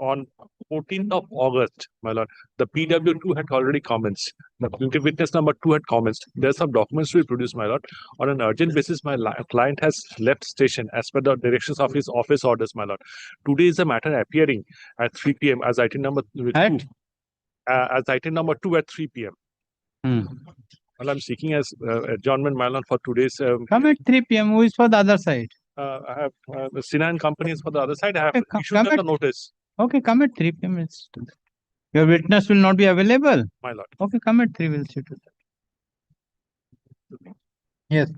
on 14th of August, my lord, the PW2 had already commenced. The plaintiff witness number 2 had commenced. There are some documents to be produced, my lord. On an urgent basis, my client has left station as per the directions of his office orders, my lord. Today is the matter appearing at 3 p.m. as item number 2. As item number 2 at 3 p.m. Well, I'm seeking as adjournment, my lord, for today's. Come at 3 p.m. Who is for the other side? I have the Sinan company is for the other side. I have issued the notice. Okay, come at 3 p.m. Your witness will not be available. My lord. Okay, come at 3. We'll see to that. Yes.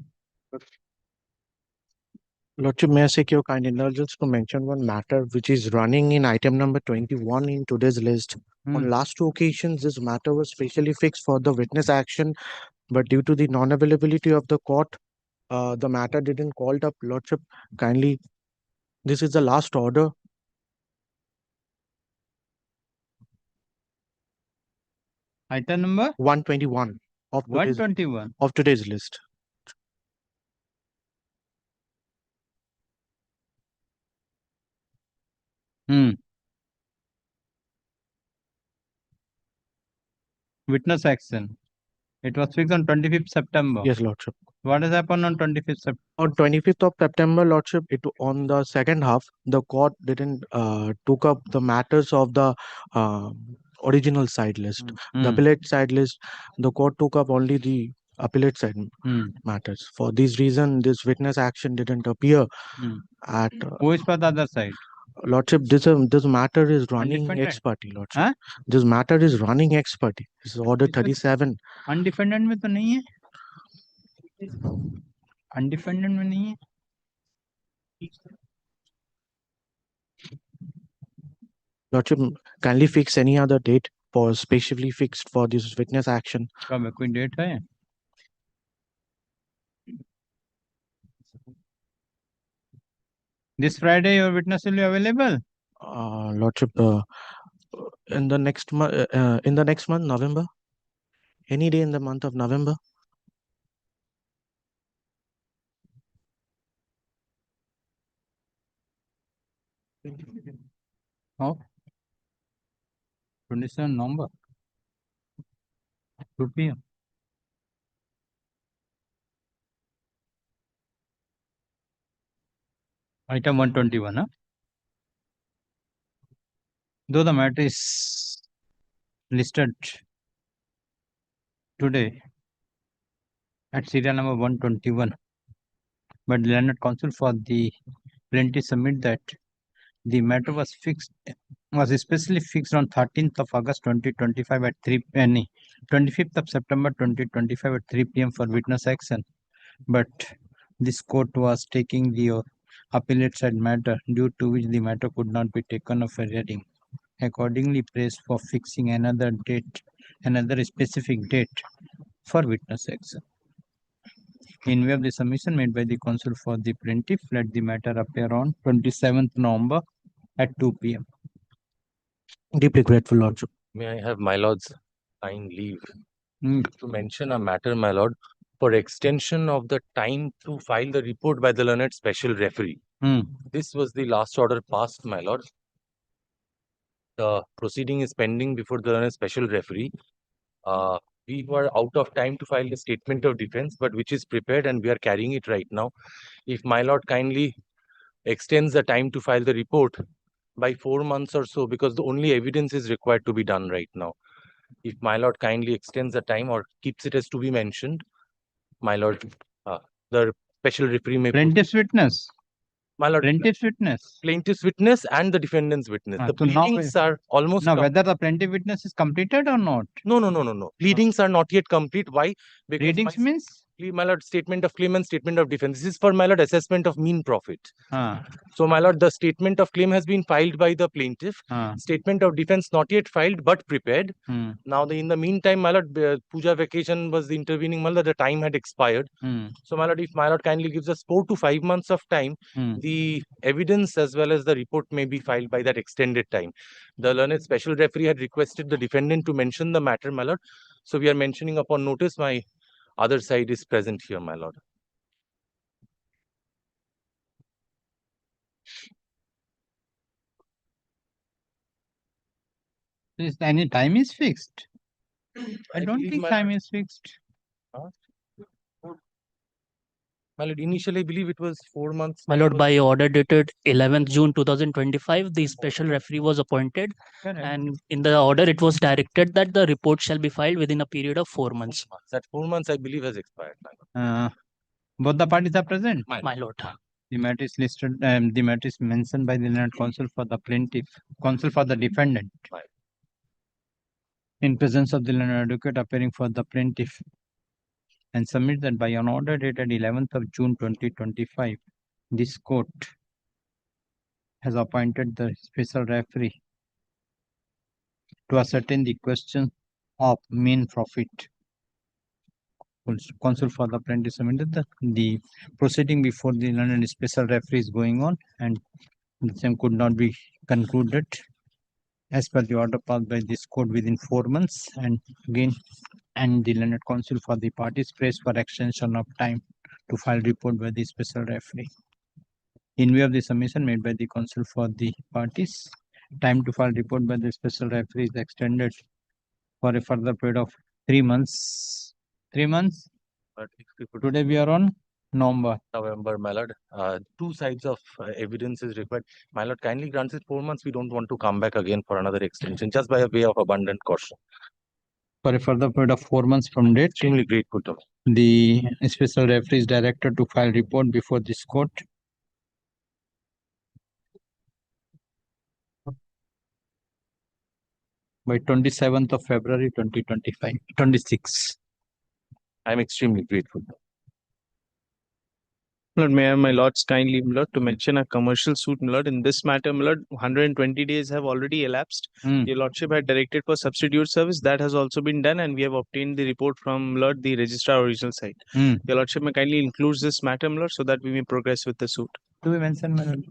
Lordship, may I seek your kind indulgence to mention one matter which is running in item number 21 in today's list. On last 2 occasions, this matter was specially fixed for the witness action, but due to the non-availability of the court, the matter didn't called up. Lordship, kindly, this is the last order. Item number 121 of today's, 121 of today's list. Witness action. It was fixed on 25th September. Yes, Lordship. What has happened on 25th September? On 25th of September, Lordship, on the second half, the court didn't took up the matters of the original side list. The appellate side list, the court took up only the appellate side matters. For this reason, this witness action didn't appear at. Who is for the other side? Lordship, this matter is running ex parte, Lordship. Huh? This matter is running ex parte. This is order 37. Undefended में तो नहीं है. Undefended में नहीं है. Lordship, kindly fix any other date for specially fixed for this witness action. कब है? कोई डेट है? This Friday, your witness will be available. Lordship, in the next month, November. Any day in the month of November. Oh, 27 November. 2 p.m. Item 121, huh? Though the matter is listed today at serial number 121, but the learned counsel for the plaintiff submit that the matter was especially fixed on 13th of August 2025 at 3 p.m. 25th of September 2025 at 3 p.m. for witness action, but this court was taking the appellate side matter, due to which the matter could not be taken up for hearing. Accordingly, prays for fixing another specific date for witness action. In view of the submission made by the counsel for the plaintiff, let the matter appear on 27th November at 2 p.m. Deeply grateful, Lordship. May I have my lord's kind leave to mention a matter, my lord, for extension of the time to file the report by the learned special referee. This was the last order passed, my lord. The proceeding is pending before the learned special referee. We were out of time to file the statement of defense, but which is prepared and we are carrying it right now. If my lord kindly extends the time to file the report by 4 months or so, because the only evidence is required to be done right now. If my lord kindly extends the time or keeps it as to be mentioned, my lord, the special referee may... Plaintiff's witness. My lord, plaintiff's witness. Plaintiff's witness and the defendant's witness. The pleadings are almost... Now, whether the plaintiff witness is completed or not? No. Pleadings are not yet complete. Why? Because pleadings means? My lord, statement of claim and statement of defense. This is for my lord assessment of mean profit. So my lord, the statement of claim has been filed by the plaintiff. Statement of defense not yet filed but prepared. Now in the meantime, my lord, puja vacation was the intervening. My lord, the time had expired. So my lord, if my lord kindly gives us 4 to 5 months of time, the evidence as well as the report may be filed by that extended time. The learned special referee had requested the defendant to mention the matter, my lord. So we are mentioning upon notice. My other side is present here, my lord. Is any time is fixed? I don't believe think my time is fixed. My lord, initially I believe it was 4 months. My lord, by order dated 11th June 2025, the special referee was appointed, Correct. and in the order it was directed that the report shall be filed within a period of 4 months. That 4 months I believe has expired. My lord. Both the parties are present. My lord. The matter is listed, the matter is mentioned by the learned counsel for the plaintiff, counsel for the defendant. Right. In presence of the learned advocate appearing for the plaintiff, and submit that by an order dated 11th of June 2025, this court has appointed the special referee to ascertain the question of mean profit. Counsel for the plaintiff submitted that the proceeding before the learned special referee is going on, and the same could not be concluded as per the order passed by this court within 4 months, and again, and the learned counsel for the parties prays for extension of time to file report by the special referee. In view of the submission made by the counsel for the parties, time to file report by the special referee is extended for a further period of 3 months. 3 months? But if we could Today we are on November. November, my lord. 2 sides of evidence is required. My lord, kindly grants it 4 months. We don't want to come back again for another extension, just by a way of abundant caution. For a further period of 4 months from date, Extremely grateful to me. the special referee is directed to file report before this court by 27th of February 2025, 26. I'm extremely grateful. Lord, may I have my lords kindly, my lord, to mention a commercial suit, my lord. In this matter, my lord, 120 days have already elapsed. Your lordship had directed for substitute service. That has also been done, and we have obtained the report from, my lord, the registrar original site. Your lordship may kindly include this matter, my lord, so that we may progress with the suit. Do we mention, my lord?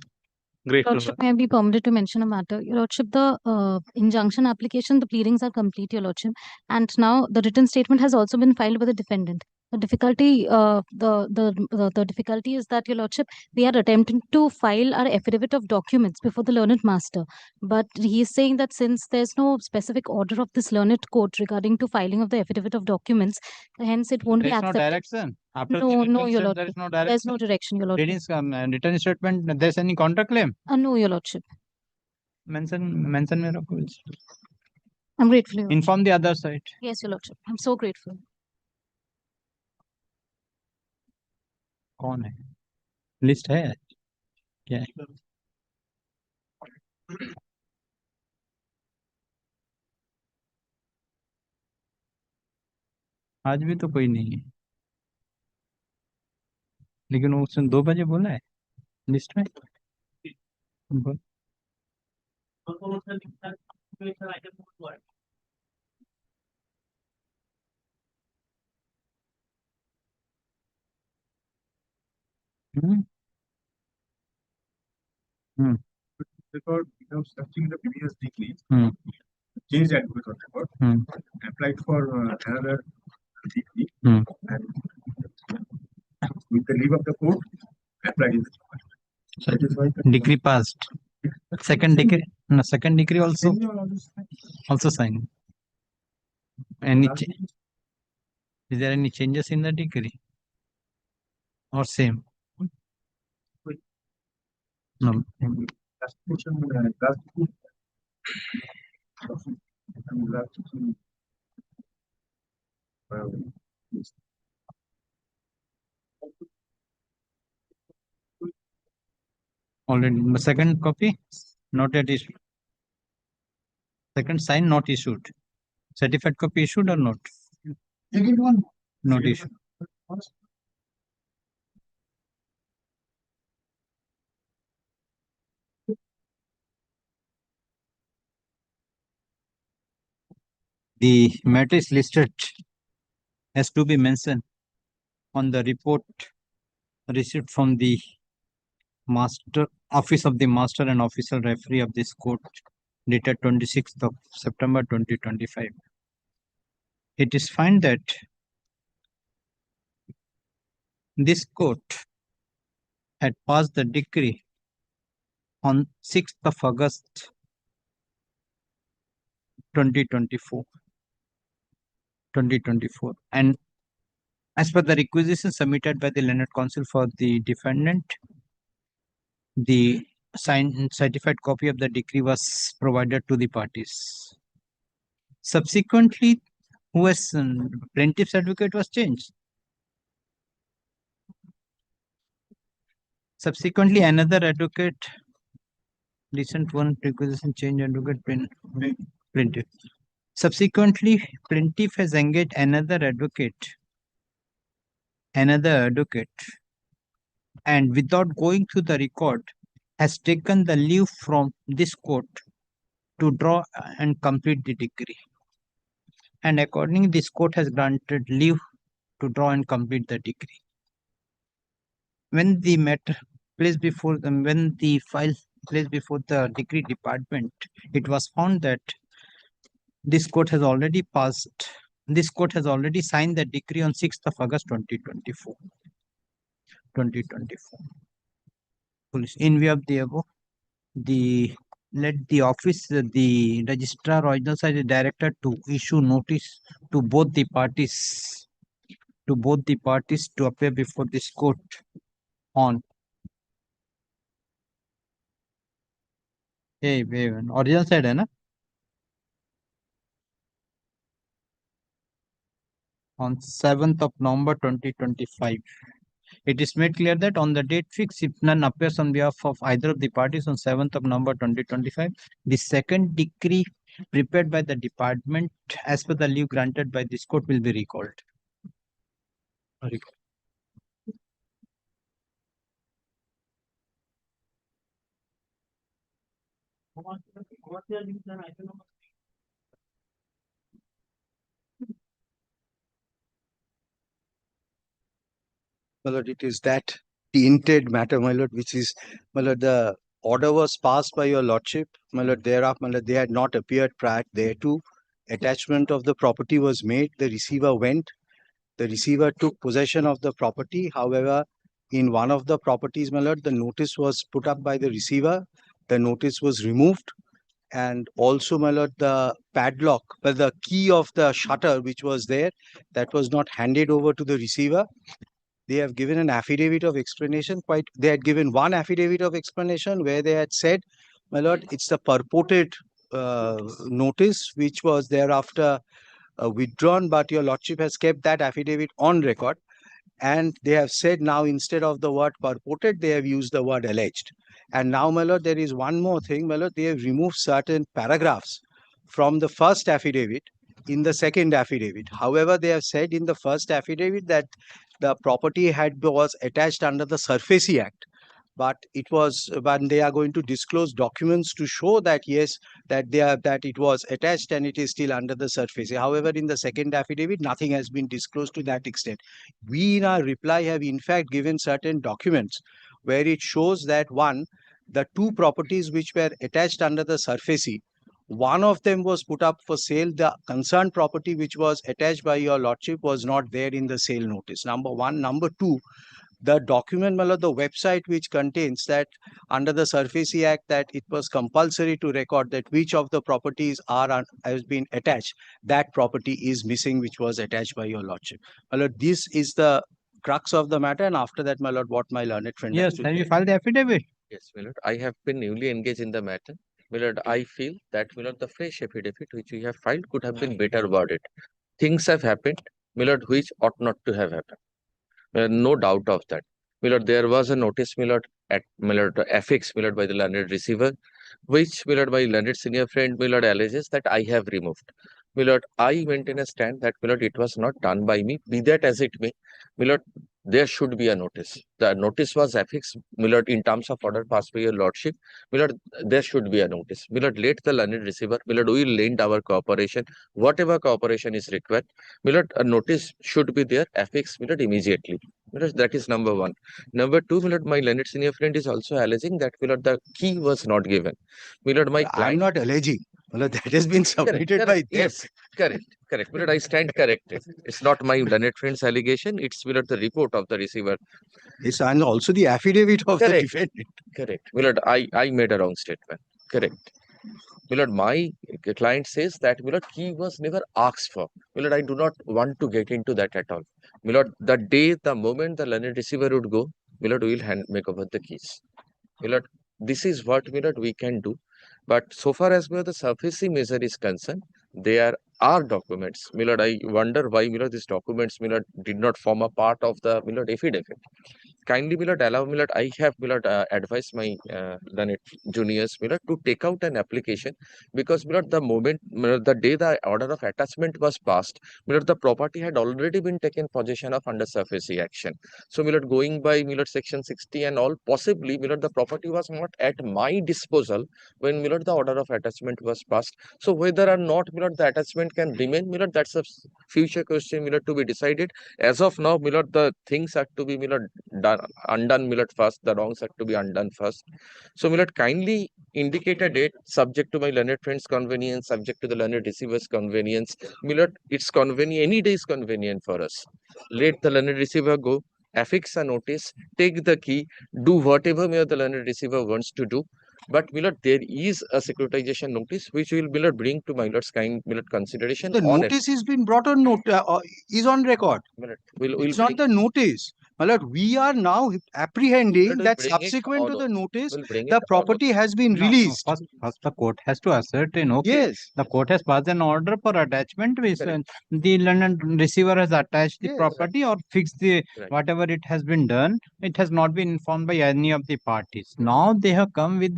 Grateful, my Lordship, may I be permitted to mention a matter? Your Lordship, the injunction application, the pleadings are complete, Your Lordship, and now the written statement has also been filed by the defendant. The difficulty, the difficulty is that, Your Lordship, we are attempting to file our affidavit of documents before the learned master, but he is saying that since there's no specific order of this learned court regarding to filing of the affidavit of documents, hence it won't be There is no accepted. direction. After No, the no, written Your statement, Lordship. there is no There's direction. no direction, Your Lordship. Written statement, there's any counterclaim? No, Your Lordship. Mention my records. I'm grateful. Your Inform the other side. Yes, Your Lordship. I'm so grateful. कौन है? List है क्या है? आज भी तो कोई नहीं है, लेकिन वो उसने 2 बजे बोला है लिस्ट में। बोल। हम्म हम्म Record without searching the previous degree, Hmm. changed advocate on record, Hmm. applied for another degree, Hmm. and with the leave of the court, applied in the That is why Decree passed. Second decree, no, second decree also signed. Any is there any changes in the decree or same? No. last portion, last two, and last two, yes. Already the second copy not yet issued. Second sign not issued. Certified copy issued or not? Second one. Not issued. The matter is listed as to be mentioned on the report received from the master office of the master and official referee of this court dated 26th of September 2025. It is found that this court had passed the decree on 6th of August 2024. And as per the requisition submitted by the learned counsel for the defendant, the signed and certified copy of the decree was provided to the parties. Subsequently, plaintiff's advocate was changed. Subsequently, another advocate, recent one requisition change advocate plaintiff. Subsequently, plaintiff has engaged another advocate, and without going through the record, has taken the leave from this court to draw and complete the decree. And accordingly, this court has granted leave to draw and complete the decree. When the matter placed before them, when the file placed before the decree department, it was found that this court has already signed the decree on 6th of August 2024. In view of the above, let the office, the registrar original side is directed to issue notice to both the parties to appear before this court on original side है ना on 7th of November 2025. It is made clear that on the date fixed, if none appears on behalf of either of the parties on 7th of November 2025, the second decree prepared by the department as per the leave granted by this court will be recalled. My lord, it is that tainted matter, my lord, which is, my lord, the order was passed by your lordship, my lord, thereafter, my lord, they had not appeared prior thereto. Attachment of the property was made, the receiver went, the receiver took possession of the property. However, in one of the properties, my lord, the notice was put up by the receiver, the notice was removed, and also, my lord, the padlock, but the key of the shutter which was there, that was not handed over to the receiver. They have given an affidavit of explanation. They had given one affidavit of explanation where they had said, my lord, it's the purported notice which was thereafter withdrawn, but your lordship has kept that affidavit on record. And they have said now, instead of the word purported, they have used the word alleged. And now, my lord, there is one more thing, my lord, they have removed certain paragraphs from the first affidavit in the second affidavit. However, they have said in the first affidavit that the property was attached under the SURFACE Act, but they are going to disclose documents to show that yes, that it was attached and it is still under the SURFACE. However, in the second affidavit, nothing has been disclosed to that extent. We in our reply have in fact given certain documents where it shows that one, the two properties which were attached under the SURFACE, one of them was put up for sale. The concerned property which was attached by your lordship was not there in the sale notice. Number one. Number two, the document, the website which contains that under the SURFACE Act that it was compulsory to record that which of the properties has been attached, that property is missing which was attached by your lordship. My lord, this is the crux of the matter, and after that, my lord, what my learned friend Yes, have you filed the affidavit? Yes, my lord, I have been newly engaged in the matter. My lord, I feel that, my lord, the fresh affidavit which we have filed could have been better worded. Things have happened, my lord, which ought not to have happened. No doubt of that. My lord, there was a notice, my lord, at my lord, affixed, my lord, by the learned receiver, which, my lord, my learned senior friend, my lord, alleges that I have removed. My lord, I maintain a stand that, my lord, it was not done by me. Be that as it may, my lord, there should be a notice. The notice was affixed, my lord, in terms of order passed by your lordship. My lord, there should be a notice. My lord, let the learned receiver, my lord, we will lend our cooperation, whatever cooperation is required. My lord, a notice should be there, affixed, my lord, immediately. My lord, that is number one. Number two, my lord, my learned senior friend is also alleging that, my lord, the key was not given. My lord, my I'm not alleging. Well, that has been submitted by them. Yes, correct. My lord, I stand corrected. It's not my learned friend's allegation. It's, my lord, the report of the receiver. Yes, and also the affidavit of the defendant. Correct. My lord, I made a wrong statement. Correct. My lord, my client says that, my lord, key was never asked for. My lord, I do not want to get into that at all. My lord, the moment the learned receiver would go, my lord, we will make over the keys. My lord, this is what, my lord, we can do. But so far as the surfacing measure is concerned, there are documents. My lord, I wonder why, my lord, these documents, my lord, did not form a part of the, my lord, affidavit. Kindly, my lord, allow me, lord, I have, my lord, advised my learned juniors, my lord, to take out an application, because, my lord, the moment, my lord, the day the order of attachment was passed, my lord, the property had already been taken possession of under surfacing action. So, my lord, going by, my lord, section 60 and all, possibly, my lord, the property was not at my disposal when, my lord, the order of attachment was passed. So, whether or not, my lord, the attachment can remain, my lord, that's a future question, my lord, to be decided. As of now, my lord, the things have to be, my lord, undone, my lord, first. The wrongs have to be undone first. So, my lord, kindly indicate a date subject to my learned friend's convenience, subject to the learned receiver's convenience. My lord, it's convenient. Any day is convenient for us. Let the learned receiver go, affix a notice, take the key, do whatever my lord, the learned receiver wants to do. But, my lord, there is a securitization notice which will, my lord, bring to my lord's my lord, consideration. The notice is been brought on is on record. We'll It's not the notice. My lord, we are now apprehending We'll that bring it subsequent to on the oath. notice, We'll bring the it on property oath. has been No, no, released. first the court has to ascertain, okay, Yes. the court has passed an order for attachment which Correct. the London receiver has attached the Yes. property or fixed the Right. whatever it has been done. It has not been informed by any of the parties. Now they have come with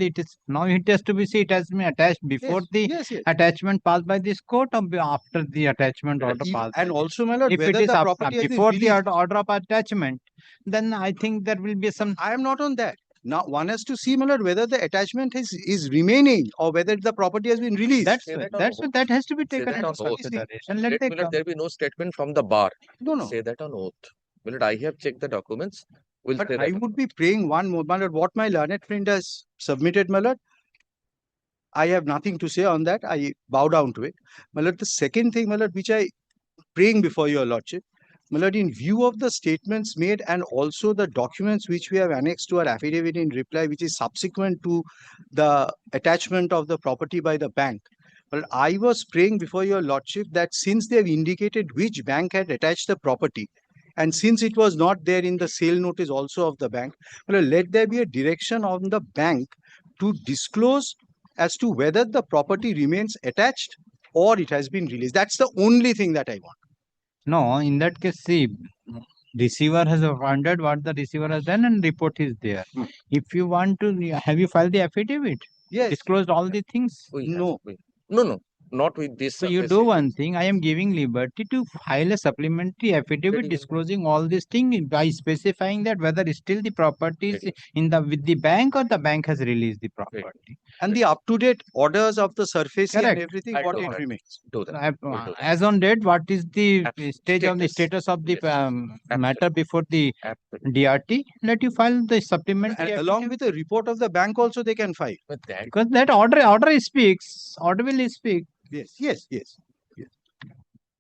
now it has to be see it has been attached before Yes. the Yes. Yes. attachment passed by this court or after the attachment Correct. order Even- passed. and by also, my lord, if it whether is the property has been before the released. order of attachment, then I think there will be some. I am not on that. Now, one has to see, my lord, whether the attachment is remaining or whether the property has been released. Say that on oath. That has to be Say taken that on into oath. consideration. Let Let they me let come. there be no statement from the bar. No, no. Say that on oath. My lord, I have checked the documents. We'll But say I that. would be praying one more, my lord, what my learned friend has submitted, my lord. I have nothing to say on that. I bow down to it. My lord, the second thing, my lord, which I praying before your lordship, my lord, in view of the statements made and also the documents which we have annexed to our affidavit in reply, which is subsequent to the attachment of the property by the bank. Well, I was praying before your lordship that since they have indicated which bank had attached the property, and since it was not there in the sale notice also of the bank, well, let there be a direction on the bank to disclose as to whether the property remains attached or it has been released. That's the only thing that I want. No, in that case, see, receiver has wondered what the receiver has done and report is there. Hmm. If you want to, have you filed the affidavit? Yes. Disclosed all the things? No. No, not with this. So you do one thing, I am giving liberty to file a supplementary affidavit Ready. disclosing all these things by specifying that whether still the property is Ready. in the with the bank or the bank has released the property. And the up-to-date orders of the surface and Correct. everything, I'll what do it that. remains. Do that. We'll do that. As on date, what is the stage of the Status. status of the Yes. matter before the Absolutely. DRT? Let you file the supplementary And along with a report of the bank also they can file. But that because that order speaks, order will speak. Yes, yes, yes.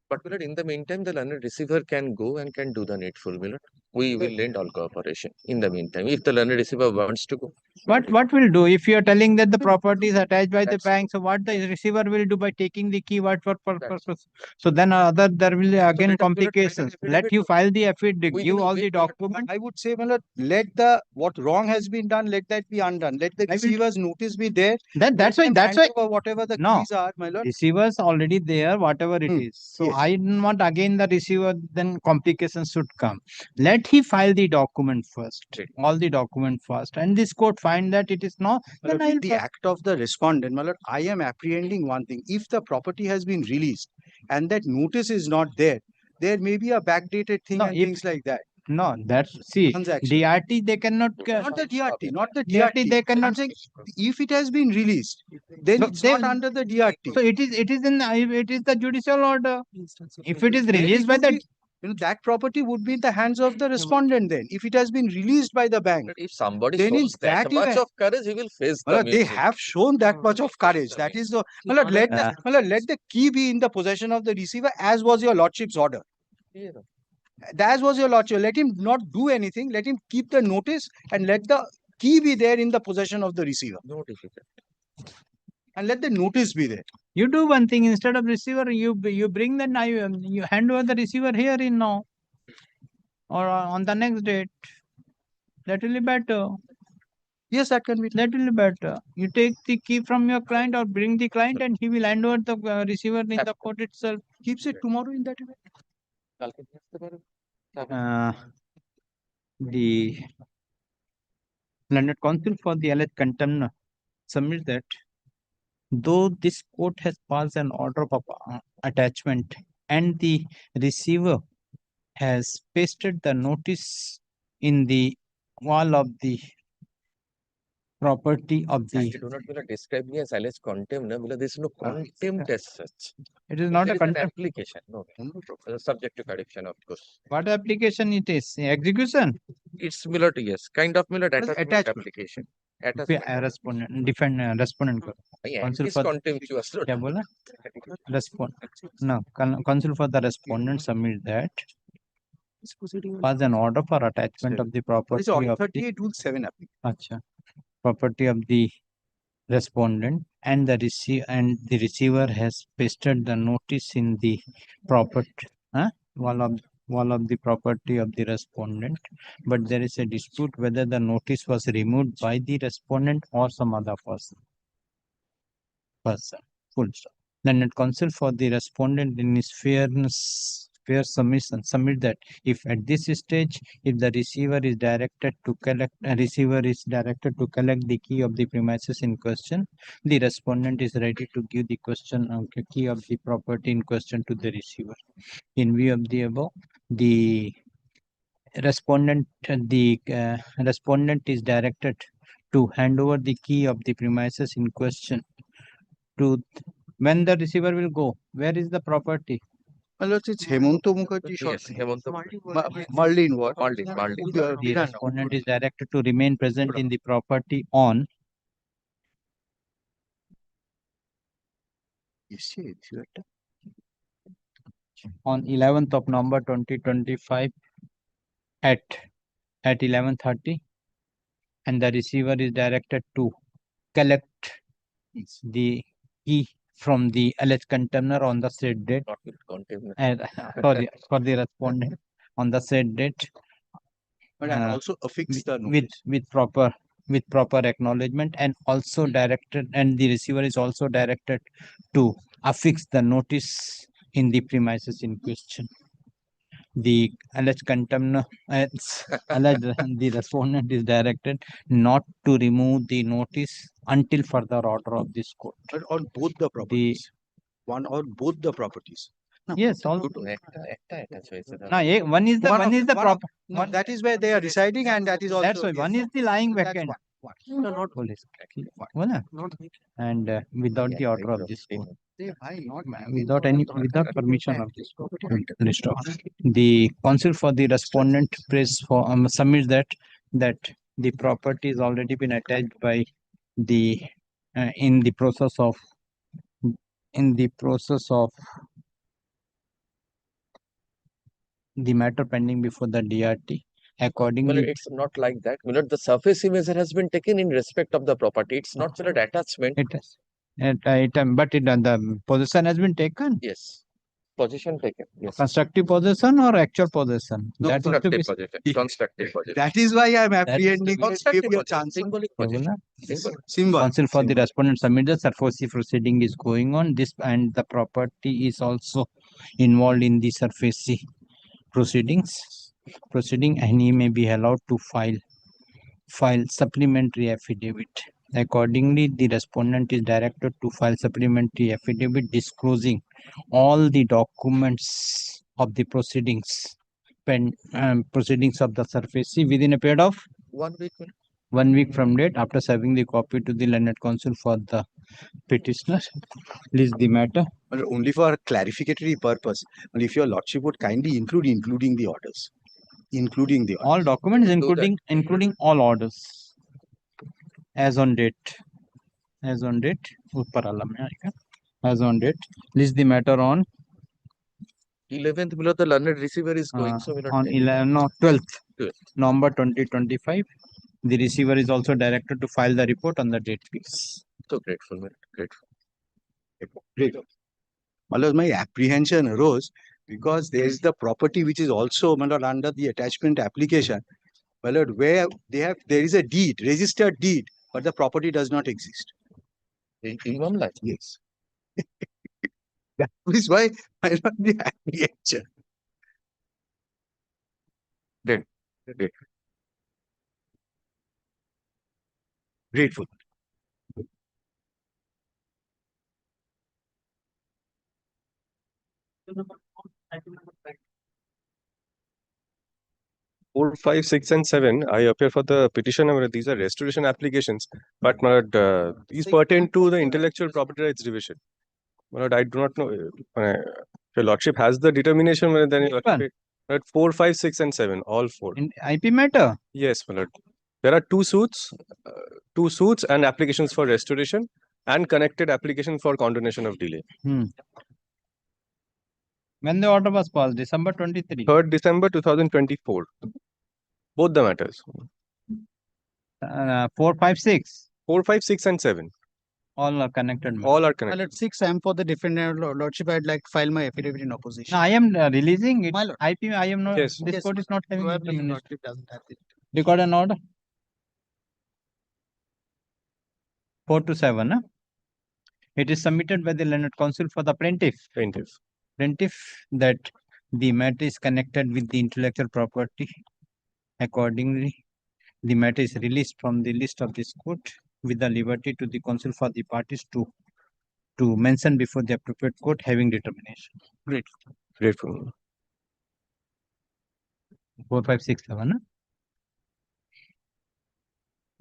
But my lord, in the meantime, the learned receiver can go and can do the needful, my lord. We will lend all cooperation in the meantime. If the learned receiver wants to go. What will do if you are telling that the property is attached by the That's bank? So what the receiver will do by taking the key? What for That's- purpose? So then there will be again let us- let us- complications. let us- Let you file the affidavit, We give will- all we the will- documents. I would say, my lord, let the what wrong has been done, let that be undone. Let the I will- receiver's notice be there. That's why Let them hand over whatever the No. keys are, my lord. Receivers already there, whatever it Hmm. is. So Yes. I don't want again the receiver, then complications should come. Let he file the document first, Right. all the document first, and this court find that it is not, My then lord, I'll with the act of the respondent, my lord, I am apprehending one thing. If the property has been released and that notice is not there, there may be a backdated thing No, and if- things like that. No, that's see Transaction. DRT they cannot. Not the DRT, not the DRT DRT. they I'm cannot. saying if it has been released, then So it's they- not under the DRT. So it is the judicial order. If it is Then released it by would the be, that property would be in the hands of the respondent then. If it has been released by the bank, But if somebody then in shows that that much event- of courage, he will face the well, they music. have shown that much of courage. That is the well, let the key be in the possession of the receiver, as was your lordship's order. Yeah. That was your lordship. Let him not do anything. Let him keep the notice and let the key be there in the possession of the receiver. No difficult. And let the notice be there. You do one thing, instead of receiver, you bring the you hand over the receiver here in now or on the next date. That will be better. Yes, that can be. That will be better. You take the key from your client or bring the client and he will hand over the receiver in the court itself. Keeps it tomorrow in that event. The London Council for the alleged contempt submits that though this court has passed an order of attachment and the receiver has pasted the notice in the wall of the property of the. Do not describe me as alleged contempt. No? There is no contempt as such. It is not There a is an contempt. application. No, subject to correction, of course. What application it is? Execution? It's Millard, yes. Kind of Millard attachment attachment. application. Respondent, defend, respondent. Counsel It's for contemptuous. क्या बोला? No, counsel for the respondent submit that was an order for attachment of the property It's order of the 38 rule 7 application. Acha, property of the respondent and the receiver has pasted the notice in the property wall of the property of the respondent, but there is a dispute whether the notice was removed by the respondent or some other person. Full stop. Then counsel for the respondent in his fair submission submit that if at this stage, if the receiver is directed to collect the key of the premises in question, the respondent is ready to give the key of the property in question to the receiver. In view of the above, the respondent is directed to hand over the key of the premises in question to when the receiver will go. Where is the property? Well, it's Hemanto Mukherjee short. Yes, Hemanto. Marlin what? Marlin. The respondent is directed to remain present in the property on on 11th of November 2025 at 11:30, and the receiver is directed to collect the key from the alleged contemner on the said date. Not with contempt. Sorry, for the respondent on the said date. But also affix the notice. with proper acknowledgement, and also directed, and the receiver is also directed to affix the notice in the premises in question. The alleged contempt, the respondent is directed not to remove the notice until further order of this court. But on both the properties. One or both the properties. No. Yes, all. One One is the proper. No, that is where they are residing, and that is also. That's why one is the lying That's vacant. one. No, not police. And without the order of this court, without permission of this court. The counsel for the respondent submits that the property is already been attached by the in the process of the matter pending before the DRT. Accordingly, well, it's not like that. The surface image has been taken in respect of the property. It's not an attachment. It is. But the possession has been taken. Yes. Position taken. Yes. Constructive possession or actual possession? No, That is to be possession. Constructive possession. That is why I am apprehending. Constructive Give me a possession. chance. Symbolic possession. Symbol. counsel for the respondent submit the surface proceeding is going on. This and the property is also involved in the surface proceeding, and he may be allowed to file supplementary affidavit. Accordingly, the respondent is directed to file supplementary affidavit disclosing all the documents of the proceedings of the surface within a period of 1 week. 1 week from date, after serving the copy to the learned counsel for the petitioner. List the matter. But only for clarificatory purpose. And if your lordship would kindly including the orders. All documents including all orders as on date. As on date. List the matter on 11th below the learned receiver is going. So on 12th November 2025. The receiver is also directed to file the report on the date fixed. also grateful, my lord. Grateful. Great. My apprehension arose because there is the property which is also, my lord, under the attachment application, my lord, where there is a deed, registered deed, but the property does not exist. In one line. Yes. That is why my lord, the apprehension. Great. Grateful. Four, five, six, and 7, I appear for the petition. These are restoration applications, but my lord, these pertain to the intellectual property rights division. My lord, I do not know. If your lordship has the determination, my lord, then your Which one? lordship, my lord, 4, 5, 6, and 7, all four. In IP matter? Yes, my lord. There are two suits and applications for restoration and connected application for condonation of delay. When the order was passed, December 23. 3rd December 2024. Both the matters. 4, 5, 6. 4, 5, 6, and 7. All are connected. All are connected. My lord, 6, I am for the defendant. Lordship, I'd like to file my affidavit in opposition. No, I am releasing it. My lord. IP, I am not. Yes. This court is not having Probably determination. Lordship doesn't have it. Record an order. 4 to 7. Huh? It is submitted by the learned counsel for the plaintiff. Plaintiff that the matter is connected with the intellectual property. Accordingly, the matter is released from the list of this court with the liberty to the counsel for the parties to mention before the appropriate court having determination. Grateful. 4, 5, 6, 7.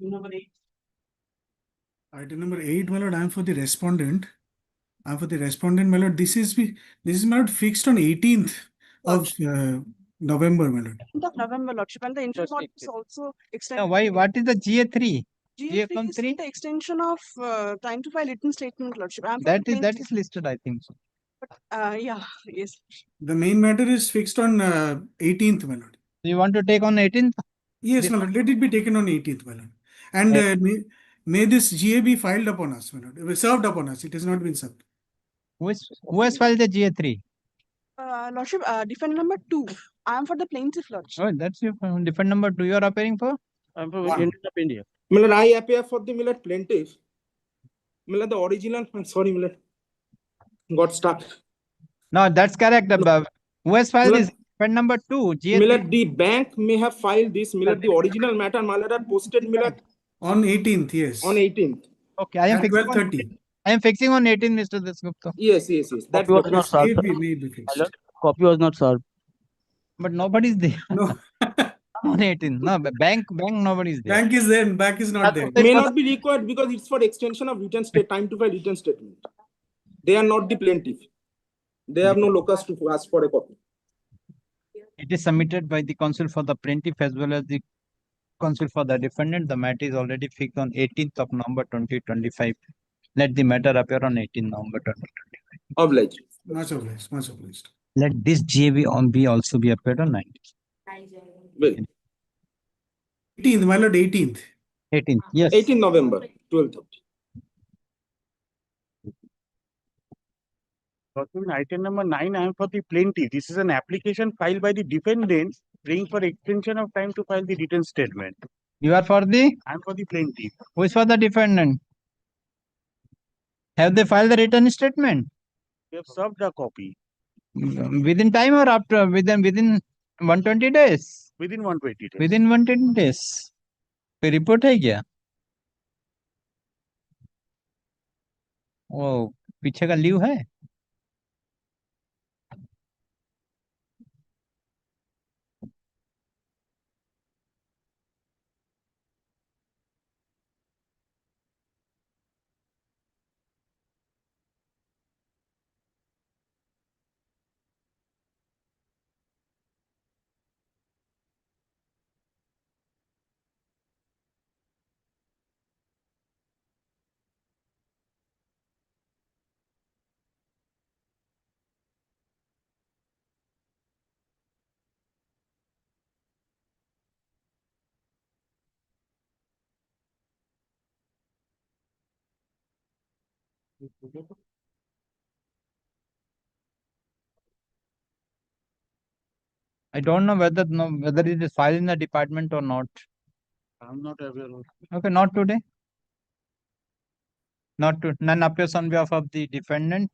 Huh? Item number 8, my lord, I am for the respondent. I am for the respondent, my lord. This is my lord fixed on 18th of November, my lord. Of November, Lordship, and the interim order is also extended. Now, why? What is the GA3? GA3 is the extension of time to file written statement, Lordship. That is listed, I think so. But, yeah, yes. The main matter is fixed on 18th, my lord. You want to take on 18th? Yes, my lord. Let it be taken on 18th, my lord. And may this GA be filed upon us, my lord. It was served upon us. It has not been served. Who has filed the GA3? Lordship, defendant number 2. I am for the plaintiff, Lordship. Oh, that's your defendant number 2 you are appearing for? I am for One. Union of India. Milord, I appear for the Milord plaintiff. Milord, the original. I'm sorry, Milord. Got stuck. No, that's correct. Who has filed this? Defendant number 2. GA3. Milord, the bank may have filed this. Milord, the original matter, Milord, are posted, Milord. On 18th, yes. On 18th. Okay, I am At fixing 12:30. I am fixing on 18, Mr. Dasgupta. Yes. That's Copy was not served. May be fixed. Copy was not served. But nobody is there. No. On 18. No, bank, nobody is there. Bank is there, bank is not there. May not be required because it's for extension of written time to file written statement. They are not the plaintiff. They have no locus to ask for a copy. It is submitted by the counsel for the plaintiff as well as the counsel for the defendant. The matter is already fixed on 18th of November 2025. Let the matter appear on 18th November 2025. Obliged. Much obliged, much obliged. Let this GAB also be appeared on 19th. Well, 18th, my lord, 18th. 18th, yes. 18 November, 12:30. Item number 9, I am for the plaintiff. This is an application filed by the defendant praying for extension of time to file the written statement. You are for the? I am for the plaintiff. Who is for the defendant? Have they filed the written statement? We have served the copy. Within time or after? Within 120 days? Within 120 days. Within 120 days. कोई report है क्या? वो पीछे का leave है? I don't know whether it is filed in the department or not. I'm not aware of. Okay, not today. None appears on behalf of the defendant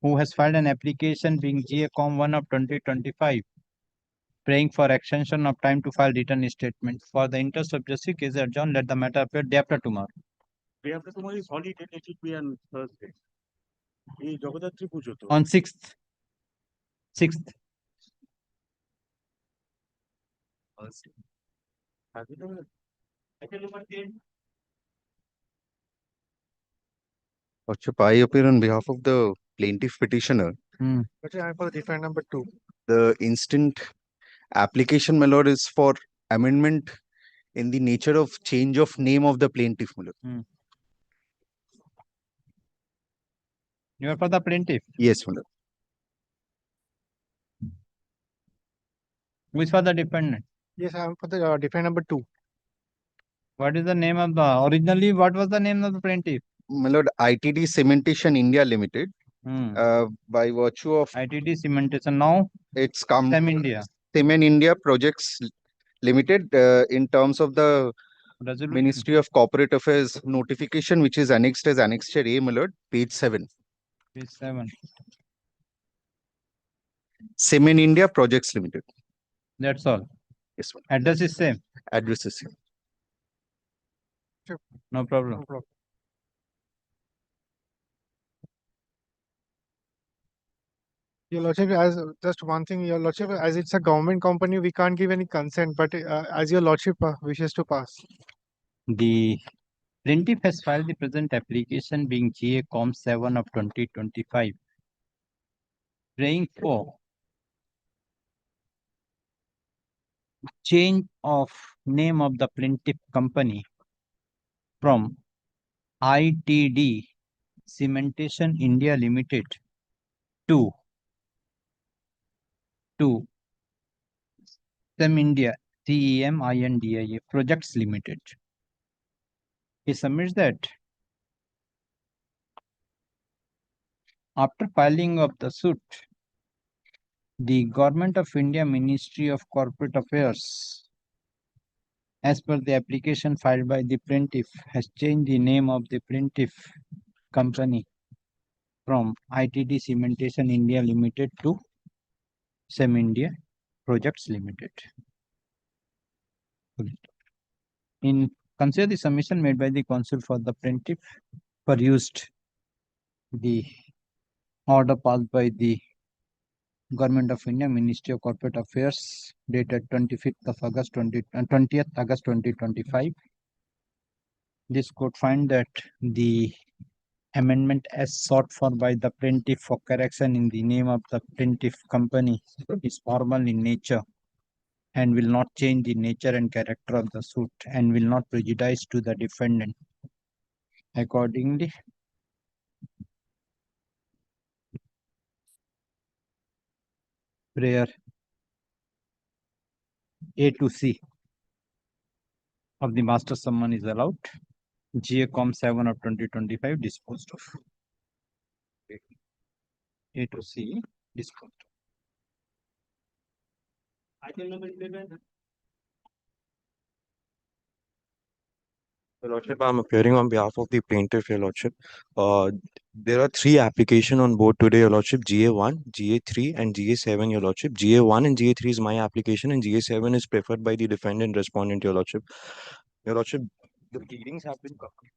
who has filed an application being GA-Com 1 of 2025, praying for extension of time to file written statement. For the interest of justice, case adjourned, let the matter appear day after tomorrow. Day after tomorrow is holiday, let it be on Thursday. On 6th. 6th. Lordship, I appear on behalf of the plaintiff petitioner. But I am for the defendant number 2. The instant application, my lord, is for amendment in the nature of change of name of the plaintiff, my lord. You are for the plaintiff? Yes, my lord. Who is for the defendant? Yes, I am for the defendant number 2. What is the name of the originally? What was the name of the plaintiff? My lord, ITD Cementation India Limited. By virtue of ITD Cementation, now it's Sem India. Cement India Projects Limited, in terms of the Resolution. Ministry of Corporate Affairs notification, which is annexed as Annexure A, my lord, page 7. Page 7. Cement India Projects Limited. That's all. Yes, sir. Address is same. Address is same. No problem. No problem. Your Lordship, as just one thing, Your Lordship, as it's a government company, we can't give any consent, but as Your Lordship wishes to pass. The plaintiff has filed the present application being GA-Com 7 of 2025, praying for change of name of the plaintiff company from ITD Cementation India Limited to Sem India CEMINDIA Projects Limited. He submits that after filing of the suit, the Government of India Ministry of Corporate Affairs, as per the application filed by the plaintiff, has changed the name of the plaintiff company from ITD Cementation India Limited to Sem India Projects Limited. In consider the submission made by the counsel for the plaintiff, perused the order passed by the Government of India Ministry of Corporate Affairs dated 20th August 2025. This court find that the amendment as sought for by the plaintiff for correction in the name of the plaintiff company is formal in nature and will not change the nature and character of the suit and will not prejudice to the defendant. Accordingly, prayer A to C of the master summon is allowed. GA-Com 7 of 2025 disposed of. A to C disposed of. Item number 11. Your Lordship, I'm appearing on behalf of the plaintiff, Your Lordship. There are 3 applications on board today, Your Lordship, GA1, GA3 and GA7, Your Lordship. GA1 and GA3 is my application and GA7 is preferred by the defendant respondent, Your Lordship. Your Lordship, the pleadings have been completed.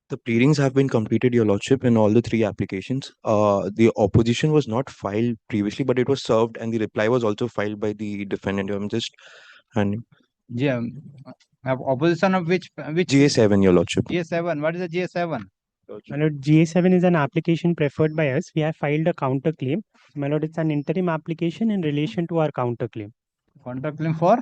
The pleadings have been completed, Your Lordship, in all the 3 applications. The opposition was not filed previously, but it was served and the reply was also filed by the defendant. I'm just handing. Yeah. Opposition of which GA7, Your Lordship. GA7. What is the GA7? My lord, GA7 is an application preferred by us. We have filed a counterclaim. My lord, it's an interim application in relation to our counterclaim. Counterclaim for?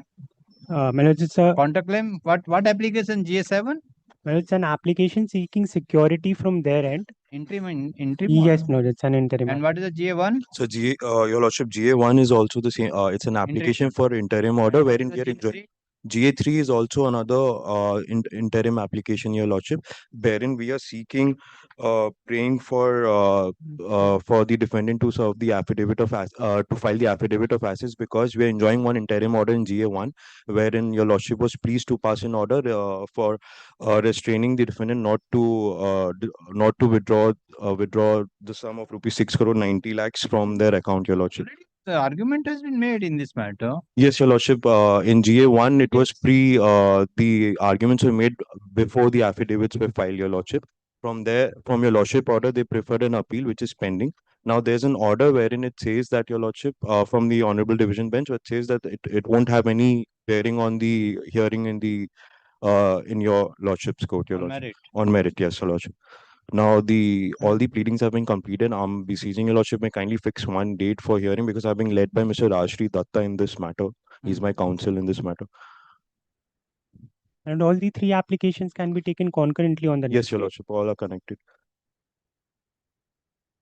My lord, it's a counterclaim. What application? GA7? Well, it's an application seeking security from their end. Interim. Yes, no, it's an interim. And what is the GA1? So Your Lordship, GA1 is also the same. It's an application for interim order wherein we are enjoining. GA3 is also another interim application, Your Lordship, wherein we are seeking, praying for the defendant to serve the affidavit of to file the affidavit of assets, because we are enjoying one interim order in GA1, wherein Your Lordship was pleased to pass an order for restraining the defendant not to withdraw the sum of rupees 6 crore 90 lakhs from their account, Your Lordship. The argument has been made in this matter. Yes, Your Lordship. In GA1, it was the arguments were made before the affidavits were filed, Your Lordship. From Your Lordship order, they preferred an appeal, which is pending. Now, there's an order wherein it says that, Your Lordship, from the Honorable Division Bench, which says that it won't have any bearing on the hearing in Your Lordship's court, Your On Lordship. merit. On merit, yes, Your Lordship. Now, all the pleadings have been completed. I'm beseeching Your Lordship may kindly fix one date for hearing, because I'm being led by Mr. Rajshri Datta in this matter. He's my counsel in this matter. And all the three applications can be taken concurrently on the Yes, Your Lordship, all are connected.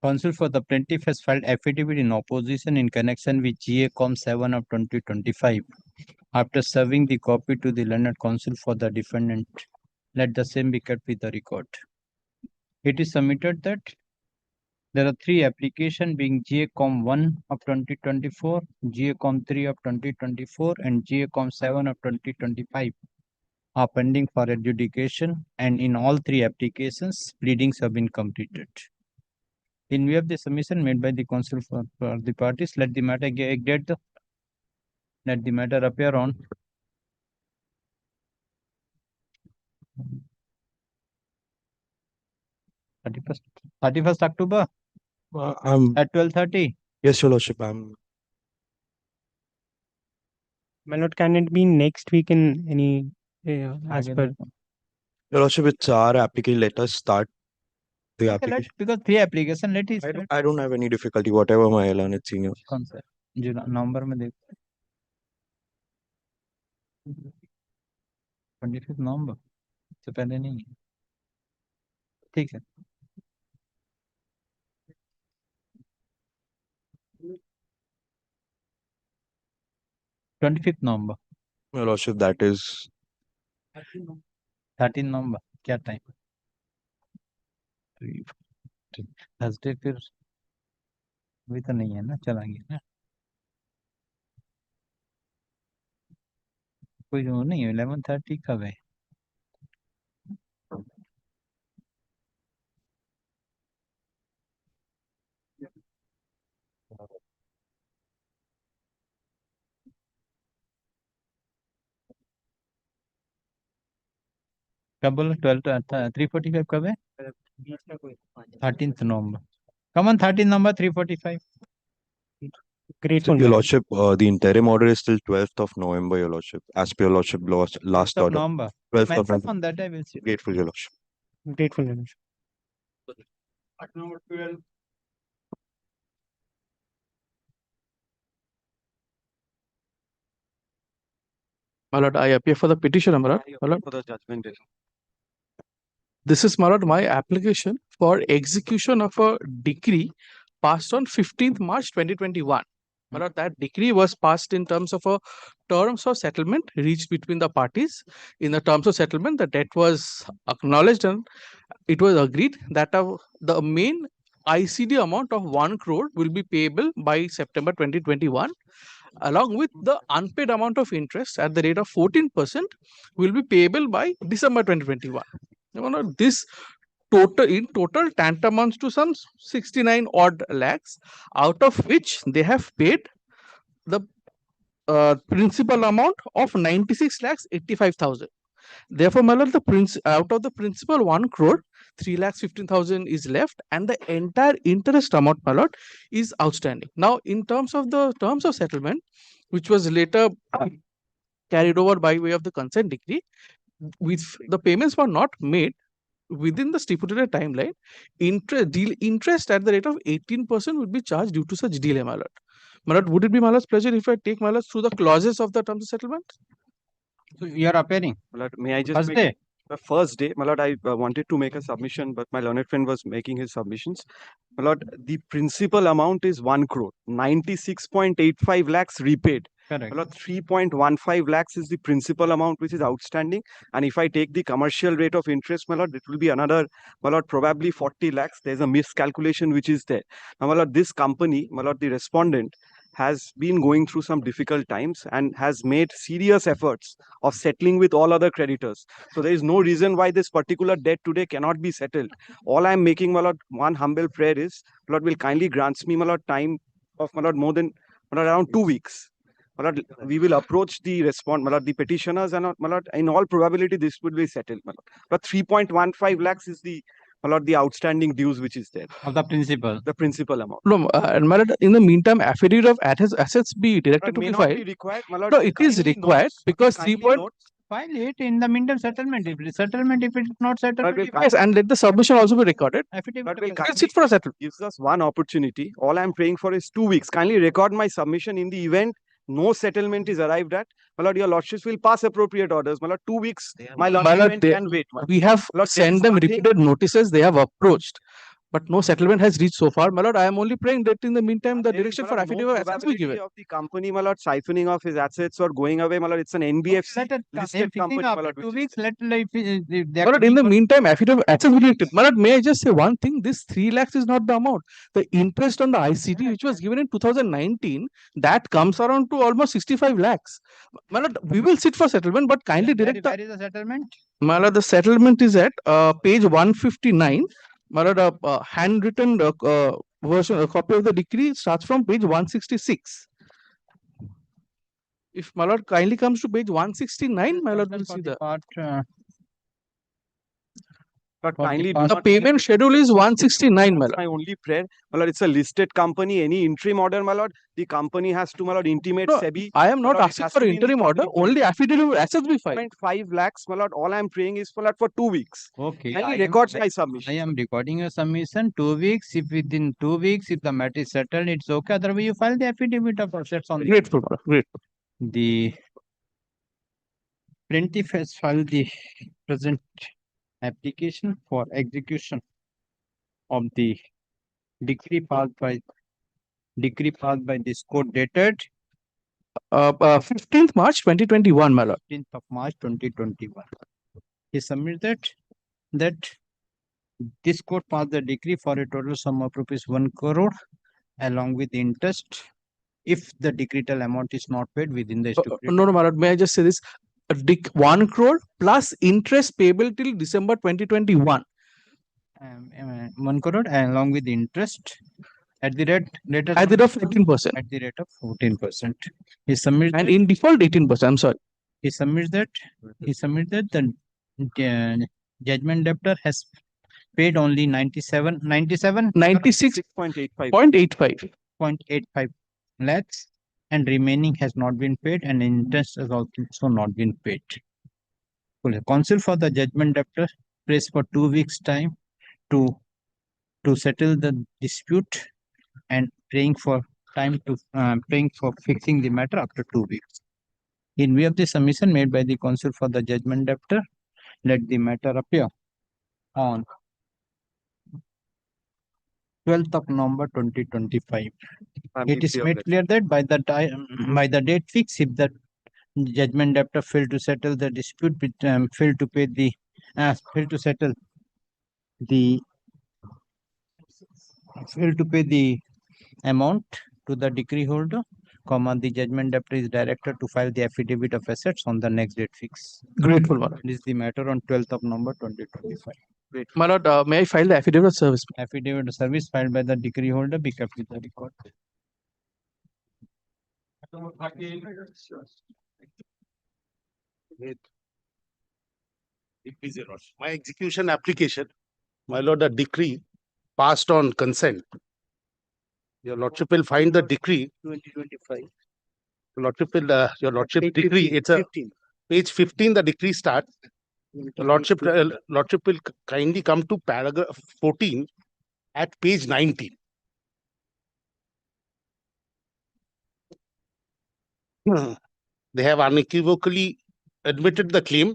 Counsel for the plaintiff has filed affidavit in opposition in connection with GA-Com 7 of 2025. After serving the copy to the learned counsel for the defendant, let the same be kept with the record. It is submitted that there are three applications, being GA-Com 1 of 2024, GA-Com 3 of 2024, and GA-Com 7 of 2025 are pending for adjudication, and in all three applications, pleadings have been completed. In view of the submission made by the counsel for the parties, let the matter appear on 31st October at 12:30. Yes, Your Lordship. My lord, can it be next week in any as per? Your Lordship, it's our application. Let us start the application. Because three applications, let it. I don't have any difficulty, whatever my learned senior. नवंबर में देख 25 नवंबर से पहले नहीं है, ठीक है। November. Your Lordship, that is 13 नवंबर क्या time? Thursday फिर अभी तो नहीं है ना, चलाएंगे ना, कोई वो नहीं है। 11:30 कब है? कब बोला? 3:45 कब है? 13th November. Come on, 13th November, 3:45. Grateful. Your Lordship, the interim order is till 12th of November, Your Lordship, as per Your Lordship last order. November. 12th of Myself November. on that I will see. Grateful, Your Lordship. Grateful, Your Lordship. Number 12. My lord, I appear for the petition, my lord. My lord. For the judgment. This is, my lord, my application for execution of a decree passed on 15th March 2021. My lord, that decree was passed in terms of a terms of settlement reached between the parties. In the terms of settlement, the debt was acknowledged and it was agreed that the main ICD amount of 1 crore will be payable by September 2021. Along with the unpaid amount of interest at the rate of 14% will be payable by December 2021. Now, this total tantamount to some 69 odd lakhs, out of which they have paid the principal amount of 96 lakhs 85,000. Therefore, my lord, out of the principal 1 crore, 3 lakhs 15,000 is left, and the entire interest amount, my lord, is outstanding. Now, in terms of the terms of settlement, which was later carried over by way of the consent decree, with the payments were not made within the stipulated timeline, interest at the rate of 18% would be charged due to such delay, my lord. My lord, would it be my lord's pleasure if I take my lord through the clauses of the terms of settlement? So you are appearing? My lord, may I just First make day? the first day? My lord, I wanted to make a submission, but my learned friend was making his submissions. My lord, the principal amount is 1 crore, 96.85 lakhs repaid. Correct. 3.15 lakhs is the principal amount which is outstanding. And if I take the commercial rate of interest, my lord, it will be another, my lord, probably 40 lakhs. There's a miscalculation which is there. Now, my lord, this company, my lord, the respondent, has been going through some difficult times and has made serious efforts of settling with all other creditors. So there is no reason why this particular debt today cannot be settled. All I'm making, my lord, one humble prayer is, my lord, will kindly grant me, my lord, time of, my lord, more than, my lord, around 2 weeks. My lord, we will approach the my lord, the petitioners, and my lord, in all probability this would be settled. My lord. But 3.15 lakhs is the, my lord, the outstanding dues which is there. Of the principal. The principal amount. No, and my lord, in the meantime, affidavit of assets be directed to May be not filed. be required, my lord. No, it is Kindly required notes, because kindly 3 point. note. File it in the meantime settlement. If it is settlement, if it is not settlement, Yes, and let the submission also be recorded. affidavit. Let's sit for a settlement. Gives us one opportunity. All I'm praying for is 2 weeks. Kindly record my submission in the event no settlement is arrived at. My lord, your lordships will pass appropriate orders. My lord, 2 weeks, my My lord, lord, can wait. My we have lord, there is sent them nothing- repeated notices. They have approached, but no settlement has reached so far. My lord, I am only praying that in the meantime, the There is, direction my for lord, no affidavit of assets will be probability given. of the company, my lord, siphoning off his assets or going away. My lord, it's an NBFC Let it listed company. My lord, 2 weeks. Let if My lord, in the meantime, affidavit of assets will be directed. My lord, may I just say one thing? This 3 lakhs is not the amount. The interest on the ICT, which was given in 2019, that comes around to almost 65 lakhs. My lord, we will sit for settlement, but kindly direct where is the settlement? My lord, the settlement is at page 159. My lord, handwritten version, a copy of the decree starts from page 166. If my lord kindly comes to page 169, my lord will see the part. But For the kindly do past- the not payment schedule is 169, my That's lord. my only prayer. My lord, it's a listed company. Any interim order, my lord, the company has to, my lord, intimate No, SEBI. I am My not lord, it asking has for to be in the interim order. public domain. Only affidavit of assets will file. 5 lakhs, my lord. All I'm praying is, my lord, for 2 weeks. Okay. Kindly I am- records my submission. I am recording your submission 2 weeks. If within 2 weeks, if the matter is settled, it's okay. Otherwise, you file the affidavit of assets on the Grateful, my lord. Grateful. The plaintiff has filed the present application for execution of the decree passed by this court dated 15th March 2021, my lord. 15th of March 2021. He submitted that this court passed the decree for a total sum of rupees 1 crore along with interest if the decretal amount is not paid within the stipulated. No, my lord. May I just say this? 1 crore plus interest payable till December 2021. 1 crore along with interest at the rate At the rate of 14%. At the rate of 14%. He submits And in default 18%. I'm sorry. he submits that the judgment debtor has paid only 96.85 lakhs and remaining has not been paid and interest has also not been paid. Counsel for the judgment debtor prays for 2 weeks time to settle the dispute and praying for fixing the matter after 2 weeks. In view of the submission made by the counsel for the judgment debtor, let the matter appear on 12th of November 2025. It is made clear that by the date fixed, if the judgment debtor failed to settle the dispute, failed to pay the amount to the decree holder, the judgment debtor is directed to file the affidavit of assets on the next date fix. Grateful, my lord. This is the matter on 12th of November 2025. My lord, may I file the affidavit of service? Affidavit of service filed by the decree holder be kept with the record. My execution application, my lord, the decree passed on consent. Your lordship will find the decree. 2025. Your lordship decree. It's a 15. page 15. The decree starts. Your lordship will kindly come to paragraph 14 at page 19. They have unequivocally admitted the claim.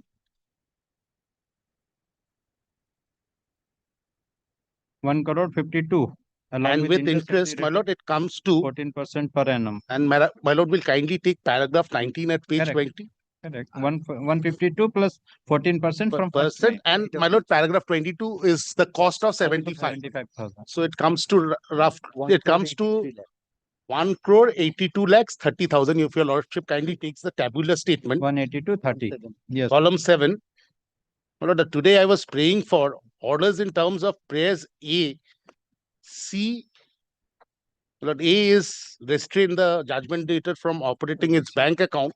1 crore 52. Along with interest, my lord, it comes to 14% per annum. And my lord will kindly take paragraph 19 at page Correct. 20. Correct. 152 plus 14% from first Percent, line. and my lord, paragraph 22 is the cost of 75. 75,000. So it comes to rough. It comes to 1,82,30,000. If your lordship kindly takes the tabular statement. 182.30. Yes. Column 7. My lord, today I was praying for orders in terms of prayers A, C. My lord, A is restrain the judgment debtor from operating its bank account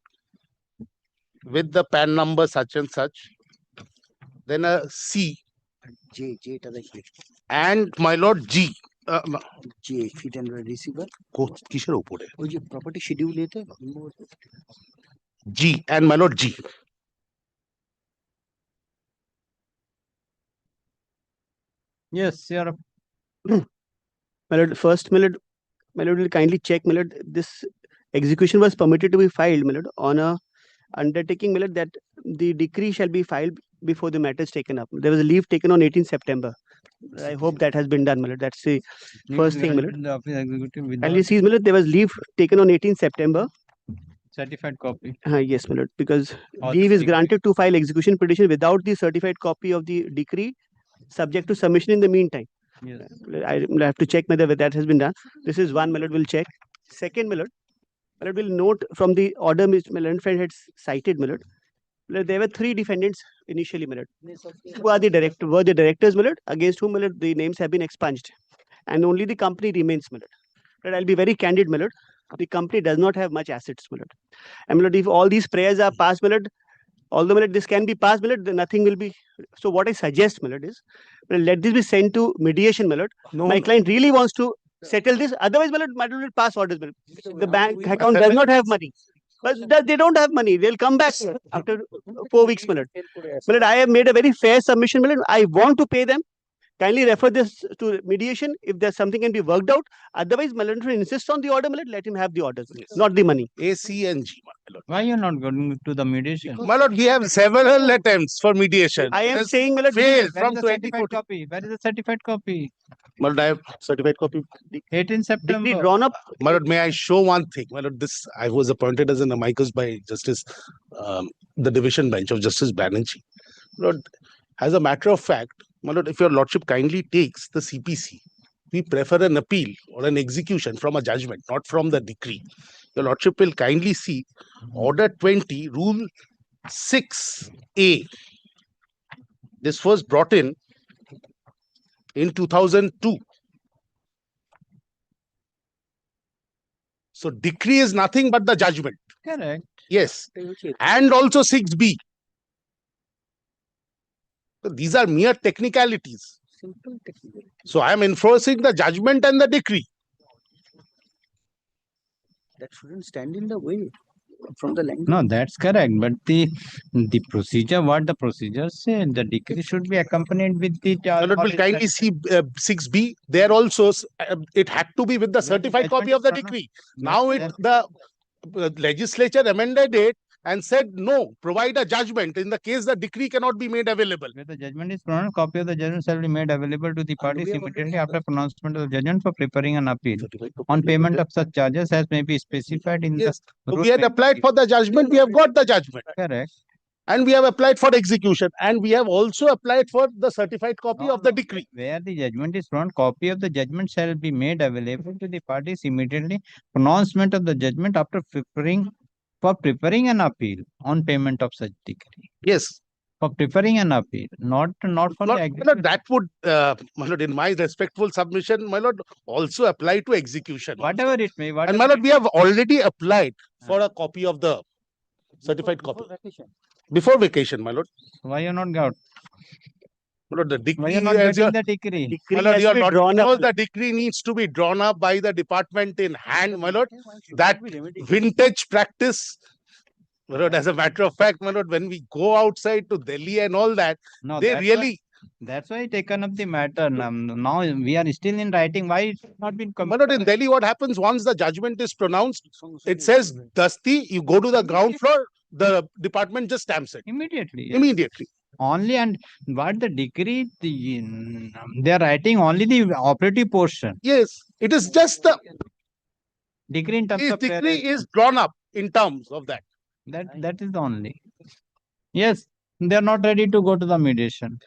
with the PAN number such and such. Then a C. J And my lord G. J fit and receiver কিসের উপরে? ওই যে property schedule এতে G and my lord G. Yes, sir. My lord, first, my lord will kindly check, my lord, this execution was permitted to be filed, my lord, on a undertaking, my lord, that the decree shall be filed before the matter is taken up. There was a leave taken on 18 September. I hope that has been done, my lord. That's the first thing, my lord. And you see, my lord, there was leave taken on 18 September. Certified copy. Yes, my lord, because leave is granted to file execution petition without the certified copy of the decree, subject to submission in the meantime. Yes. I will have to check whether that has been done. This is one, my lord, will check. Second, my lord will note from the order which my learned friend had cited, my lord, there were 3 defendants initially, my lord. Who are the directors, my lord, against whom, my lord, the names have been expunged, and only the company remains, my lord. But I'll be very candid, my lord. The company does not have much assets, my lord. And my lord, if all these prayers are passed, my lord, although, my lord, this can be passed, my lord, then nothing will be. So what I suggest, my lord, is let this be sent to mediation, my lord. My client really wants to settle this. Otherwise, my lord will pass orders, my lord. The bank account does not have money. But they don't have money. They'll come back after 4 weeks, my lord. My lord, I have made a very fair submission, my lord. I want to pay them. Kindly refer this to mediation if there's something can be worked out. Otherwise, my lord insists on the order, my lord, let him have the orders, not the money. A, C, and G, my lord. Why you're not going to the mediation? My lord, we have several attempts for mediation. I am saying, my lord, failed from Where is the certified 2014. copy? Where is the certified copy? My lord, I have certified copy. 18 September. Decree drawn up. My lord, may I show one thing? My lord, this I was appointed as an amicus by Justice, the division bench of Justice Banerjee. Lord, as a matter of fact, my lord, if your lordship kindly takes the CPC, we prefer an appeal or an execution from a judgment, not from the decree. Your lordship will kindly see Order 20, Rule 6A. This was brought in 2002. So decree is nothing but the judgment. Correct. Yes. And also 6B. So these are mere technicalities. simple technical. So I am enforcing the judgment and the decree. That shouldn't stand in the way from the language. No, that's correct. But the procedure, what the procedure said, the decree should be accompanied with the. My lord will kindly see 6B. There also it had to be with the certified copy of the decree. Now the legislature amended it and said no, provide a judgment. In the case the decree cannot be made available. Where the judgment is pronounced, copy of the judgment shall be made available to the parties immediately after pronouncement of the judgment for preparing an appeal on payment of such charges as may be specified in Yes. the. So we had applied for the judgment. We have got the judgment. Correct. And we have applied for execution. And we have also applied for the certified copy of the decree. Where the judgment is pronounced, copy of the judgment shall be made available to the parties immediately. Pronouncement of the judgment after preparing an appeal on payment of such decree. Yes. For preparing an appeal, not for My the lord, that would, my lord, in my respectful submission, my lord, also apply to execution. Whatever it may. And my lord, we have already applied for a copy of the certified copy. Before vacation, my lord. Why you not got? My lord, the Why decree, you not as getting your, the decree? my lord, your lord knows the decree needs to be drawn up by the department in hand, my lord. That vintage practice, my lord, as a matter of fact, my lord, when we go outside to Delhi and all that, No, they that's really. That's why taken up the matter. Now we are still in writing. Why it's not been My lord, in Delhi, what happens once the judgment is pronounced? It says Dasti, you go to the ground floor, the department just stamps it. Immediately. Yes. Immediately. only and what the decree, they are writing only the operative portion. Yes, it is just the Decree in terms this of decree is drawn up in terms of that. that is the only. Yes, they are not ready to go to the mediation.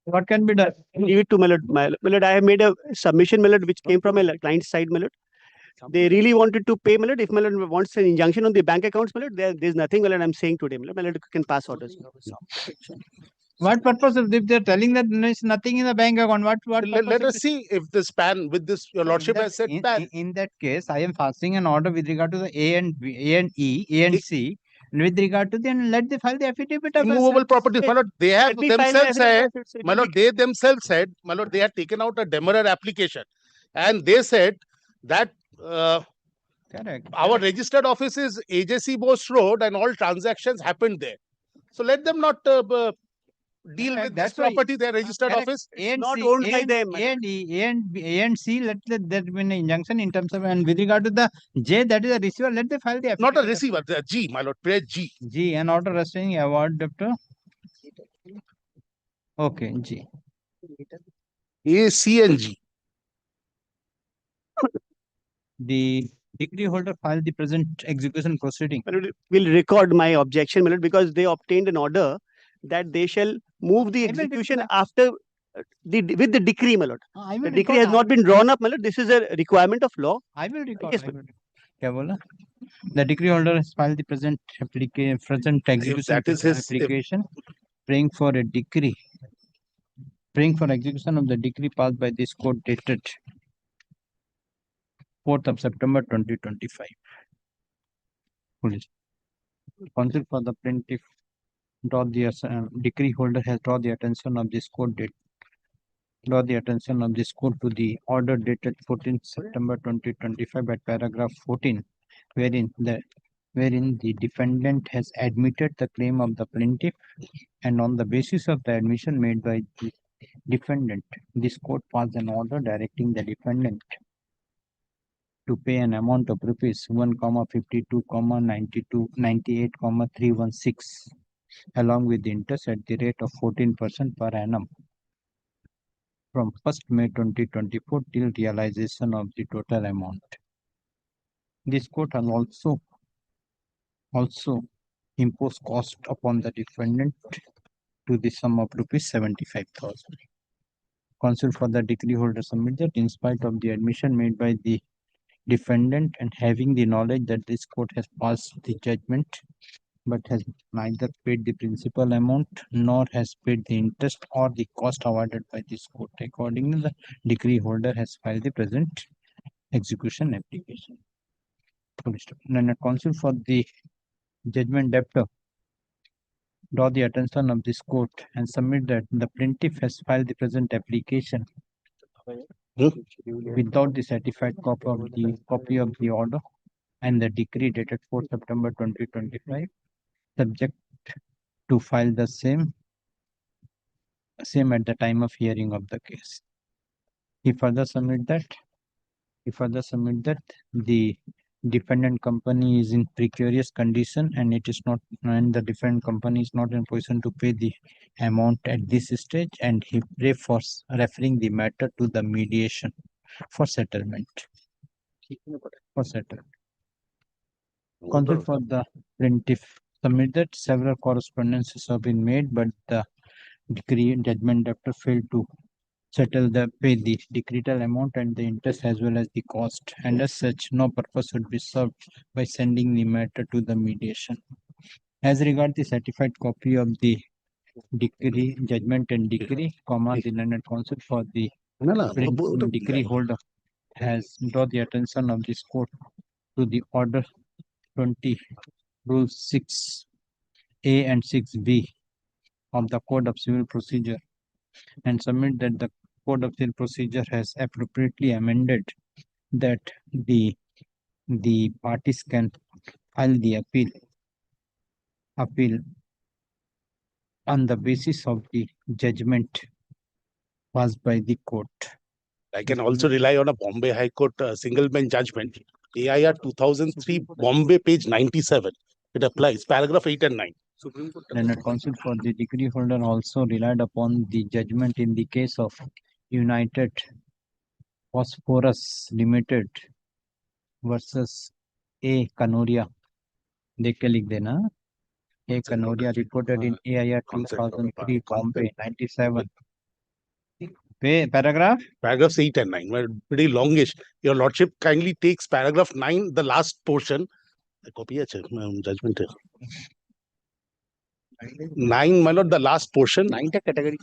What can be done? Leave it to my lord, I have made a submission, my lord, which came from a client side, my lord. They really wanted to pay, my lord. If my lord wants an injunction on the bank accounts, my lord, there's nothing, my lord, I'm saying today, my lord, can pass orders. What purpose if they're telling that there's nothing in the bank account? What Let us see if this pan with this your lordship has said pan. In that case, I am passing an order with regard to the A and B, A and E, A and C. And with regard to then let they file the affidavit of Immovable properties, my lord, they have Let me file themselves my said, affidavit. my lord, they themselves said, my lord, they had taken out a demurrer application, and they said that our registered office is AJC Bose Road, and all transactions happened there. So let them not deal with this property, their registered office. A and not C, owned A by and, them. A and E, A and B, A and C, let there be an injunction in terms of, and with regard to the J, that is a receiver, let they file the affidavit. Not a receiver, the G, my lord, pray G. G, an order restraining award, Doctor. Okay, G. A, C, and G. The decree holder filed the present execution proceeding. Will record my objection, my lord, because they obtained an order that they shall move the execution after with the decree, my lord. The decree has not been drawn up, my lord. This is a requirement of law. I will record. Yes, Kya bola? The decree holder has filed the present execution that is his, application, praying for a decree, praying for execution of the decree passed by this court dated 4th of September 2025. Police. Counsel for the plaintiff draw the decree holder has drawn the attention of this court date. Draw the attention of this court to the order dated 14th September 2025 by paragraph 14, wherein the defendant has admitted the claim of the plaintiff, and on the basis of the admission made by the defendant, this court passed an order directing the defendant to pay an amount of rupees 1,52,98,316 along with the interest at the rate of 14% per annum from 1st May 2024 till realization of the total amount. This court has also imposed cost upon the defendant to the sum of rupees 75,000. Counsel for the decree holder submit that in spite of the admission made by the defendant and having the knowledge that this court has passed the judgment but has neither paid the principal amount nor has paid the interest or the cost awarded by this court. Accordingly, the decree holder has filed the present execution application. Then a counsel for the judgment debtor draw the attention of this court and submit that the plaintiff has filed the present application without the certified copy of the order and the decree dated 4th September 2025, subject to file the same at the time of hearing of the case. He further submit that the defendant company is in precarious condition and the defendant company is not in position to pay the amount at this stage, and he pray for referring the matter to the mediation for settlement. Counsel for the plaintiff submit that several correspondences have been made, but the decree judgment debtor failed to pay the decreed amount and the interest as well as the cost, and as such no purpose would be served by sending the matter to the mediation. As regard the certified copy of the decree, judgment and decree, the learned counsel for the decree holder has drawn the attention of this court to the order 20 rule 6A and 6B of the Code of Civil Procedure and submit that the Code of Civil Procedure has appropriately amended that the parties can file the appeal on the basis of the judgment passed by the court. I can also rely on a Bombay High Court single bench judgment, AIR 2003, Bombay, page 97. It applies, paragraph 8 and 9. Learned counsel for the decree holder also relied upon the judgment in the case of United Phosphorus Limited versus A. Kanoria. देख के लिख देना. A. Kanoria reported in AIR 2003 Bombay 97. Paragraph? Paragraphs 8 and 9 were pretty longish. Your lordship kindly takes paragraph 9, the last portion. Copy judgment. 9, my lord, the last portion. 9 category.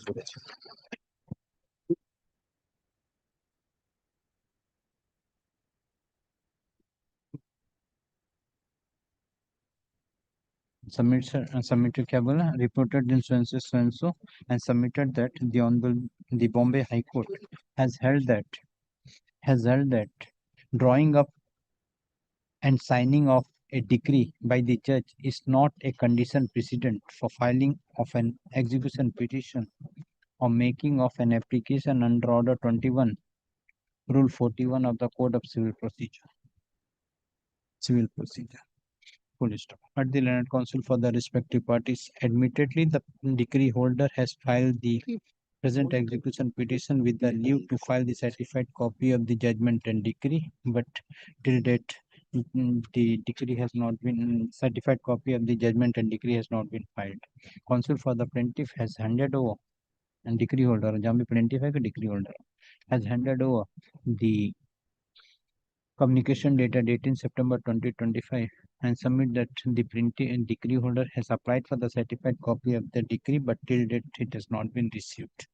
Submitted क्या बोला? Reported in so and submitted that the Bombay High Court has held that drawing up and signing of a decree by the judge is not a condition precedent for filing of an execution petition or making of an application under Order 21, Rule 41 of the Code of Civil Procedure. Full stop. But the learned counsel for the respective parties, admittedly, the decree holder has filed the present execution petition with the leave to file the certified copy of the judgment and decree, but till date, the decree has not been certified copy of the judgment and decree has not been filed. Counsel for the plaintiff has handed over and decree holder, जहाँ भी plaintiff है कि decree holder has handed over the communication dated 18 September 2025 and submit that the printing and decree holder has applied for the certified copy of the decree, but till date it has not been received.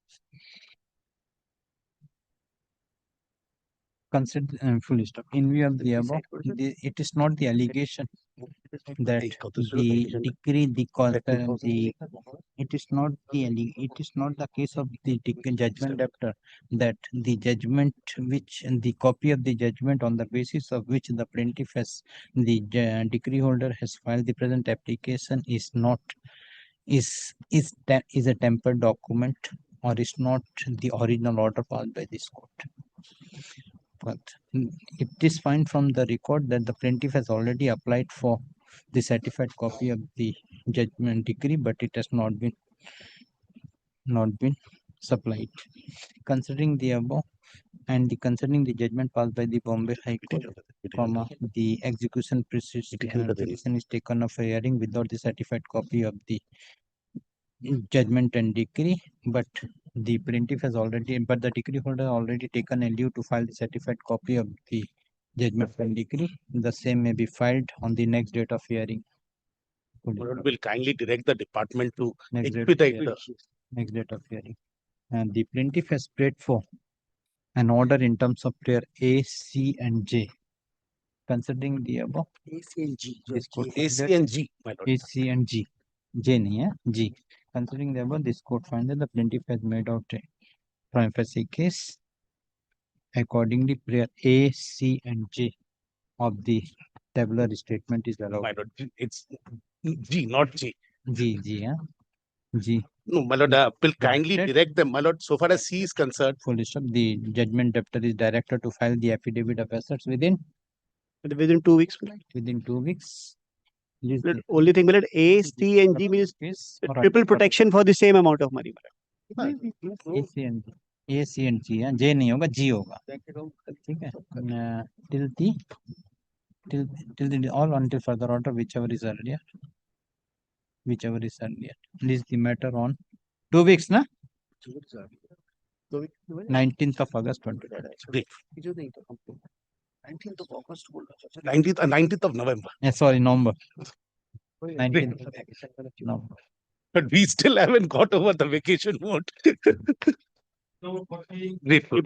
Consider full stop. In view of the above, it is not the allegation that the decree, it is not the case of the judgment debtor that the judgment the copy of the judgment on the basis of which the plaintiff has the decree holder has filed the present application is a tempered document or is not the original order passed by this court. But it is fine from the record that the plaintiff has already applied for the certified copy of the judgment decree, but it has not been supplied. Considering the above and considering the judgment passed by the Bombay High Court, the execution petition is taken of a hearing without the certified copy of the judgment and decree, but the plaintiff has already, but the decree holder already taken a leave to file the certified copy of the judgment and decree. The same may be filed on the next date of hearing. Will kindly direct the department to Next expedite date of hearing. And the plaintiff has prayed for an order in terms of prayer A, C, and J. Considering the above, A, C, and G. A, C, and G, my lord. A, C, and G. J, nahi hai, G. Considering the above, this court finds that the plaintiff has made out a prima facie case. Accordingly, prayer A, C, and J of the tabular statement is allowed. My lord, it's G, not J. G, yeah. G. No, my lord, will kindly direct them, my lord, so far as C is concerned. Full stop. The judgment debtor is directed to file the affidavit of assets within 2 weeks. Within 2 weeks. The only thing, A, C, and G means triple protection for the same amount of money. A, C, and G. A, C, and G. J नहीं होगा, G होगा. ठीक है. Till the all until further order, whichever is earlier. This is the matter on 2 weeks, na? 19th of August 2020. 19th of August. 19th of November. Sorry, November. 19th of November. But we still haven't got over the vacation mode. Grateful.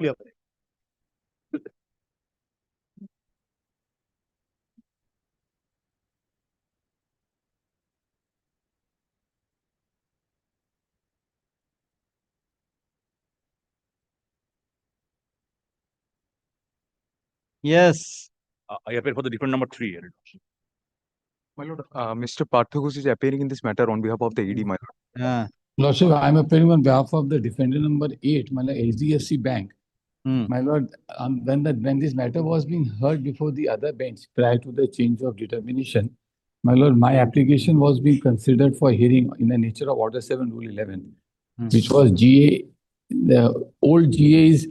Yes. I appear for the different number 3. My lord, Mr. Parthagus is appearing in this matter on behalf of the ED, my lord. Lordship, I am appearing on behalf of the defendant number 8, my lord, HDFC Bank. My lord, when this matter was being heard before the other bench prior to the change of determination, My lord, my application was being considered for hearing in the nature of Order 7, Rule 11, which was GA, the old GA is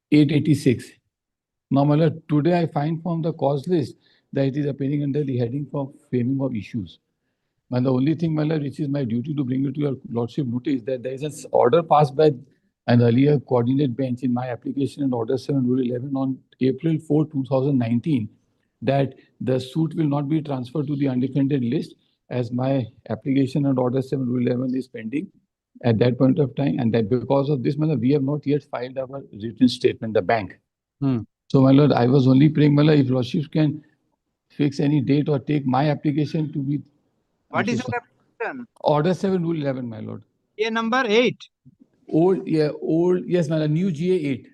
886. Now, my lord, today I find from the cause list that it is appearing under the heading for framing of issues. And the only thing, my lord, which is my duty to bring it to your lordship notice, that there is an order passed by an earlier coordinate bench in my application in Order 7, Rule 11 on April 4, 2019, that the suit will not be transferred to the undefended list as my application and Order 7, Rule 11 is pending at that point of time. And that because of this, my lord, we have not yet filed our written statement, the bank. So, my lord, I was only praying, my lord, if lordship can fix any date or take my application to be. What is your application? Order 7, Rule 11, my lord. A number 8. Old, yes, my lord, new GA8.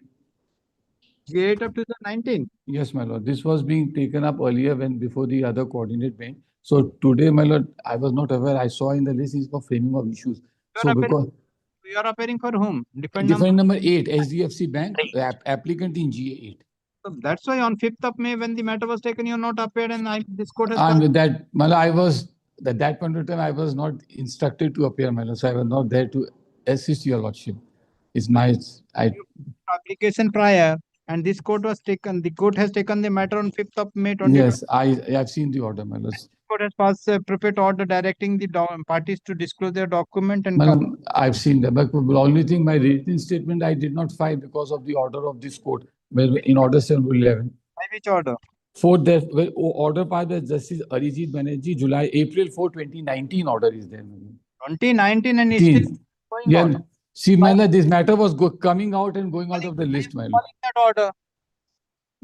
GA8 of 2019. Yes, my lord. This was being taken up earlier before the other coordinate bench. So today, my lord, I was not aware. I saw in the list is for framing of issues. So because You are appearing for whom? different number 8, SDFC Bank, applicant in GA8. So that's why on 5th of May, when the matter was taken, you are not appeared, and this court has. And with that, my lord, I was at that point of time I was not instructed to appear, my lord. So I was not there to assist your lordship. It's my application prior, and this court was taken. The court has taken the matter on 5th of May 2020. Yes, I've seen the order, my lord. Court has passed a prepared order directing the parties to disclose their document and. Madam, I've seen that, but the only thing, my written statement I did not file because of the order of this court, in Order 7, Rule 11. By which order? For that, order by the Justice Arijit Banerjee, April 4, 2019 order is there. 2019 and it's still going on. See, my lord, this matter was coming out and going out of the list, my lord. That order.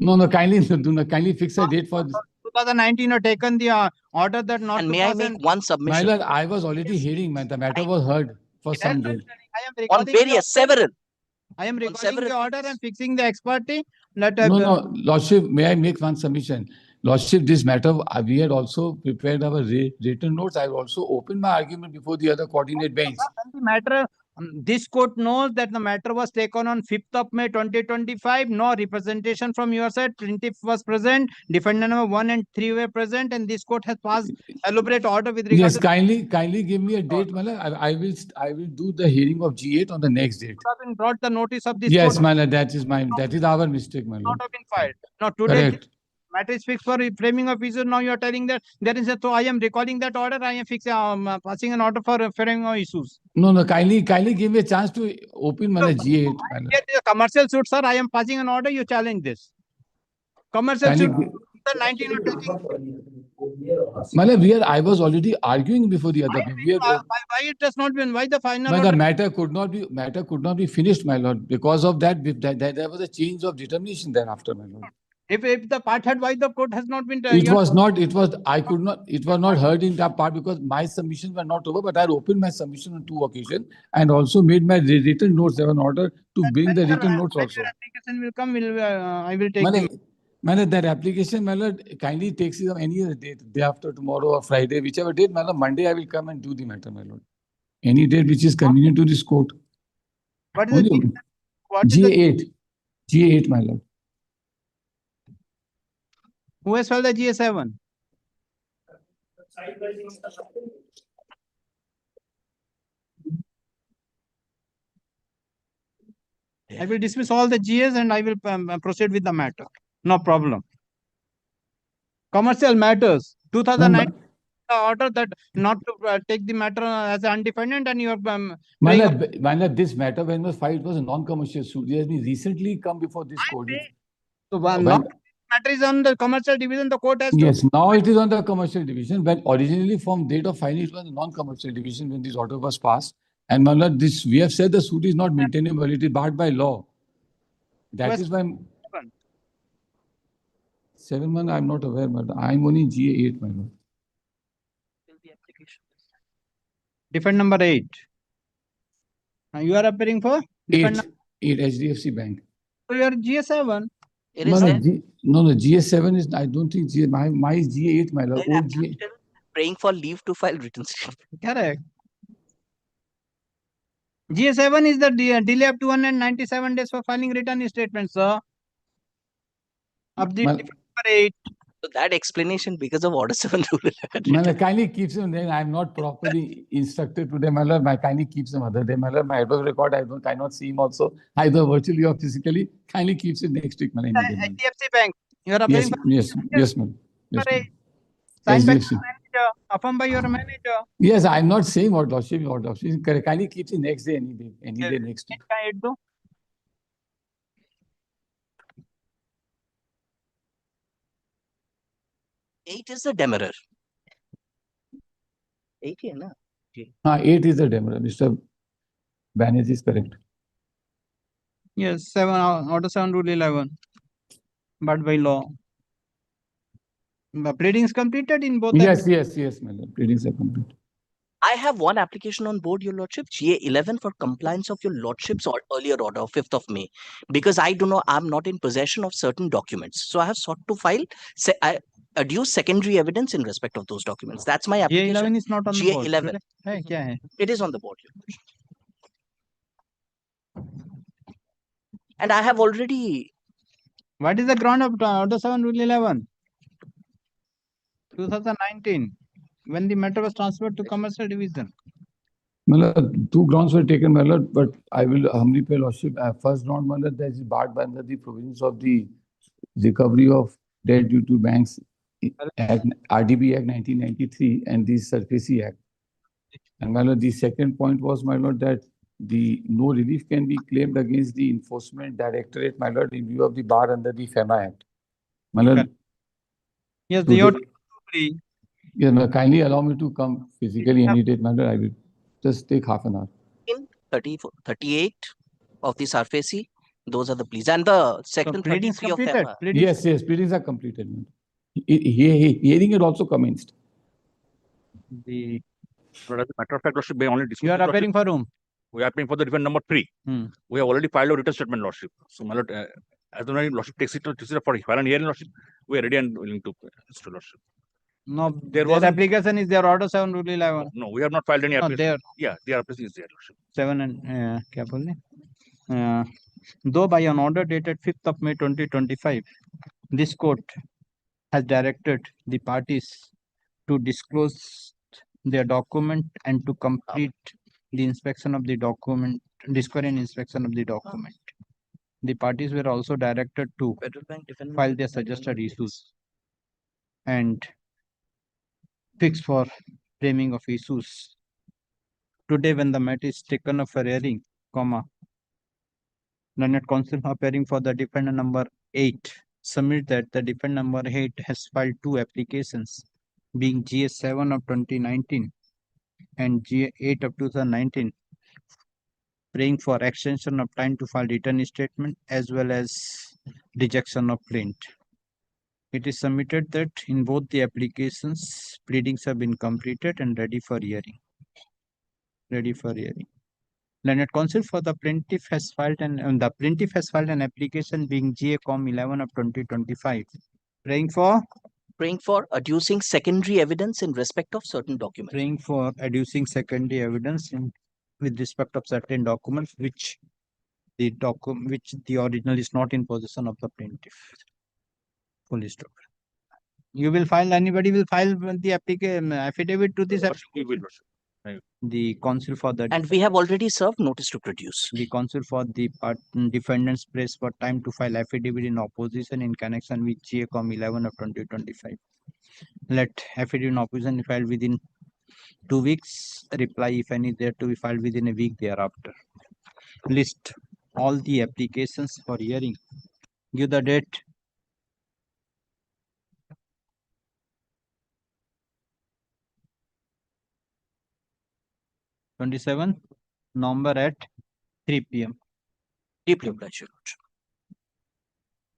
No, kindly fix a date for this. 2019 have taken the order that not. And may I make one submission? My lord, I was already hearing, man. The matter was heard for some days. On various, several. I am recording the order and fixing the expertise. No, lordship, may I make one submission? Lordship, this matter, we had also prepared our written notes. I also opened my argument before the other coordinate bench. The matter, this court knows that the matter was taken on 5th of May 2025. No representation from your side. Plaintiff was present. Defendant number 1 and 3 were present, and this court has passed elaborate order with regard. Yes, kindly give me a date, Mala. I will do the hearing of G8 on the next date. You have been brought the notice of this. Yes, Mala, that is our mistake, Mala. Not have been filed. Now today. Correct. Matter is fixed for framing of issues. Now you are telling that there is a. So I am recalling that order. I am fixing, passing an order for framing of issues. No, kindly give me a chance to open Mala G8. Here is a commercial suit, sir. I am passing an order. You challenge this. Commercial suit. 19 or 20. Mala, I was already arguing before the other. Why it has not been? Why the final? But the matter could not be finished, my lord. Because of that, there was a change of determination thereafter, my lord. If the part had, why the court has not been. It was not heard in that part because my submissions were not over, but I opened my submission on 2 occasions and also made my written notes. There was an order to bring the written notes also. Application will come, I will take. Madam, that application, madam, kindly takes it on any other date, day after tomorrow or Friday, whichever date, madam, Monday I will come and do the matter, my lord. Any date which is convenient to this court. What is it? GA8. GA8, my lord. Who has filed the GA7? I will dismiss all the GAs and I will proceed with the matter. No problem. Commercial matters. 2009 order that not to take the matter as undefended, and you are. This matter when was filed was a non-commercial suit. It has been recently come before this court. So matter is on the commercial division. The court has. Yes, now it is on the commercial division. But originally, from date of filing, it was a non-commercial division when this order was passed. And we have said the suit is not maintainable. It is barred by law. That is why. 7 months, I'm not aware, but I'm only GA8, my lord. Defend number 8. You are appearing for? 8 HDFC Bank. So you are GA7. It is no, GA7 is, I don't think my is GA8, my lord. Old GA. Praying for leave to file written statement. Correct. GA7 is the delay of 297 days for filing written statements, sir. Of the number 8. So that explanation because of Order 7 Rule 11. My lord, kindly keeps them there. I'm not properly instructed today, my lord. My kindly keeps them other day, my lord. My advocate record, I cannot see him also, either virtually or physically. Kindly keeps it next week, my lord. HDFC Bank. You are Yes, appearing for yes, ma'am. Yes, for a ma'am. signed by your SDFC. manager, affirmed by your manager. Yes, I'm not saying what lordship, is correct. Kindly keeps it next day, any day next week. Can it do? Eight is the demerer. 8 here, na? 8 is the demo. Mr. Banerjee is correct. Yes, 7 Order 7 Rule 11. But by law. The pleading is completed in both. Yes, my lord. Pleadings are complete. I have one application on board, Your Lordship, GA11 for compliance of Your Lordship's earlier order of 5th of May. Because I'm not in possession of certain documents. So I have sought to file, adduce secondary evidence in respect of those documents. That's my application. GA11 is not on the board. GA11. Hey, kya hai? It is on the board, Your Lordship. And I have already... What is the ground of Order 7 Rule 11? 2019, when the matter was transferred to Commercial Division. My lord, 2 grounds were taken, my lord, but I will humbly pay lordship. First ground, my lord, that is barred by the provisions of the recovery of debt due to banks Act, RDB Act 1993 and the SARFAESI Act. And my lord, the second point was, my lord, that no relief can be claimed against the Enforcement Directorate, my lord, in view of the bar under the FEMA Act. My lord, yes, the order. Yes, kindly allow me to come physically any date, my lord. I will just take half an hour. In 38 of the SARFAESI, those are the pleas. And the section 33 of FEMA. Yes, pleadings are completed. Hearing it also commenced. The matter of fact, Lordship, may only You are appearing for whom? We are appearing for the defendant number 3. We have already filed a written statement, Lordship. So, my lord, as the Lordship takes it for final hearing, Lordship, we are ready and willing to Lordship. No, their application is their Order 7 Rule 11. No, we have not filed any application. There. Yeah, their application is there, Lordship. 7 and kya bolne? Though by an order dated 5th of May 2025, this court has directed the parties to disclose their document and to complete the inspection of the document, discovery and inspection of the document. The parties were also directed to file their suggested issues and fix for framing of issues. Today, when the matter is taken up for hearing, Learned Counsel appearing for the defendant number 8 submit that the defendant number 8 has filed 2 applications, being GA7 of 2019 and GA8 of 2019, praying for extension of time to file written statement as well as rejection of plaint. It is submitted that in both the applications, pleadings have been completed and ready for hearing. Learned Counsel for the plaintiff has filed an application being GA-Com 11 of 2025, praying for adducing secondary evidence in respect of certain documents. Praying for adducing secondary evidence with respect of certain documents which the original is not in possession of the plaintiff. Full stop. Anybody will file the application affidavit to this application? The counsel for the and we have already served notice to produce. The counsel for the defendants press for time to file affidavit in opposition in connection with GA-Com 11 of 2025. Let affidavit in opposition be filed within 2 weeks. Reply, if any, there to be filed within a week thereafter. List all the applications for hearing. Give the date. November at 3 p.m. Deeply obliged, Your Lordship.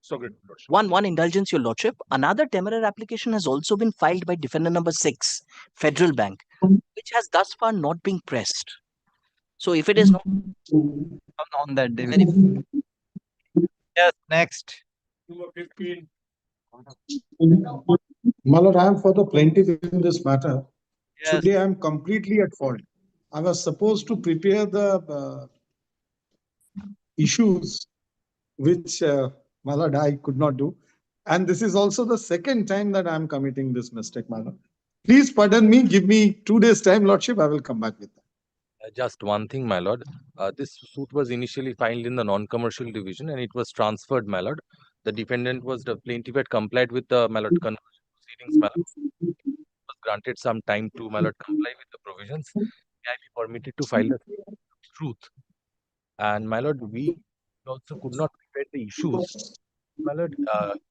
So great, Lordship. One indulgence, Your Lordship. Another temporary application has also been filed by defendant number 6, Federal Bank, which has thus far not been pressed. So if it is not on that day. Yes, next. My lord, I am for the plaintiff in this matter. Yes. Today I am completely at fault. I was supposed to prepare the issues which my lord I could not do. And this is also the second time that I'm committing this mistake, my lord. Please pardon me, give me 2 days time, lordship, I will come back with that. Just one thing, my lord. This suit was initially filed in the non-commercial division and it was transferred, my lord. The plaintiff had complied with the, my lord, conversion proceedings, my lord. Was granted some time to, my lord, comply with the provisions. May I be permitted to file the truth? And, my lord, we also could not prevent the issues. My lord,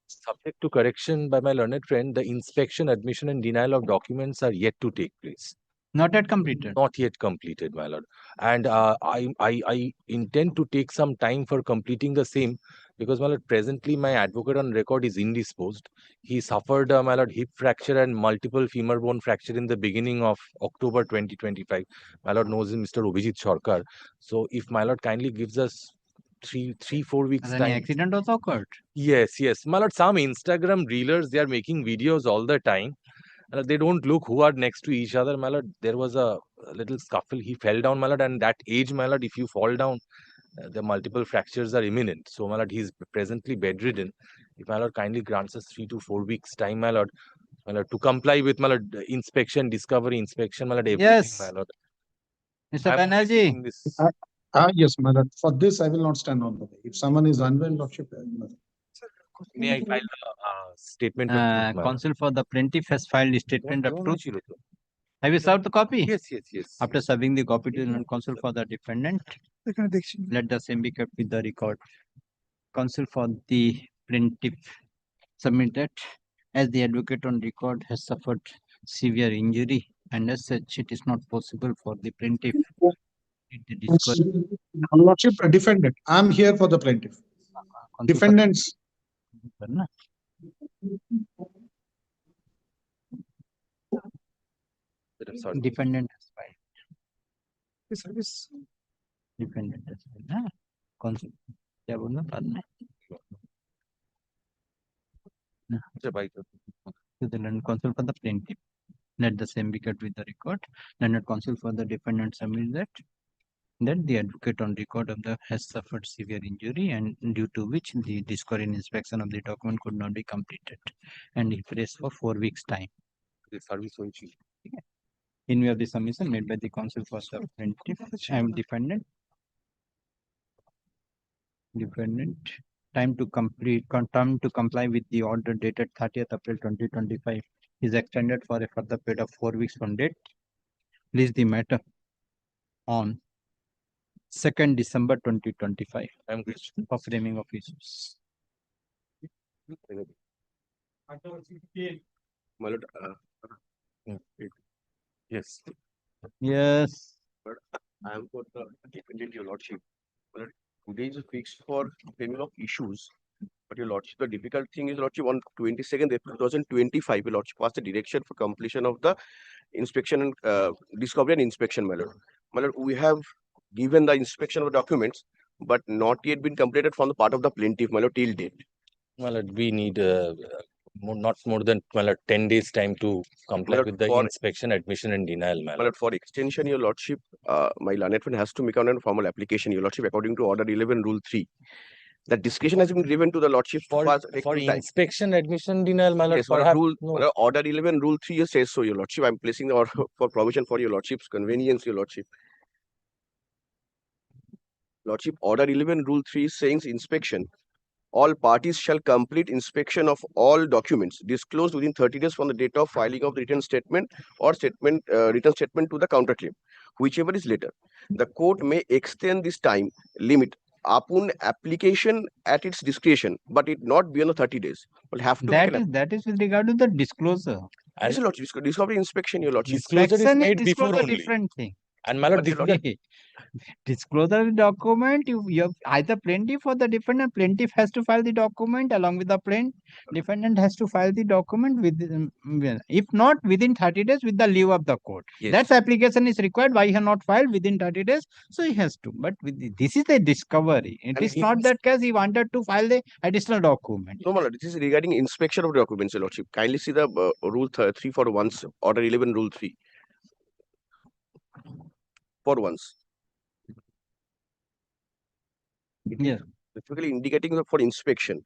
subject to correction by my learned friend, the inspection, admission, and denial of documents are yet to take place. Not yet completed. Not yet completed, my lord. And I intend to take some time for completing the same because, my lord, presently my advocate on record is indisposed. He suffered, my lord, hip fracture and multiple femur bone fracture in the beginning of October 2025. My lord knows him, Mr. Obhijit Sarkar. So if my lord kindly gives us 4 weeks Has time. any accident also occurred? Yes, yes. My lord, some Instagram reelers, they are making videos all the time. They don't look who are next to each other, my lord. There was a little scuffle. He fell down, my lord, and that age, my lord, if you fall down, the multiple fractures are imminent. So, my lord, he's presently bedridden. If my lord kindly grants us 3 to 4 weeks time, my lord, to comply with, my lord, inspection, discovery, inspection, my lord, everything, Yes. my lord. Mr. Banerjee. Yes, my lord. For this, I will not stand on the way. If someone is unwell, lordship, May I file the statement of truth, my lord? Counsel for the plaintiff has filed a statement of truth. Have you served the copy? Yes, yes, yes. After serving the copy to the counsel for the defendant, let the same be kept with the record. Counsel for the plaintiff submitted as the advocate on record has suffered severe injury and as such it is not possible for the plaintiff to discuss. lordship, defendant. I'm here for the plaintiff. Defendants. Defendant has filed. Defendant has filed. Counsel. क्या बोलना बाद में? To the learned counsel for the plaintiff. Let the same be kept with the record. Learned counsel for the defendant submit that the advocate on record of the has suffered severe injury and due to which the discovery and inspection of the document could not be completed and he pressed for 4 weeks time. The service In view of the submission made by the counsel for the plaintiff, I am defendant. Time to comply with the order dated 30th April 2025 is extended for a further period of 4 weeks from date. Please the matter on 2nd December 2025 for framing of issues. My lord, yes. Yes. But I am for the defendant, your lordship. My lord, today is fixed for framing of issues. But your lordship, the difficult thing is, lordship, on 22nd April 2025, your lordship passed the direction for completion of the inspection and discovery and inspection, my lord. My lord, we have given the inspection of documents, but not yet been completed from the part of the plaintiff, my lord, till date. My lord, we need not more than 10 days time to comply with the inspection, admission, and denial, my lord. For extension, your lordship, my learned friend has to make out a formal application, your lordship, according to Order 11, Rule 3. That discretion has been given to the lordship for inspection, admission, denial, my lord. Yes, Order 11, Rule 3 says so, your lordship. I'm placing the order for provision for your lordship's convenience, your lordship. Lordship, Order 11, Rule 3 is saying inspection. All parties shall complete inspection of all documents disclosed within 30 days from the date of filing of the written statement or written statement to the counterclaim, whichever is later. The court may extend this time limit upon application at its discretion, but it not beyond the 30 days. Will have to that is with regard to the disclosure. Yes, lordship, discovery inspection, your lordship. Disclosure is made before only. Different thing. And my lord, disclosure document, you have either plaintiff or the defendant. Plaintiff has to file the document along with the defendant has to file the document with if not within 30 days with the leave of the court. Yes. That application is required. Why he has not filed within 30 days? So he has to. But this is the discovery. It is not that case he wanted to file the additional document. No, my lord, this is regarding inspection of documents, your lordship. Kindly see the rule 3 for once, Order 11, Rule 3. For once. Yeah. Specifically indicating for inspection.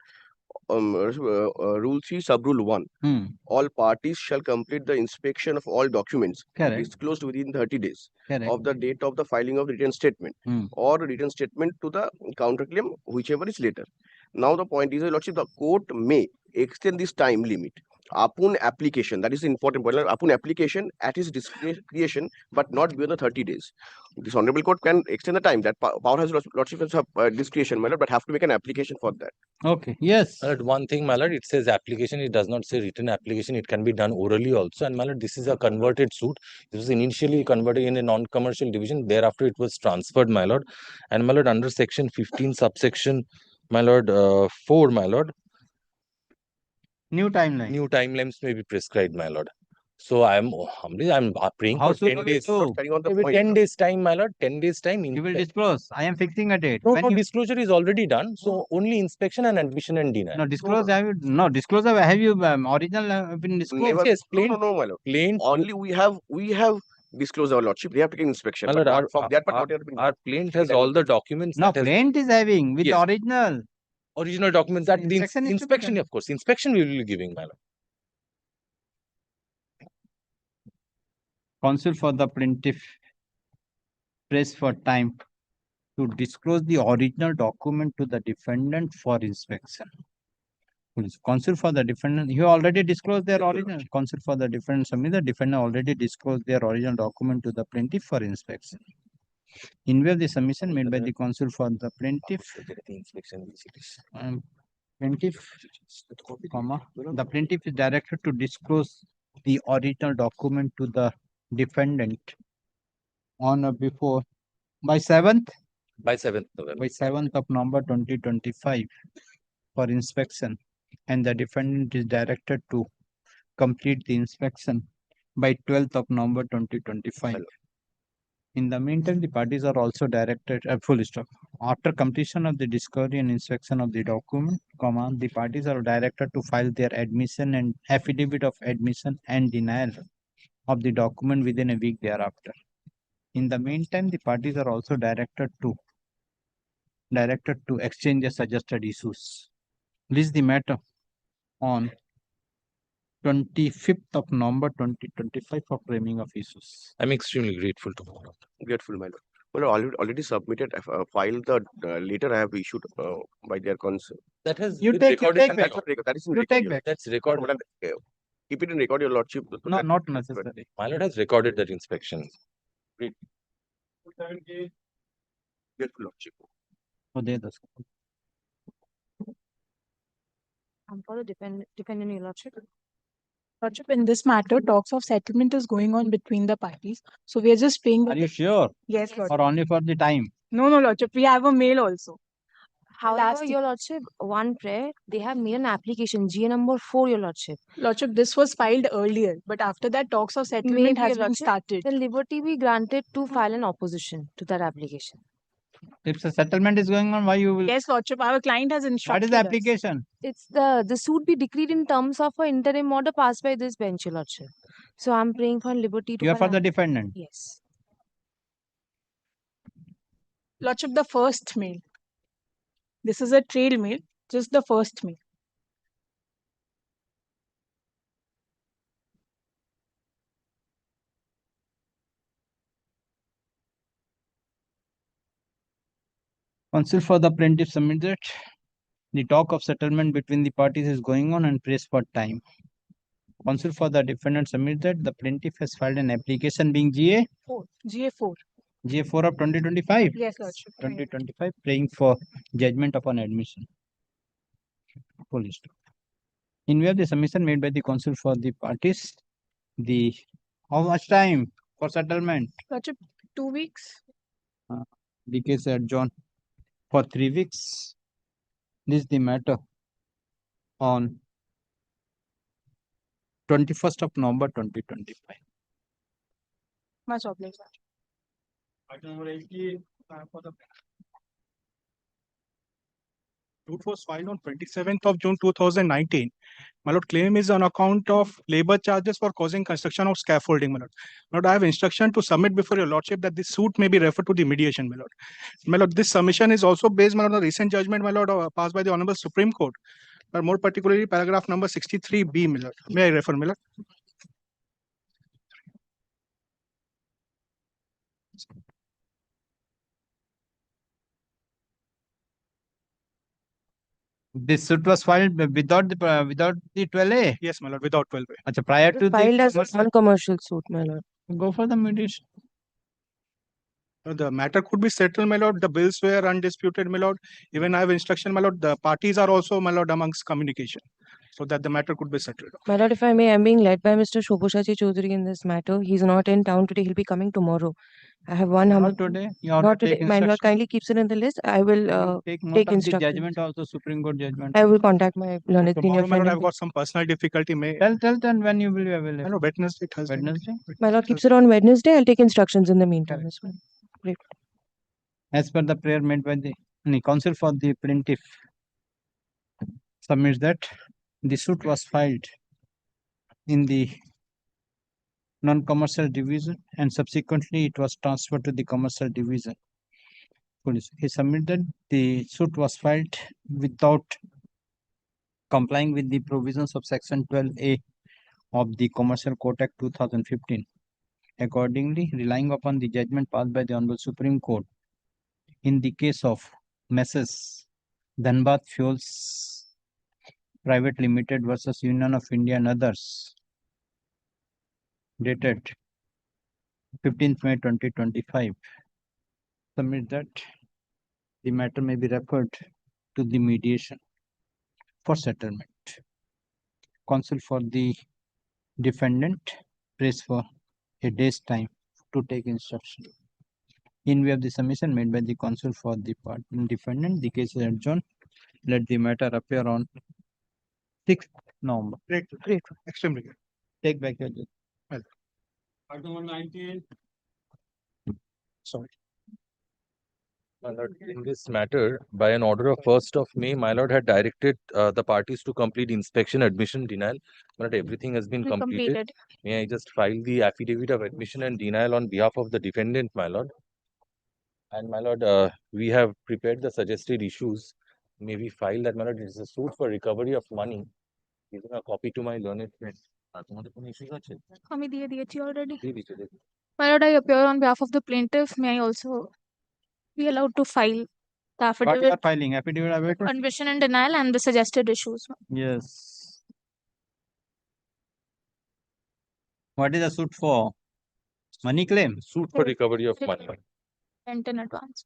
Rule 3, Sub-Rule 1. All parties shall complete the inspection of all documents Correct. disclosed within 30 days Correct. of the date of the filing of the written statement or written statement to the counterclaim, whichever is later. Now the point is, Your Lordship, the court may extend this time limit upon application. That is the important point. Upon application at his discretion, but not beyond the 30 days. This honorable court can extend the time. That power has Lordship has discretion, my lord, but have to make an application for that. Okay. Yes. My lord, one thing, my lord, it says application. It does not say written application. It can be done orally also. And my lord, this is a converted suit. This was initially converted in a non-commercial division. Thereafter, it was transferred, my lord. And my lord, under section 15, subsection, my lord, 4, my lord. New timeline. New timelines may be prescribed, my lord. So I'm praying How for soon 10 will days. you? Maybe 10 days time, my lord. 10 days time. You will disclose. I am fixing a date. No, When no, you- disclosure is already done. So only inspection and admission and denial. No, disclose. Have you? No, disclose. Have you original been disclosed? Never, Yes, no, no, my lord. Plain. Only we have disclosed our lordship. They have taken inspection. My But lord, not from that part, what has been our plaint has all the documents. No, that has- plaint is having with Yes. original. Original documents that the Inspection is to be inspection, done. of course, inspection we will be giving, my lord. Counsel for the plaintiff press for time to disclose the original document to the defendant for inspection. Counsel for the defendant, you already disclosed their original. Counsel for the defendant, submit the defendant already disclosed their original document to the plaintiff for inspection. In view of the submission made by the counsel for the plaintiff, plaintiff, comma, the plaintiff is directed to disclose the original document to the defendant on or before by 7th By 7th November. by 7th of November 2025 for inspection, and the defendant is directed to complete the inspection by 12th of November 2025. In the meantime, the parties are also directed full stop. After completion of the discovery and inspection of the document, comma, the parties are directed to file their admission and affidavit of admission and denial of the document within a week thereafter. In the meantime, the parties are also directed to exchange the suggested issues. List the matter on 25th of November 2025 for framing of issues. I'm extremely grateful to all of them. Grateful, my lord. Well, already submitted, filed the letter I have issued by their concern. That has You been take recorded. back. That is in You record, take your back. That's recorded. lordship. Keep it in record, your lordship. No, not necessary. My lord has recorded that inspection. Grateful, lordship. Oh, there the For the defendant, your lordship. Lordship, in this matter, talks of settlement is going on between the parties. So we are just paying. Are you sure? Yes, Lordship. Or only for the time? No, Lordship. We have a mail also. However, Your Lordship, one prayer, they have made an application, GA number 4, Your Lordship. Lordship, this was filed earlier, but after that, talks of settlement has been started. The liberty be granted to file an opposition to that application. If the settlement is going on, why you will? Yes, Lordship, our client has What instructed is the us. application? It's the suit be decreed in terms of an interim order passed by this bench, Your Lordship. So I'm praying for liberty to You are for file the an- defendant. Yes. Lordship, the first mail. This is a trail mail, just the first mail. Counsel for the plaintiff submit that the talk of settlement between the parties is going on and prays for time. Counsel for the defendant submit that the plaintiff has filed an application being GA 4. GA4. GA4 of 2025. Yes, Lordship. 2025, praying for judgment upon admission. Full stop. In view of the submission made by the counsel for the parties, the how much time for settlement? Lordship, 2 weeks. The case adjourned for 3 weeks. This is the matter on 21st of November 2025. Much obliged. Suit was filed on 27th of June 2019. My lord, claim is on account of labor charges for causing construction of scaffolding, my lord. My lord, I have instruction to submit before your lordship that this suit may be referred to the mediation, my lord. My lord, this submission is also based, my lord, on the recent judgment, my lord, passed by the Honorable Supreme Court. But more particularly, paragraph number 63B, my lord. May I refer, my lord? This suit was filed without the 12A. Yes, my lord, without 12A. Achha, prior to Filed the as a non-commercial suit, my lord. go for the mediation. The matter could be settled, my lord. The bills were undisputed, my lord. Even I have instruction, my lord. The parties are also, my lord, amongst communication, so that the matter could be settled. My lord, if I may, I'm being led by Mr. Shobhushaji Chaudhary in this matter. He's not in town today. He'll be coming tomorrow. I have one Not today. You have Not to today. take My lord instruction. kindly keeps it in the list. I will Take note take of the instructions. judgment also, Supreme Court judgment. I will contact my learned senior Tomorrow, my lord, friend. I've got some personal difficulty. May Tell them when you will be available. I know Wednesday, Thursday. Wednesday. My lord keeps it on Wednesday. I'll take instructions in the meantime as well. Great. As per the prayer made by the counsel for the plaintiff, submits that the suit was filed in the non-commercial division and subsequently it was transferred to the commercial division. He submitted the suit was filed without complying with the provisions of section 12A of the Commercial Code Act 2015. Accordingly, relying upon the judgment passed by the Honorable Supreme Court in the case of Messrs. Dhanbad Fuels Private Limited versus Union of India and others, dated 15th May 2025, submit that the matter may be referred to the mediation for settlement. Counsel for the defendant prays for a day's time to take instruction. In view of the submission made by the counsel for the defendant, the case is adjourned. Let the matter appear on 6th November. Great. Great. Extremely good. Take back your judgment. Well. Item number 19. Sorry. My lord, in this matter, by an order of 1st of May, my lord had directed the parties to complete inspection, admission, denial. My lord, everything has been completed. May I just file the affidavit of admission and denial on behalf of the defendant, my lord? And my lord, we have prepared the suggested issues. May we file that, my lord? It is a suit for recovery of money. Giving a copy to my learned friend. আমি দিয়ে দিয়েছি already. দিয়ে দিয়েছো, দিয়ে দিয়েছো। My lord, I appear on behalf of the plaintiff. May I also be allowed to file the What you are affidavit, filing? Affidavit of admission and denial, and the suggested issues? Yes. What is the suit for? Money claim? Suit for recovery of money. Rent in advance.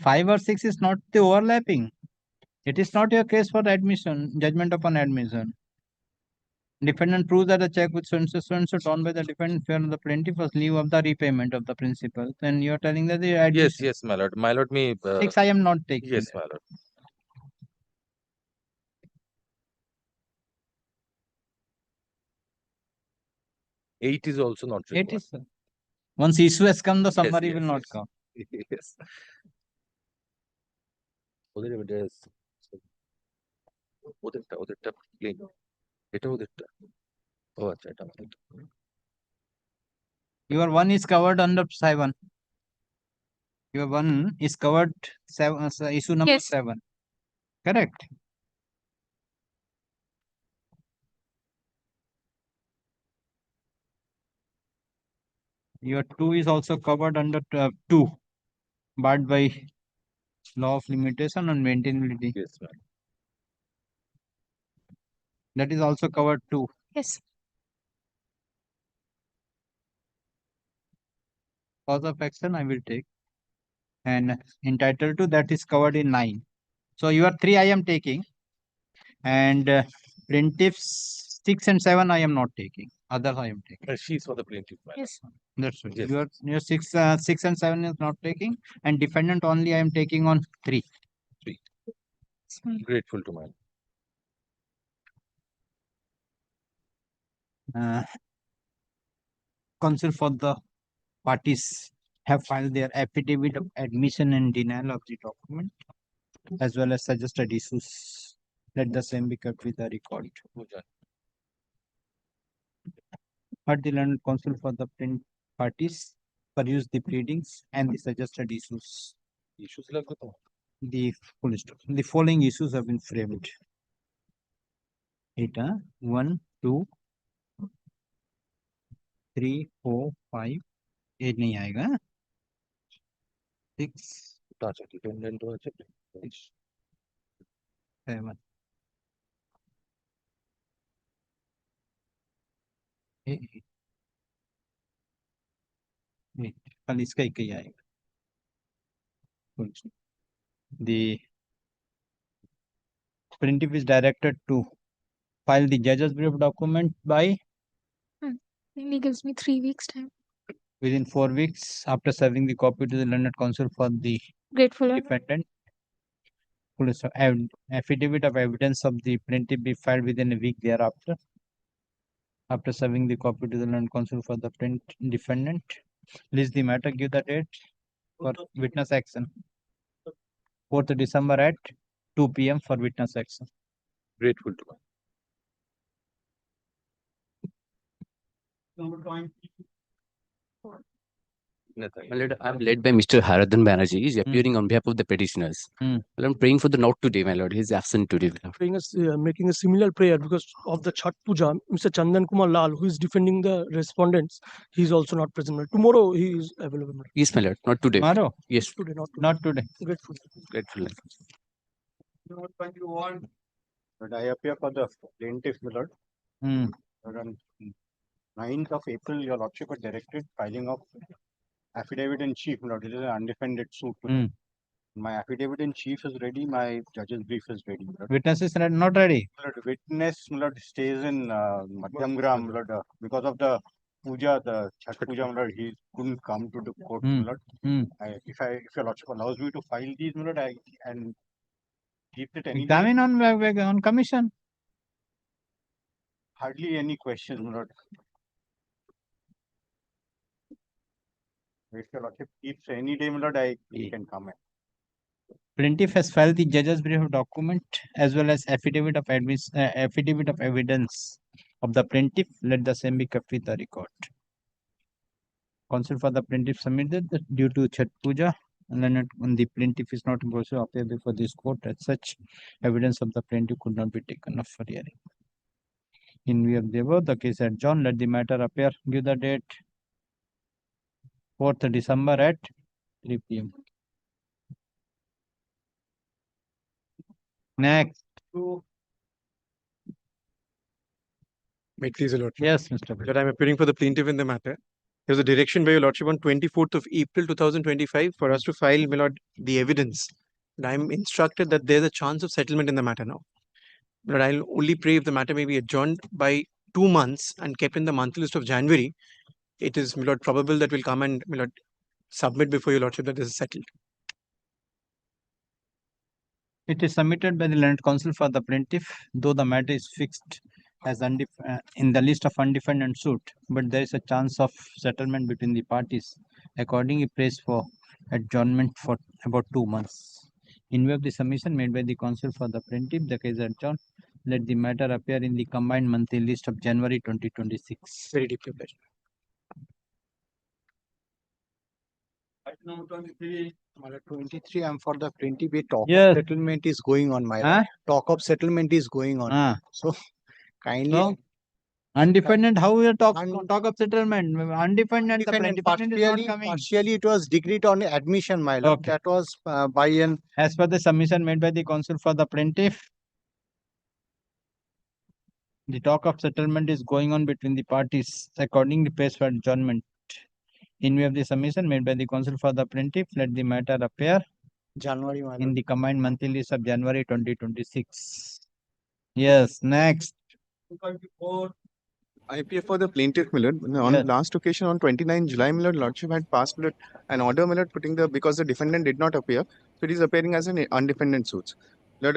Five or six is not the overlapping. It is not your case for admission, judgment upon admission. Defendant proves that the check with so and so drawn by the defendant fear of the plaintiff was leave of the repayment of the principal. Then you are telling that the admission. Yes, my lord. My lord, may. 6 I am not taking. Yes, my lord. Eight is also not required. 8 is. Once issue has come, the summary will not come. Yes. ওদেরটা plain. এটা ওদেরটা। ও আচ্ছা, এটা আমাদেরটা। Your one is covered under 7. Your one is covered issue number 7. Correct. Your 2 is also covered under 2, barred by law of limitation on maintainability. Yes, ma'am. That is also covered too. Yes. cause of action I will take, and entitled to that is covered in 9. So your 3 I am taking, and plaintiffs 6 and 7 I am not taking. Others I am taking. She's for the plaintiff. Yes. That's right. Yes. Your 6 and 7 is not taking, and defendant only I am taking on 3. Grateful to man. Counsel for the parties have filed their affidavit of admission and denial of the document, as well as suggested issues. Let the same be kept with the record. Heard the learned counsel for the plaintiff parties peruse the pleadings and the suggested issues. The following issues have been framed. 1, 2, 3, 4, 5, 8 नहीं आएगा. 6, 7, 8. कल इसका एक ही आएगा. The plaintiff is directed to file the judge's brief document by He gives me 3 weeks time. within 4 weeks after serving the copy to the learned counsel for the Grateful. defendant. Police affidavit of evidence of the plaintiff be filed within a week thereafter. After serving the copy to the learned counsel for the defendant, list the matter, give the date for witness action. 4th December at 2 p.m. for witness action. Grateful to man. I'm led by Mr. Haradhan Banerjee. He's appearing on behalf of the petitioners. Well, I'm praying for the note today, my lord. He's absent today. Making a similar prayer because of the Chhat Puja. Mr. Chandan Kumar Lal, who is defending the respondents, he's also not present. Tomorrow he is available. Yes, my lord. Not today. Tomorrow? Yes. Today, not today. Grateful. Grateful. What you want? But I appear for the plaintiff, my lord. On 9th of April, your lordship had directed filing of affidavit in chief, my lord. It is an undefended suit. My affidavit in chief is ready. My judge's brief is ready. Witness is not ready. Witness, my lord, stays in Madhyamgram, my lord, because of the puja, the Chhat Puja, my lord. He couldn't come to the court, my lord. If your lordship allows me to file these, my lord, and keep it any day. Examine on commission. Hardly any questions, my lord. If your lordship keeps any day, my lord, he can come in. Plaintiff has filed the judge's brief document as well as affidavit of evidence of the plaintiff. Let the same be kept with the record. Counsel for the plaintiff submitted that due to Chhat Puja, the plaintiff is not going to appear before this court. As such, evidence of the plaintiff could not be taken up for hearing. In view of the above, the case adjourned. Let the matter appear. Give the date. 4th December at 3 p.m. Next. May it please your lordship. Yes, Mr. That I am appearing for the plaintiff in the matter. There was a direction by your lordship on 24th of April 2025 for us to file, my lord, the evidence. And I am instructed that there is a chance of settlement in the matter now. But I'll only pray if the matter may be adjourned by 2 months and kept in the monthly list of January. It is, my lord, probable that we'll come and, my lord, submit before your lordship that this is settled. It is submitted by the learned counsel for the plaintiff, though the matter is fixed as in the list of undefended suit, but there is a chance of settlement between the parties. Accordingly, prays for adjournment for about 2 months. In view of the submission made by the counsel for the plaintiff, the case adjourned. Let the matter appear in the combined monthly list of January 2026. Very deeply pleasure. Number 23. 23, I'm for the plaintiff. Talk Yes. of settlement is going on, my lord. Talk of settlement is going on. So, kindly. So, undefended, how we talk of settlement? Undefended, the plaintiff is not coming. Partially, it was decreed on admission, my lord. Okay. That was by an. As per the submission made by the counsel for the plaintiff, the talk of settlement is going on between the parties. Accordingly, pays for adjournment. In view of the submission made by the counsel for the plaintiff, let the matter appear January, my in lord. the combined monthly list of January 2026. Yes, next. IPF for the plaintiff, my lord. On Yes. last occasion on 29 July, my lord, lordship had passed, my lord, an order, my lord, putting because the defendant did not appear, so it is appearing as an undefended suit. Lord,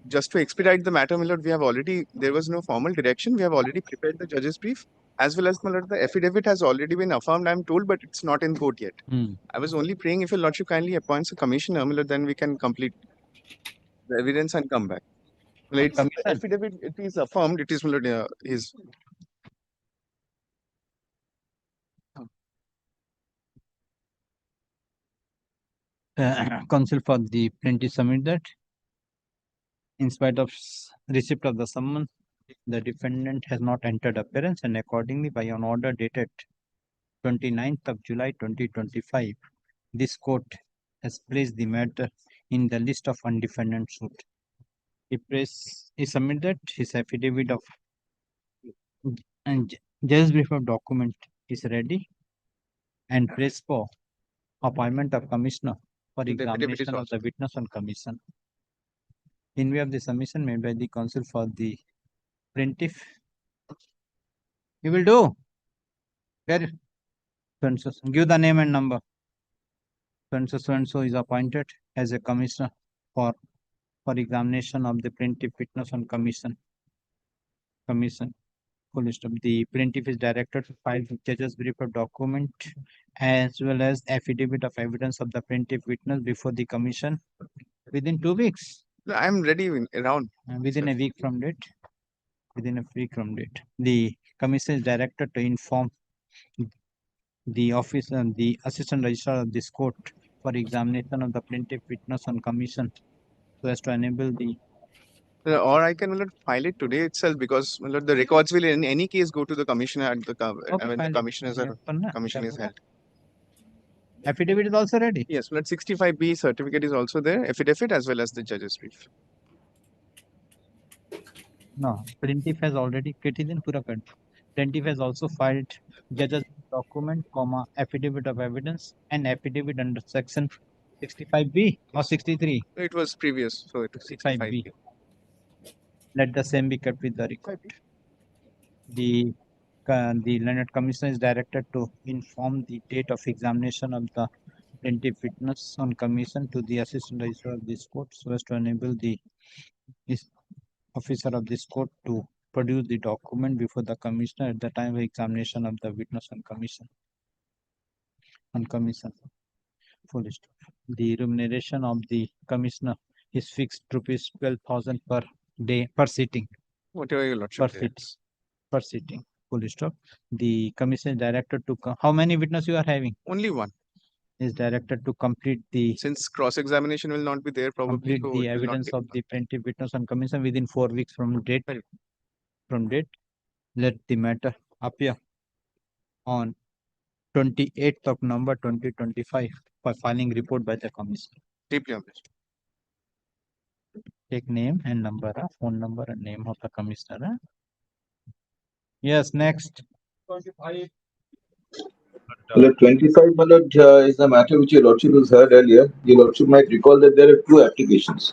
just to expedite the matter, my lord, there was no formal direction. We have already prepared the judge's brief, as well as, my lord, the affidavit has already been affirmed, I'm told, but it's not in court yet. I was only praying if your lordship kindly appoints a commissioner, my lord, then we can complete the evidence and come back. Well, it's affidavit, it is affirmed, it is, my lord, his. Counsel for the plaintiff submit that in spite of receipt of the summons, the defendant has not entered appearance, and accordingly by an order dated 29th of July 2025, this court has placed the matter in the list of undefended suit. He submitted his affidavit of and judge's brief of document is ready and prays for appointment of commissioner for examination of the witness on commission. In view of the submission made by the counsel for the plaintiff, you will do. Give the name and number. So is appointed as a commissioner for examination of the plaintiff witness on commission. Full list of the plaintiff is directed to file the judge's brief of document as well as affidavit of evidence of the plaintiff witness before the commission within 2 weeks. I'm ready around. Within a week from date. The commission is directed to inform the office and the assistant registrar of this court for examination of the plaintiff witness on commission so as to enable the. Or I can file it today itself because the records will in any case go to the commissioner at the when the commissioners are commission is held. Affidavit is also ready. Yes, 65B certificate is also there, affidavit as well as the judge's brief. No, plaintiff has already plaintiff has also filed judge's document, affidavit of evidence and affidavit under section 65B or 63. It was previous, so it was 65B. Let the same be kept with the record. The learned commissioner is directed to inform the date of examination of the plaintiff witness on commission to the assistant registrar of this court so as to enable the officer of this court to produce the document before the commissioner at the time of examination of the witness on commission. Full list. The remuneration of the commissioner is fixed rupees 12,000 per day per sitting. Whatever your lordship per sitting. Full stop. The commissioner is directed to how many witnesses you are having? Only one. Is directed to complete the. Since cross-examination will not be there, probably complete the evidence of the plaintiff witness on commission within 4 weeks from date. Let the matter appear on 28th of November 2025 for filing report by the commission. Deeply understood. Take name and number, phone number and name of the commissioner. Yes, next. 25. Well, 25 is the matter which your lordship has heard earlier. Your lordship might recall that there are two applications.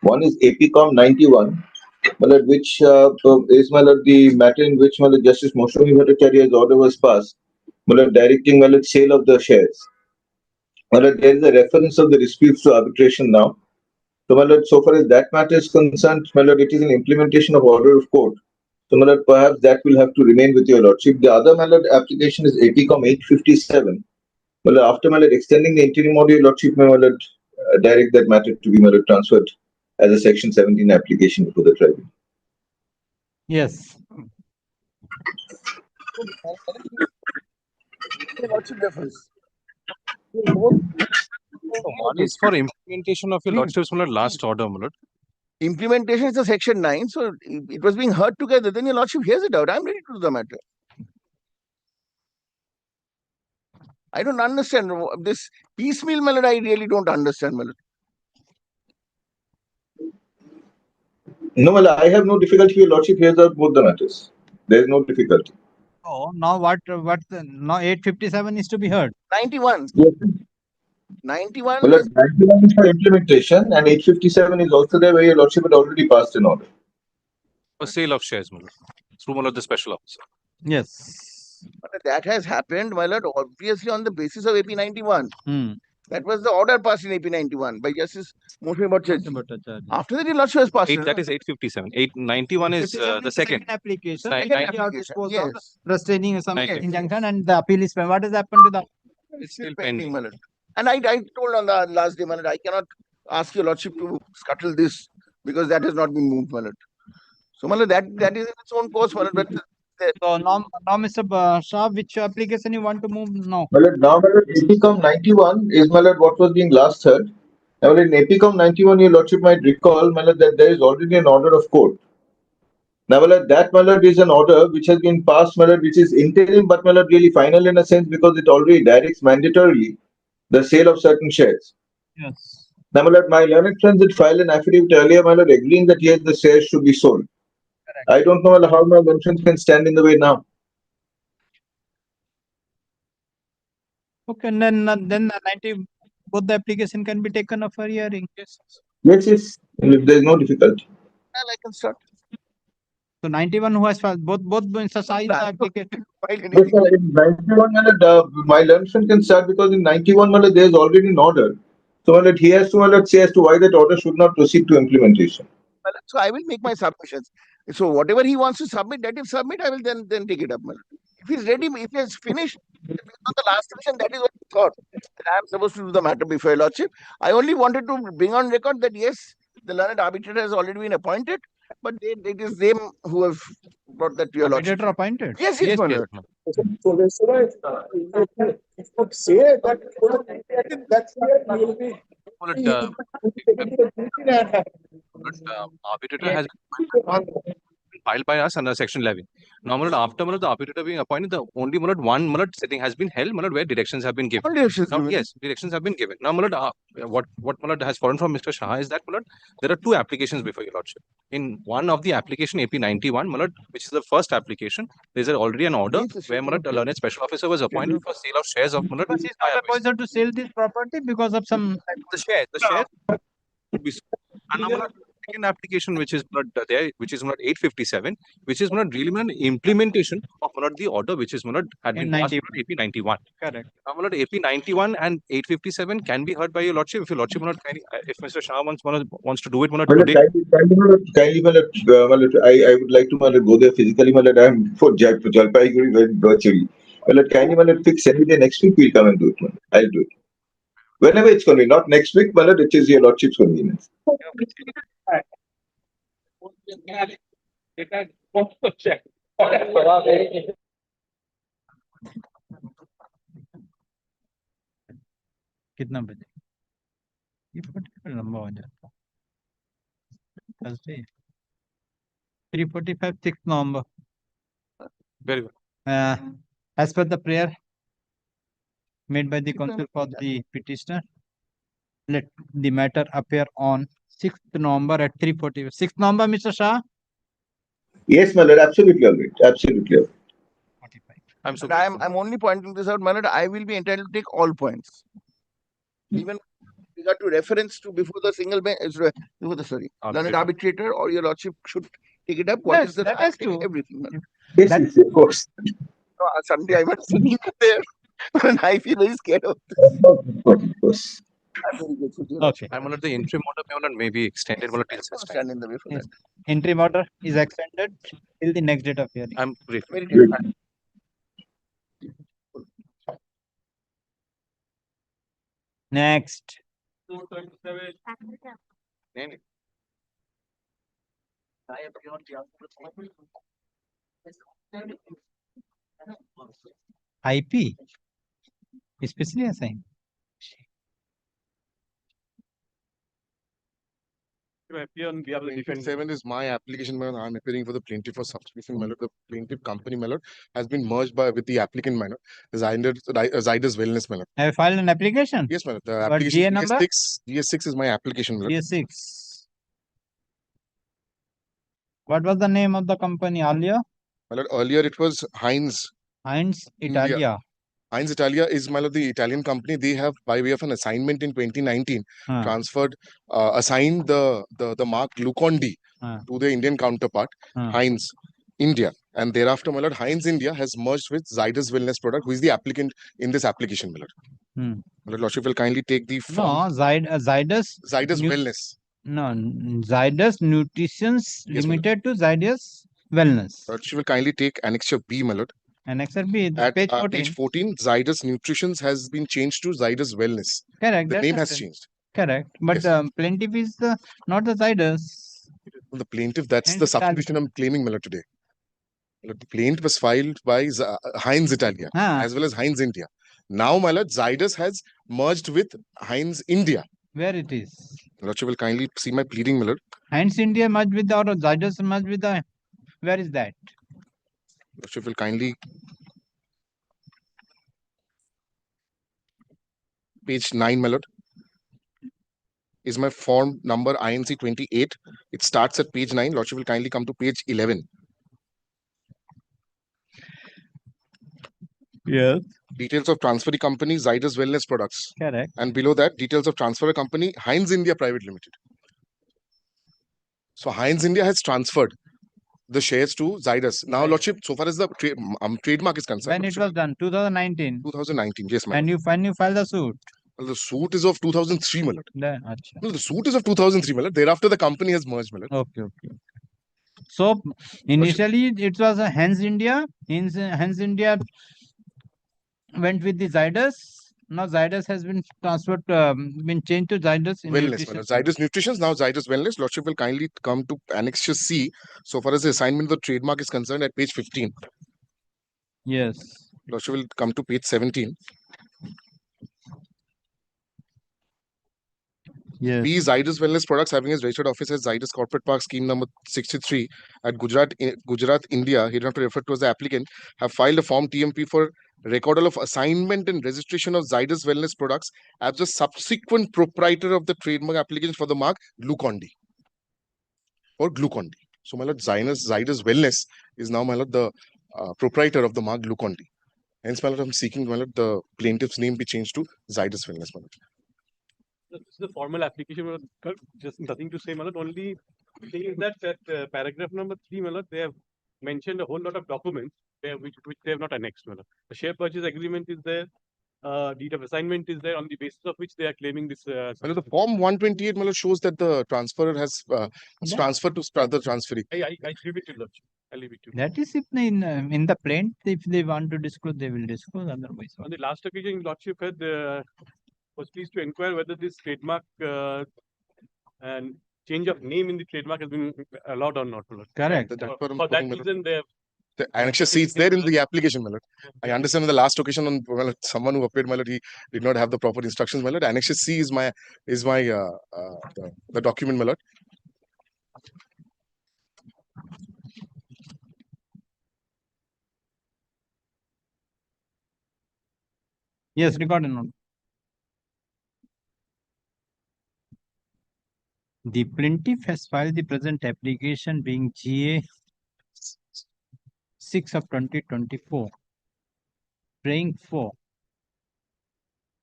One is APCOM 91, which is the matter in which Justice Moshomi Bhattacharya's order was passed, directing sale of the shares. There is a reference of the disputes to arbitration now. So far as that matter is concerned, it is an implementation of order of court. So perhaps that will have to remain with your lordship. The other application is APCOM 857. After extending the interim order, your lordship may direct that matter to be transferred as a section 17 application before the tribunal. Yes. One is for implementation of your lordship's last order, my lord. Implementation is a section 9, so it was being heard together. Then your lordship hears it out. I'm ready to do the matter. I don't understand this piecemeal, my lord. I really don't understand, my lord. No, I have no difficulty. Your lordship hears out both the matters. There is no difficulty. Oh, now now 857 is to be heard. 91. Yes. 91 Well, is 91 is for implementation and 857 is also there where your lordship had already passed an order. A sale of shares, my lord, through one of the special officer. Yes. but that has happened, my lord, obviously on the basis of AP 91. Hmm. That was the order passed in AP 91 by Justice Moshe Bhattacharya. After that, the lordship has passed. That is 857. 891 is the second. Application. Nine- Second nine- you have disposed of Yes. the restraining some Nine- injunction and the appeal is pending. What has happened to the? It's still pending, my lord. And I told on the last day, my lord, I cannot ask your lordship to scuttle this because that has not been moved, my lord. So, my lord, that is in its own course, my lord. But So now Mr. Shah, which application you want to move now? Well, now, APCOM 91 is, my lord, what was being last heard. Now, in APCOM 91, your lordship might recall, my lord, that there is already an order of court. Now, my lord, that, my lord, is an order which has been passed, my lord, which is interim, but, my lord, really final in a sense because it already directs mandatorily the sale of certain shares. Yes. Now, my lord, my learned friends had filed an affidavit earlier, my lord, agreeing that yes, the shares should be sold. Correct. I don't know how my learned friends can stand in the way now. Okay, and then 90 both the application can be taken up for hearing. Yes. Yes. There is no difficulty. I can start. So 91 who has filed both Mr. Shah is the application. Yes, sir, in 91, my learned friend can start because in 91, there is already an order. So, he has to say as to why that order should not proceed to implementation. So I will make my submissions. So whatever he wants to submit, that is submit. I will then take it up. If he's ready, if he has finished on the last submission, that is what he thought. That I am supposed to do the matter before your lordship. I only wanted to bring on record that yes, the learned arbitrator has already been appointed, but it is them who have brought that to your lordship. Arbitrator appointed? Yes, yes, my lord. So that's why if not say that that's where we will be. Arbitrator has been filed by us under Section 11. Now, after the arbitrator being appointed, the only one sitting has been held where directions have been given. Yes, directions have been given. Now, what has fallen from Mr. Shah is that there are two applications before your lordship. In one of the application AP 91, which is the first application, there is already an order where the learned special officer was appointed for sale of shares of But he's not advised to sell this property because of some the shares would be sold. And now, second application, which is there, which is 857, which is really an implementation of the order which is had been passed AP 91. Correct. Now, AP 91 and 857 can be heard by your lordship if your lordship if Mr. Shah wants to do it today. I would like to go there physically. I am for Jalpaiguri virtually. Can you fix any day next week? We'll come and do it. I'll do it. Whenever it's convenient, not next week, but it is your lordship's convenience. कितना बजे ये particular लंबा हो जाता Thursday 3:45 6th November. Very good. As per the prayer made by the counsel for the petitioner, let the matter appear on 6th November at 3:40. 6th November, Mr. Shah? Yes, my lord, absolutely all right. Absolutely all right. I'm only pointing this out, my lord. I will be entitled to take all points. Even with regard to reference to before the single bench, before the learned arbitrator or your lordship should take it up. What is the that has to. Everything. Yes, of course. Sunday I was sitting there and I feel very scared of this. Of course. I'm very grateful to you. Okay. I'm the interim order may be extended till such time. Stand in the way for that. Interim order is extended till the next date of hearing. I'm grateful. Very grateful. Next. IP especially assigned. On behalf of the defendant. 7 is my application, my lord. I'm appearing for the plaintiff for substitution, my lord. The plaintiff company, my lord, has been merged with the applicant, my lord. Zydus Wellness, my lord. Have you filed an application? Yes, my lord. The What application GA number? GS6 is my application, my lord. GS6. What was the name of the company earlier? My lord, earlier it was Heinz Heinz Italia. Heinz Italia is the Italian company. They have, by way of an assignment in 2019, assigned the mark Glucon-D to the Indian counterpart, Heinz India. And thereafter, my lord, Heinz India has merged with Zydus Wellness Product, who is the applicant in this application, my lord. My lord, Lordship will kindly take the form. No, Zydus Wellness. No, Zydus Nutritions Limited to Zydus Wellness. Lordship will kindly take Annexure B, my lord. Annexure B, At page 14. page 14, Zydus Nutritions has been changed to Zydus Wellness. Correct. The name has changed. Correct. But plaintiff is not the Zydus. The plaintiff, that's the substitution I'm claiming, my lord, today. The plaint was filed by Heinz Italia as well as Heinz India. Now, my lord, Zydus has merged with Heinz India. Where it is? Lordship will kindly see my pleading, my lord. Heinz India merged with or Zydus merged with the. Where is that? Lordship will kindly. Page 9, my lord. Is my form number INC 28. It starts at page 9. Lordship will kindly come to page 11. Yes. Details of transferee company, Zydus Wellness Products. Correct. And below that, details of transfer company, Heinz India Private Limited. So Heinz India has transferred the shares to Zydus. Now, Lordship, so far as the trademark is concerned. When it was done? 2019. 2019, yes, ma'am. And when you file the suit? Well, the suit is of 2003, my lord. Achha. No, the suit is of 2003, my lord. Thereafter, the company has merged, my lord. Okay. So, initially, it was a Heinz India. Heinz India went with the Zydus. Now Zydus has been transferred, been changed to Zydus Wellness. Zydus Nutrition, now Zydus Wellness. Lordship will kindly come to Annexure C. So far as the assignment of the trademark is concerned at page 15. Yes. Lordship will come to page 17. Yes. B. Zydus Wellness Products having its registered office as Zydus Corporate Park Scheme number 63 at Gujarat, India, hereinafter referred to as the applicant, have filed a form TMP for recordal of assignment and registration of Zydus Wellness Products as the subsequent proprietor of the trademark application for the mark Glucon-D or Glucon-D. So, my lord, Zydus Wellness is now, my lord, the proprietor of the mark Glucon-D. Hence, my lord, I'm seeking, my lord, the plaintiff's name be changed to Zydus Wellness, my lord. This is the formal application. Just nothing to say, my lord. Only thing is that paragraph number 3, my lord, they have mentioned a whole lot of documents which they have not annexed, my lord. The share purchase agreement is there. Deed of assignment is there, on the basis of which they are claiming this. The form 128, my lord, shows that the transferor has transferred to the transferee. I leave it to Lordship. I leave it to. That is if in the plaint, if they want to disclose, they will disclose. Otherwise, on the last occasion, Lordship had was pleased to inquire whether this trademark and change of name in the trademark has been allowed or not. Correct. For that reason, they have. The Annexure C is there in the application, my lord. I understand on the last occasion, on someone who appeared, my lord, he did not have the proper instructions, my lord. Annexure C is the document, my lord. Yes, recorded note. The plaintiff has filed the present application being GA 6 of 2024, praying for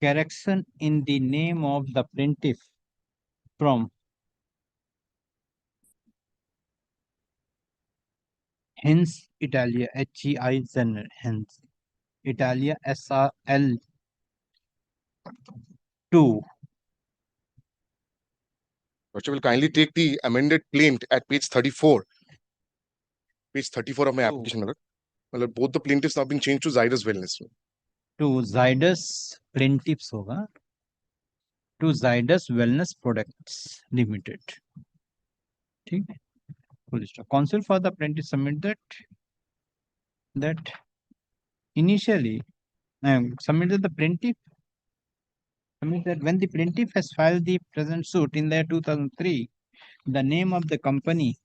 correction in the name of the plaintiff from Heinz Italia, Heinz Italia SRL 2. Lordship will kindly take the amended plaint at page 34. Page 34 of my application, my lord. My lord, both the plaintiffs now being changed to Zydus Wellness. To Zydus plaintiffs hoga. To Zydus Wellness Products Limited. Counsel for the plaintiff submit that initially submitted the plaintiff. That when the plaintiff has filed the present suit in the year 2003, the name of the company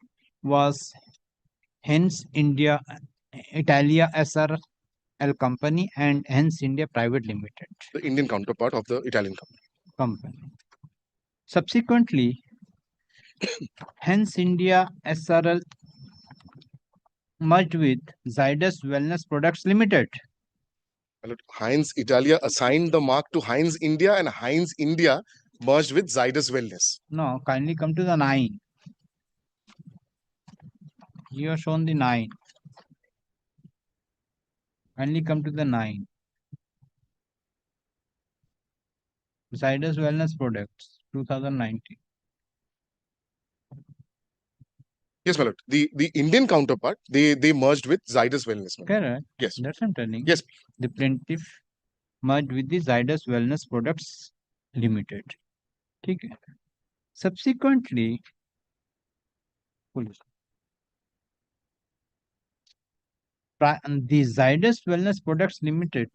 was Heinz India Italia SRL company and Heinz India Private Limited. The Indian counterpart of the Italian company. Subsequently, Heinz India SRL merged with Zydus Wellness Products Limited. Heinz Italia assigned the mark to Heinz India, and Heinz India merged with Zydus Wellness. No, kindly come to the 9. You have shown the 9. Kindly come to the 9. Zydus Wellness Products, 2019. Yes, my lord. The Indian counterpart, they merged with Zydus Wellness. Correct. Yes. That's what I'm telling. Yes. The plaintiff merged with the Zydus Wellness Products Limited. Okay. Subsequently, the Zydus Wellness Products Limited,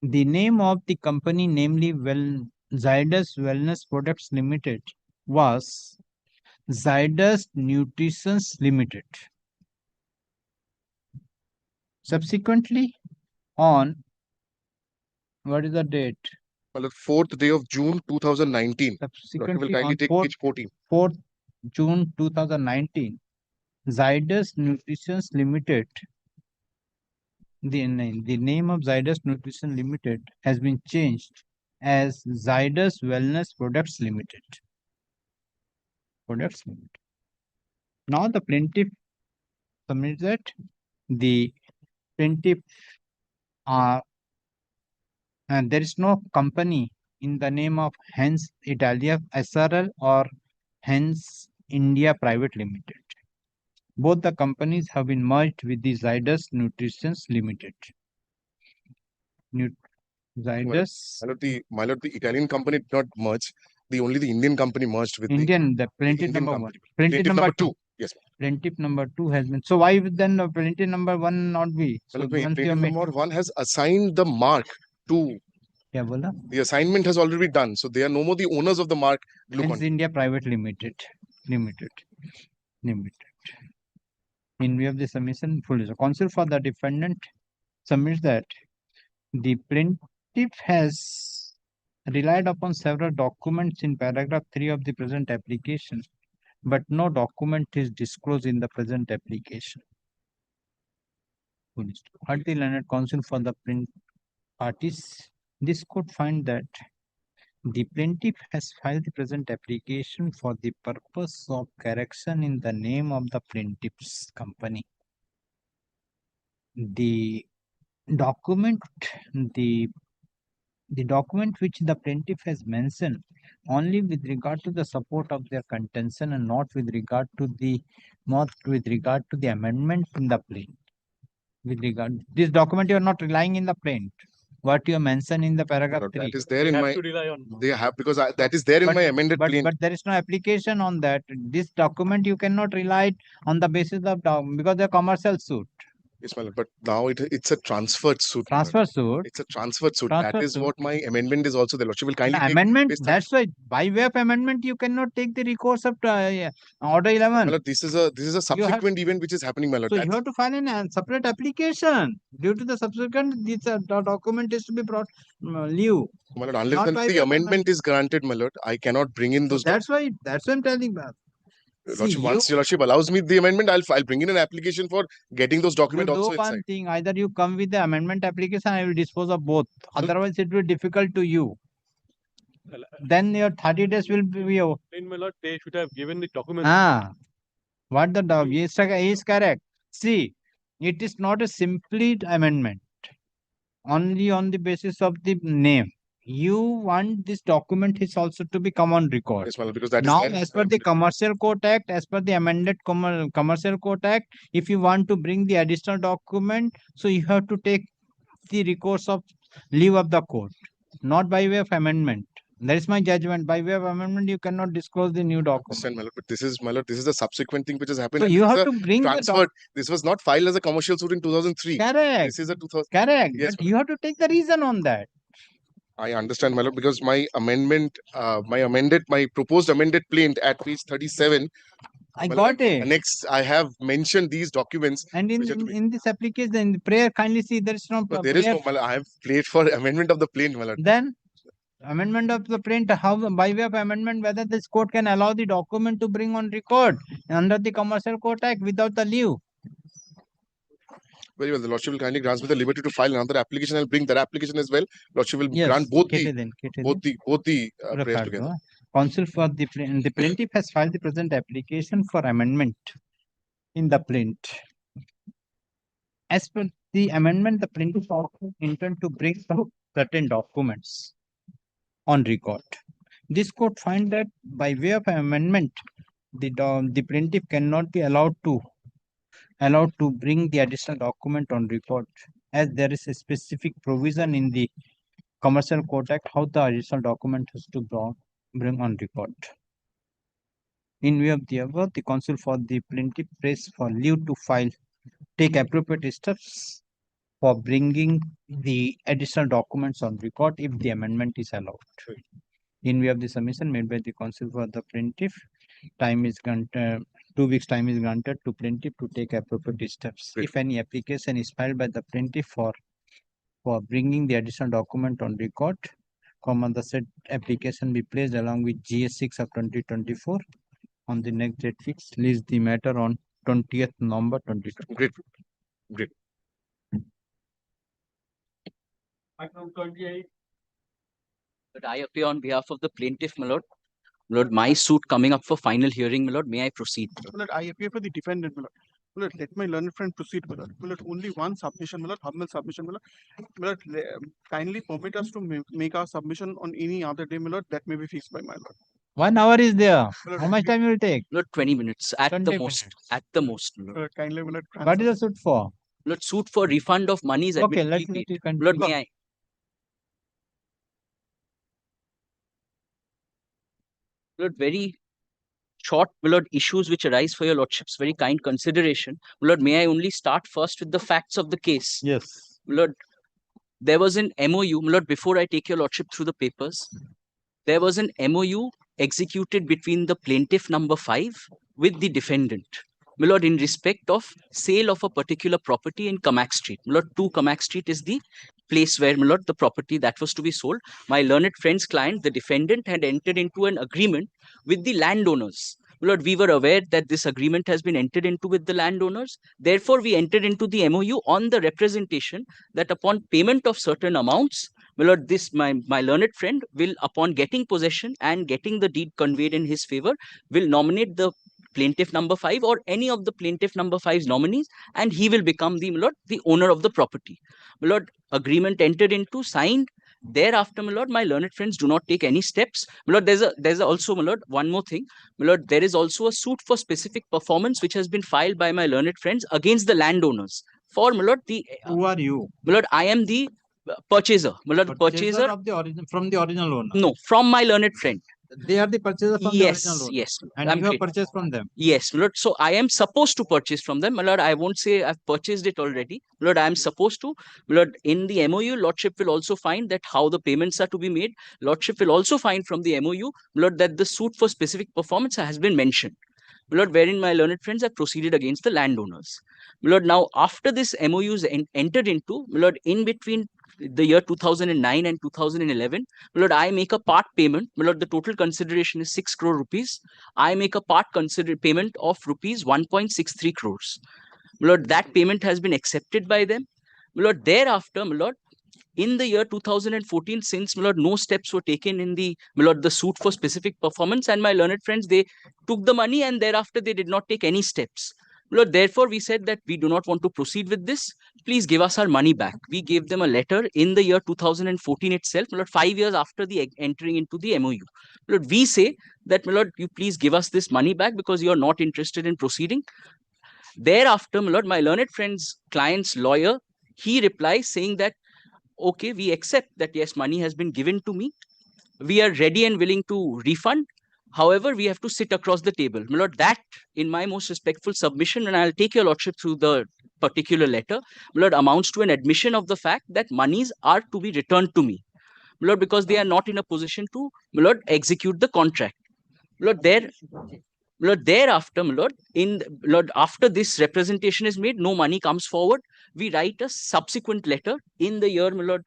the name of the company, namely Zydus Wellness Products Limited, was Zydus Nutrition Limited. Subsequently, on what is the date? Well, the 4th day of June 2019. Subsequently, will kindly on take 4th, page 14. 4th June 2019, Zydus Nutrition Limited, the name of Zydus Nutrition Limited has been changed as Zydus Wellness Products Limited. Now the plaintiff submits that the plaintiff and there is no company in the name of Heinz Italia SRL or Heinz India Private Limited. Both the companies have been merged with the Zydus Nutrition Limited. Zydus. My lord, the Italian company did not merge. Only the Indian company merged with the plaintiff number company. 1. Plaintiff number 2. Yes. Plaintiff number 2 has been. So why then plaintiff number 1 not be? So Plaintiff number 1 has assigned the mark to. The assignment has already been done. So they are no more the owners of the mark. Hence India Private Limited. In view of the submission, full counsel for the defendant submits that the plaintiff has relied upon several documents in paragraph 3 of the present application, but no document is disclosed in the present application. At the learned counsel for the parties, this court find that the plaintiff has filed the present application for the purpose of correction in the name of the plaintiff's company. The document which the plaintiff has mentioned only with regard to the support of their contention and not with regard to the amendment in the plaint. This document you are not relying in the plaint. What you mentioned in the paragraph 3. That is there in my. They have because that is there in my amended plaint. But there is no application on that. This document you cannot rely on the basis of because the commercial suit. Yes, my lord, but now it's a transferred suit. Transfer suit. It's a transferred suit. That is what my amendment is also. The lordship will kindly take amendment. That's why by way of amendment you cannot take the recourse of order 11. My lord, this is a subsequent event which is happening, my lord. So you have to file a separate application. Due to the subsequent, this document is to be brought leave. My lord, unless the amendment is granted, my lord, I cannot bring in those. That's why I'm telling. Lordship, once your lordship allows me the amendment, I'll bring in an application for getting those documents also inside. One thing, either you come with the amendment application, I will dispose of both. Otherwise, it will be difficult to you. Then your 30 days will be over. My lord, they should have given the documents. What the is correct. See, it is not a simply amendment. Only on the basis of the name. You want this document is also to be come on record. Yes, because that now, is as per the Commercial Court Act, as per the amended Commercial Court Act, if you want to bring the additional document, so you have to take the recourse of leave of the court, not by way of amendment. That is my judgment. By way of amendment, you cannot disclose the new document. My lord, but this is the subsequent thing which has happened. So you have to bring transferred. This was not filed as a commercial suit in 2003. Correct. This is a 2000. Correct. Yes, but you have to take the reason on that. I understand, my lord, because my amendment, my proposed amended plaint at page 37. I got it. Next, I have mentioned these documents. And in this application, in the prayer, kindly see there is no. There is no. I have played for amendment of the plaint, my lord. Then amendment of the plaint. How by way of amendment, whether this court can allow the document to bring on record under the Commercial Court Act without the leave. Very well. The Lordship will kindly grant me the liberty to file another application. I'll bring that application as well. Lordship will grant both the prayers together. Counsel for the plaintiff has filed the present application for amendment in the plaint. As per the amendment, the plaintiff also intend to bring some certain documents on record. This court find that by way of amendment, the plaintiff cannot be allowed to bring the additional document on record, as there is a specific provision in the Commercial Court Act how the additional document has to bring on record. In view of the above, the counsel for the plaintiff prays for leave to take appropriate steps for bringing the additional documents on record if the amendment is allowed. In view of the submission made by the counsel for the plaintiff, 2 weeks time is granted to plaintiff to take appropriate steps. If any application is filed by the plaintiff for bringing the additional document on record, the said application be placed along with GS 6 of 2024 on the next date fixed, list the matter on 20th November 2020. Great. But I appear on behalf of the plaintiff, my lord. My lord, my suit coming up for final hearing, my lord. May I proceed? My lord, I appear for the defendant, my lord. My lord, let my learned friend proceed, my lord. My lord, only one submission, my lord, humble submission, my lord. My lord, kindly permit us to make our submission on any other day, my lord. That may be fixed by my lord. 1 hour is there. How much time will it take? Lord, 20 minutes at 20 the minutes. most. At the most. Lord, kindly, my lord. What is the suit for? Lord, suit for refund of monies. Okay, let you continue. Lord, may I? Lord, very short, my lord, issues which arise for your lordship's very kind consideration. My lord, may I only start first with the facts of the case? Yes. My lord, there was an MOU, my lord, before I take your lordship through the papers, there was an MOU executed between the plaintiff number 5 with the defendant. My lord, in respect of sale of a particular property in Kamak Street. My lord, 2 Kamak Street is the place where, my lord, the property that was to be sold. My learned friend's client, the defendant, had entered into an agreement with the landowners. My lord, we were aware that this agreement has been entered into with the landowners. Therefore, we entered into the MOU on the representation that upon payment of certain amounts, my lord, this my learned friend will, upon getting possession and getting the deed conveyed in his favor, will nominate the plaintiff number 5 or any of the plaintiff number 5's nominees, and he will become the, my lord, the owner of the property. My lord, agreement entered into, signed. Thereafter, my lord, my learned friends do not take any steps. My lord, there's also, my lord, one more thing. My lord, there is also a suit for specific performance which has been filed by my learned friends against the landowners. For, my lord, the who are you? My lord, I am the purchaser. My lord, purchaser of the origin from the original owner. No, from my learned friend. They are the purchaser from the original owner. Yes. And you have purchased from them. Yes, my lord. So I am supposed to purchase from them. My lord, I won't say I've purchased it already. My lord, I am supposed to. My lord, in the MOU, lordship will also find that how the payments are to be made. Lordship will also find from the MOU, my lord, that the suit for specific performance has been mentioned. My lord, wherein my learned friends have proceeded against the landowners. My lord, now after this MOU is entered into, my lord, in between the year 2009 and 2011, my lord, I make a part payment. My lord, the total consideration is 6 crore rupees. I make a part payment of rupees 1.63 crores. My lord, that payment has been accepted by them. My lord, thereafter, my lord, in the year 2014, since, my lord, no steps were taken in the, my lord, the suit for specific performance, and my learned friends, they took the money and thereafter they did not take any steps. My lord, therefore, we said that we do not want to proceed with this. Please give us our money back. We gave them a letter in the year 2014 itself, my lord, 5 years after the entering into the MOU. My lord, we say that, my lord, you please give us this money back because you are not interested in proceeding. Thereafter, my lord, my learned friend's client's lawyer, he replies saying that, okay, we accept that, yes, money has been given to me. We are ready and willing to refund. However, we have to sit across the table. My lord, that, in my most respectful submission, and I'll take your lordship through the particular letter, my lord, amounts to an admission of the fact that monies are to be returned to me. My lord, because they are not in a position to, my lord, execute the contract. My lord, thereafter, my lord, after this representation is made, no money comes forward. We write a subsequent letter in the year, my lord,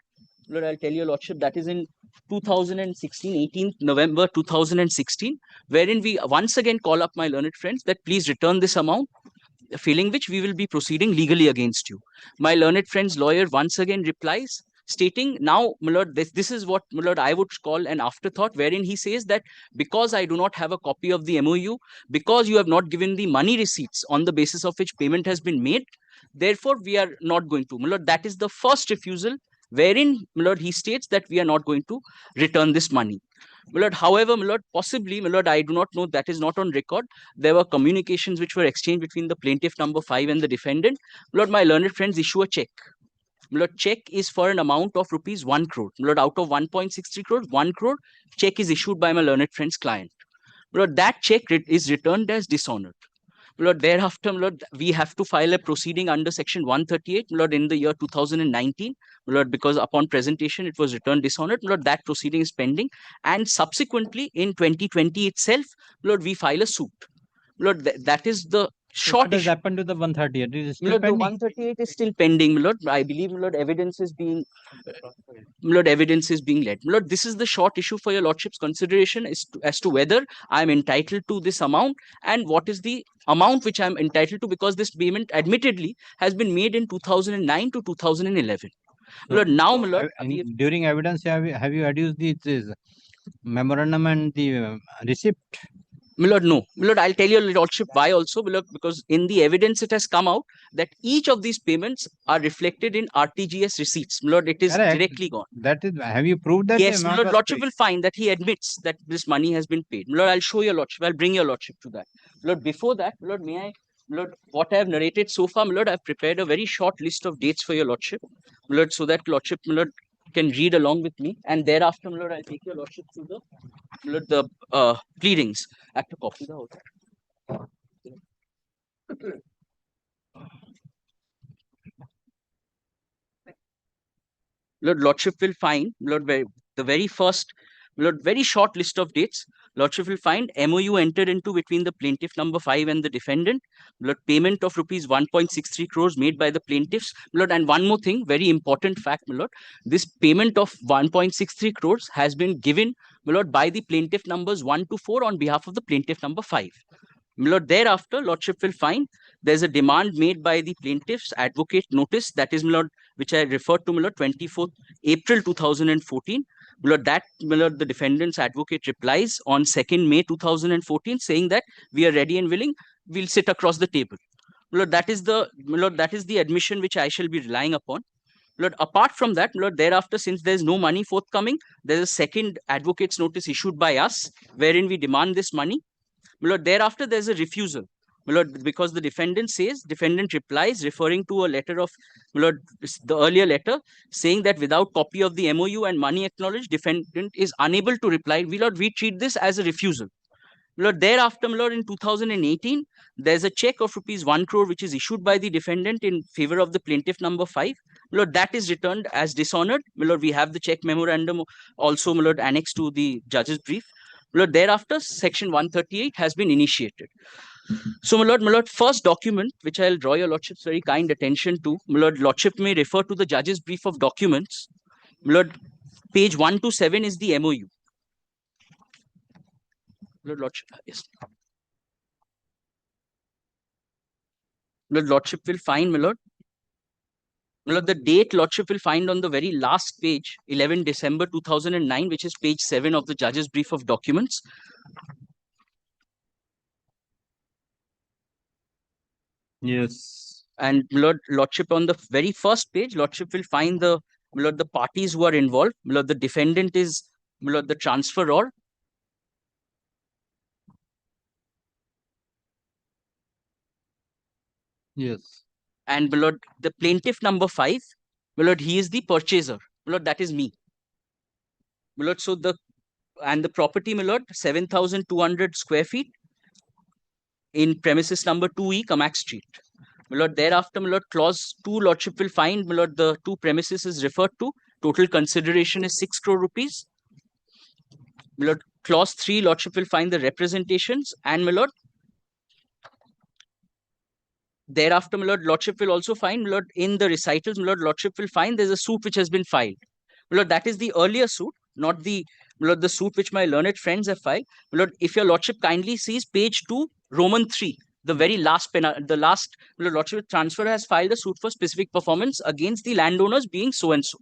I'll tell your lordship, that is in 2016, 18th November 2016, wherein we once again call up my learned friends that please return this amount. failing which we will be proceeding legally against you. My learned friend's lawyer once again replies, stating, now, my lord, this is what, my lord, I would call an afterthought, wherein he says that because I do not have a copy of the MOU, because you have not given the money receipts on the basis of which payment has been made, therefore we are not going to. My lord, that is the first refusal, wherein, my lord, he states that we are not going to return this money. My lord, however, my lord, possibly, my lord, I do not know, that is not on record. There were communications which were exchanged between the plaintiff number 5 and the defendant. My lord, my learned friends issue a check. My lord, check is for an amount of rupees 1 crore. My lord, out of 1.63 crores, 1 crore check is issued by my learned friend's client. My lord, that check is returned as dishonored. My lord, thereafter, my lord, we have to file a proceeding under section 138, my lord, in the year 2019, my lord, because upon presentation it was returned dishonored. My lord, that proceeding is pending, and subsequently in 2020 itself, my lord, we file a suit. My lord, that is the short What has issue. happened to the 138? It is My still lord, the pending. 138 is still pending, my lord. I believe, my lord, evidence is being evidence is being led. My lord, this is the short issue for your lordship's consideration as to whether I am entitled to this amount and what is the amount which I am entitled to, because this payment admittedly has been made in 2009 to 2011. My lord, now, my lord, during evidence, have you adduced this memorandum and the receipt? My lord, no. My lord, I'll tell your lordship why also, my lord, because in the evidence it has come out that each of these payments are reflected in RTGS receipts. My lord, it is Correct. directly gone. That is, have you proved that? Yes, my lord, lordship will find that he admits that this money has been paid. My lord, I'll show your lordship. I'll bring your lordship to that. My lord, before that, my lord, may I, my lord, what I have narrated so far, my lord, I've prepared a very short list of dates for your lordship, my lord, so that lordship, my lord, can read along with me, and thereafter, my lord, I'll take your lordship through the, my lord, the pleadings. Act of copy the Lord, lordship will find, Lord, the very first, Lord, very short list of dates. Lordship will find MOU entered into between the plaintiff number 5 and the defendant. Lord, payment of rupees 1.63 crores made by the plaintiffs. Lord, and one more thing, very important fact, my lord, this payment of 1.63 crores has been given, my lord, by the plaintiff numbers 1 to 4 on behalf of the plaintiff number 5. My lord, thereafter, lordship will find there's a demand made by the plaintiff's advocate notice, that is, my lord, which I referred to, my lord, 24th April 2014. My lord, that, my lord, the defendant's advocate replies on 2nd May 2014, saying that we are ready and willing, we'll sit across the table. My lord, that is the admission which I shall be relying upon. Lord, apart from that, Lord, thereafter, since there's no money forthcoming, there's a second advocate's notice issued by us, wherein we demand this money. My lord, thereafter, there's a refusal. My lord, because the defendant replies, referring to a letter of, my lord, the earlier letter, saying that without copy of the MOU and money acknowledged, defendant is unable to reply. We treat this as a refusal. My lord, thereafter, my lord, in 2018, there's a check of rupees 1 crore which is issued by the defendant in favor of the plaintiff number 5. My lord, that is returned as dishonored. My lord, we have the check memorandum also, my lord, annexed to the judge's brief. My lord, thereafter, section 138 has been initiated. So, my lord, first document, which I'll draw your lordship's very kind attention to, my lord, lordship may refer to the judge's brief of documents. My lord, page 1 to 7 is the MOU. My lordship, yes. My lordship will find, my lord, the date lordship will find on the very last page, 11 December 2009, which is page 7 of the judge's brief of documents. Yes. And lordship, on the very first page, lordship will find the parties who are involved. The defendant is the transferor. Yes. And the plaintiff number 5, he is the purchaser. That is me. So the property, 7,200 square feet in premises number 2E, Kamak Street. Thereafter, clause 2, lordship will find, the two premises is referred to. Total consideration is 6 crore rupees. Clause 3, lordship will find the representations, and thereafter, lordship will also find, in the recitals, lordship will find there's a suit which has been filed. That is the earlier suit, not the suit which my learned friends have filed. If your lordship kindly sees page 2, Roman 3, the very last the last lordship transfer has filed a suit for specific performance against the landowners being so and so.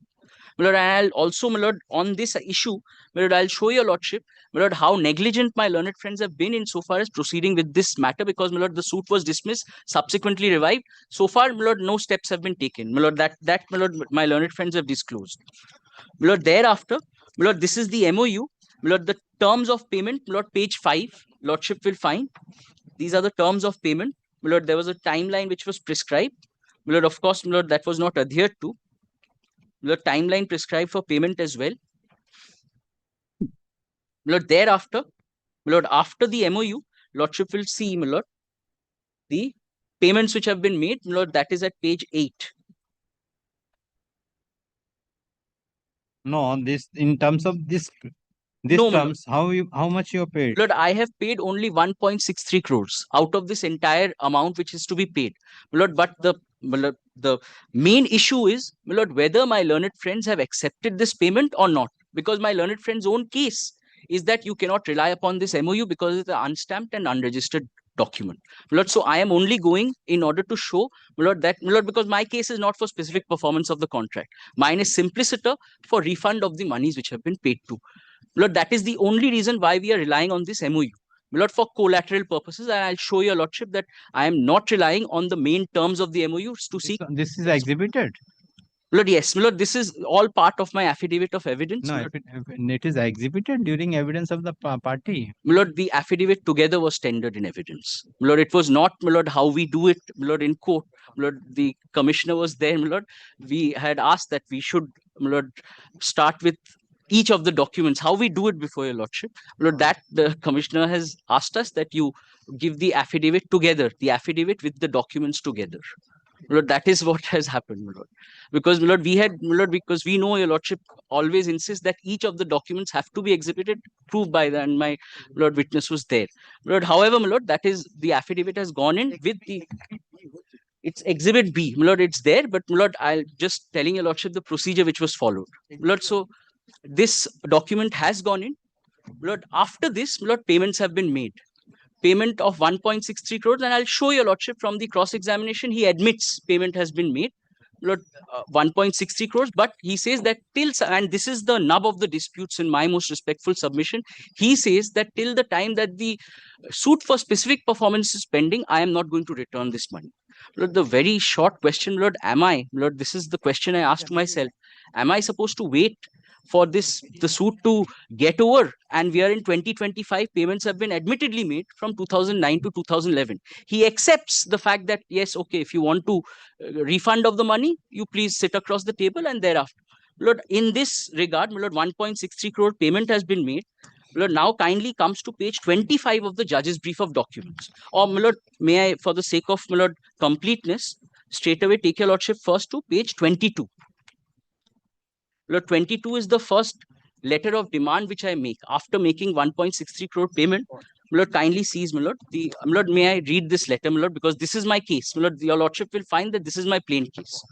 My lord, and I'll also, my lord, on this issue, my lord, I'll show your lordship, my lord, how negligent my learned friends have been insofar as proceeding with this matter, because, my lord, the suit was dismissed, subsequently revived. So far, my lord, no steps have been taken. My lord, my lord, my learned friends have disclosed. My lord, thereafter, my lord, this is the MOU. My lord, the terms of payment, my lord, page 5, lordship will find. These are the terms of payment. My lord, there was a timeline which was prescribed. My lord, of course, my lord, that was not adhered to. The timeline prescribed for payment as well. My lord, thereafter, my lord, after the MOU, lordship will see, my lord, the payments which have been made, my lord, that is at page 8. No, this in terms of this No, terms, how much you paid? Lord, I have paid only 1.63 crores out of this entire amount which is to be paid. Lord, but the main issue is, Lord, whether my learned friends have accepted this payment or not. Because my learned friend's own case is that you cannot rely upon this MOU because it's an unstamped and unregistered document. Lord, so I am only going in order to show, Lord, that, Lord, because my case is not for specific performance of the contract. Mine is simpliciter for refund of the monies which have been paid to. Lord, that is the only reason why we are relying on this MOU. Lord, for collateral purposes, and I'll show your lordship that I am not relying on the main terms of the MOU to seek. This is exhibited. Lord, yes, Lord, this is all part of my affidavit of evidence. No, it is exhibited during evidence of the party. Lord, the affidavit together was tendered in evidence. Lord, it was not, Lord, how we do it, Lord, in court. Lord, the commissioner was there, Lord. We had asked that we should, Lord, start with each of the documents, how we do it before your lordship. Lord, that the commissioner has asked us that you give the affidavit together, the affidavit with the documents together. Lord, that is what has happened, Lord. Because, Lord, because we know your lordship always insists that each of the documents have to be exhibited, proved by the, and my Lord witness was there. Lord, however, my Lord, that is, the affidavit has gone in with the, it's exhibit B, my Lord, it's there, but my Lord, I'll just telling your lordship the procedure which was followed. My Lord, so this document has gone in. Lord, after this, Lord, payments have been made. Payment of 1.63 crores, and I'll show your lordship from the cross-examination, he admits payment has been made. Lord, 1.63 crores, but he says that till, and this is the nub of the disputes in my most respectful submission, he says that till the time that the suit for specific performance is pending, I am not going to return this money. Lord, the very short question, Lord, am I, Lord, this is the question I asked myself, am I supposed to wait for this, the suit to get over? And we are in 2025, payments have been admittedly made from 2009 to 2011. He accepts the fact that, yes, okay, if you want to refund of the money, you please sit across the table, and thereafter. Lord, in this regard, Lord, 1.63 crore payment has been made. Lord, now kindly comes to page 25 of the judge's brief of documents. Or, my Lord, may I, for the sake of, my Lord, completeness, straight away take your lordship first to page 22. Lord, 22 is the first letter of demand which I make after making 1.63 crore payment. My Lord, kindly sees, my Lord. My Lord, may I read this letter, my Lord, because this is my case. My Lord, your lordship will find that this is my plain case.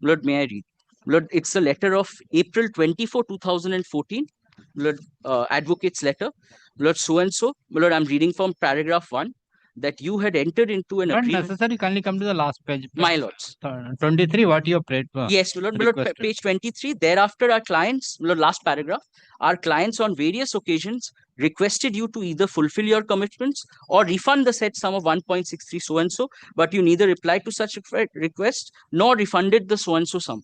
My Lord, may I read? My Lord, it's a letter of April 24, 2014. My Lord, advocate's letter. My Lord, so and so. My Lord, I'm reading from paragraph 1. That you had entered into an Not agreement. necessary, kindly come to the last page. My lords. 23, what you have prayed for? Yes, my Lord, page 23. Thereafter, our clients, my Lord, last paragraph, our clients on various occasions requested you to either fulfill your commitments or refund the said sum of 1.63 so-and-so, but you neither replied to such request nor refunded the so-and-so sum.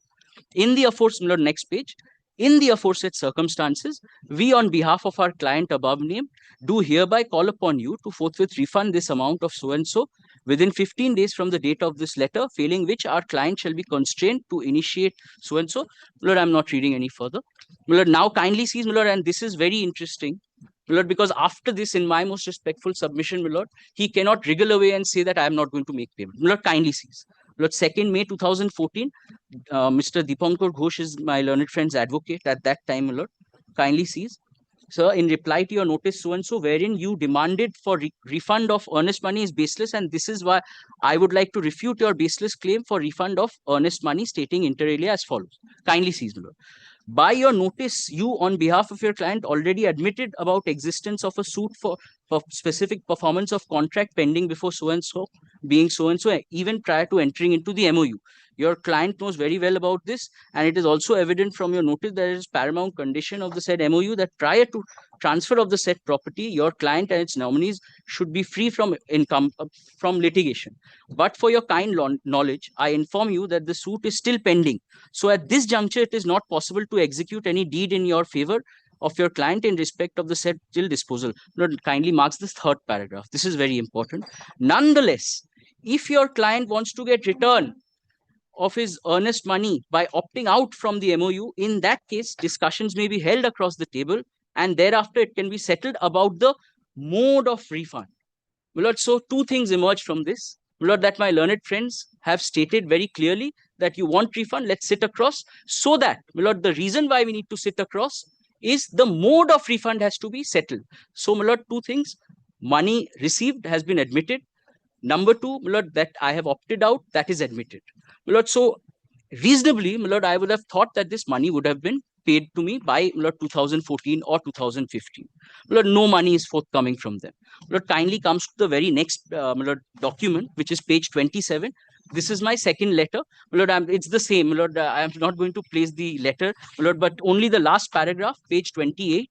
In the aforesaid, my Lord, next page, in the aforesaid circumstances, we on behalf of our client above named do hereby call upon you to forthwith refund this amount of so-and-so within 15 days from the date of this letter, failing which our client shall be constrained to initiate so-and-so. Lord, I'm not reading any further. Lord, now kindly sees, Lord, and this is very interesting, Lord, because after this, in my most respectful submission, my Lord, he cannot wriggle away and say that I am not going to make payment. Lord, kindly sees. Lord, 2nd May 2014, Mr. Deepankar Ghosh is my learned friend's advocate at that time, my Lord. Kindly sees. Sir, in reply to your notice so-and-so, wherein you demanded for refund of earnest money is baseless, and this is why I would like to refute your baseless claim for refund of earnest money, stating inter alia as follows. Kindly sees, my Lord. By your notice, you on behalf of your client already admitted about existence of a suit for for specific performance of contract pending before so-and-so, being so-and-so, even prior to entering into the MOU. Your client knows very well about this, and it is also evident from your notice that it is paramount condition of the said MOU that prior to transfer of the said property, your client and its nominees should be free from income from litigation. But for your kind knowledge, I inform you that the suit is still pending. So at this juncture, it is not possible to execute any deed in your favor of your client in respect of the said till disposal. Kindly marks this third paragraph. This is very important. Nonetheless, if your client wants to get return of his earnest money by opting out from the MOU, in that case, discussions may be held across the table, and thereafter it can be settled about the mode of refund. My lord, so two things emerge from this. My lord, that my learned friends have stated very clearly that you want refund, let's sit across, so that, my lord, the reason why we need to sit across is the mode of refund has to be settled. So, my lord, two things. Money received has been admitted. Number two, my lord, that I have opted out, that is admitted. My lord, so reasonably, my lord, I would have thought that this money would have been paid to me by, my lord, 2014 or 2015. My lord, no money is forthcoming from them. My lord, kindly comes to the very next my lord, document, which is page 27. This is my second letter. My lord, it's the same. My lord, I am not going to place the letter, my lord, but only the last paragraph, page 28.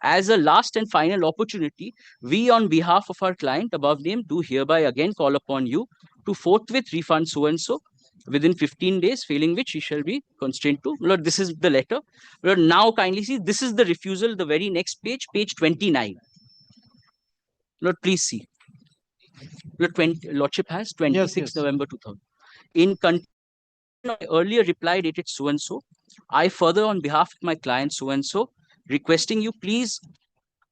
As a last and final opportunity, we on behalf of our client above named do hereby again call upon you to forthwith refund so-and-so within 15 days, failing which he shall be constrained to. Lord, this is the letter. Lord, now kindly see, this is the refusal, the very next page, page 29. Lord, please see. Lord, Lordship has 26 November 2000. In continuation, I earlier replied dated so-and-so. I further on behalf of my client so-and-so, requesting you please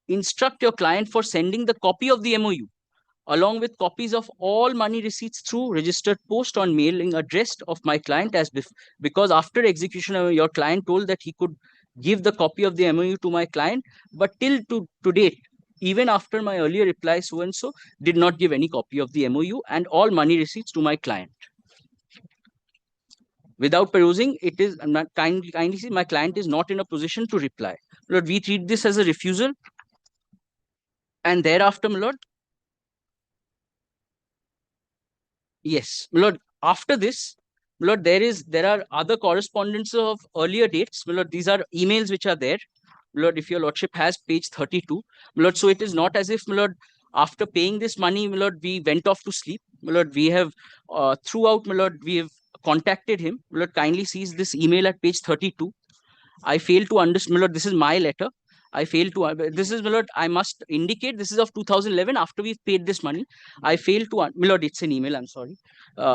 instruct your client for sending the copy of the MOU along with copies of all money receipts through registered post on mailing address of my client because after execution your client told that he could give the copy of the MOU to my client, but till to date, even after my earlier reply so-and-so did not give any copy of the MOU and all money receipts to my client. Without perusing, it is kindly see my client is not in a position to reply. Lord, we treat this as a refusal. And thereafter, my lord, yes, my lord, after this, my lord, there are other correspondences of earlier dates. My lord, these are emails which are there. My lord, if your lordship has page 32, my lord, so it is not as if, my lord, after paying this money, my lord, we went off to sleep. My lord, we have throughout, my lord, we have contacted him. My lord, kindly sees this email at page 32. I fail to understand, my lord, this is my letter. I fail to, this is, my lord, I must indicate this is of 2011 after we've paid this money. I fail to, my lord, it's an email, I'm sorry.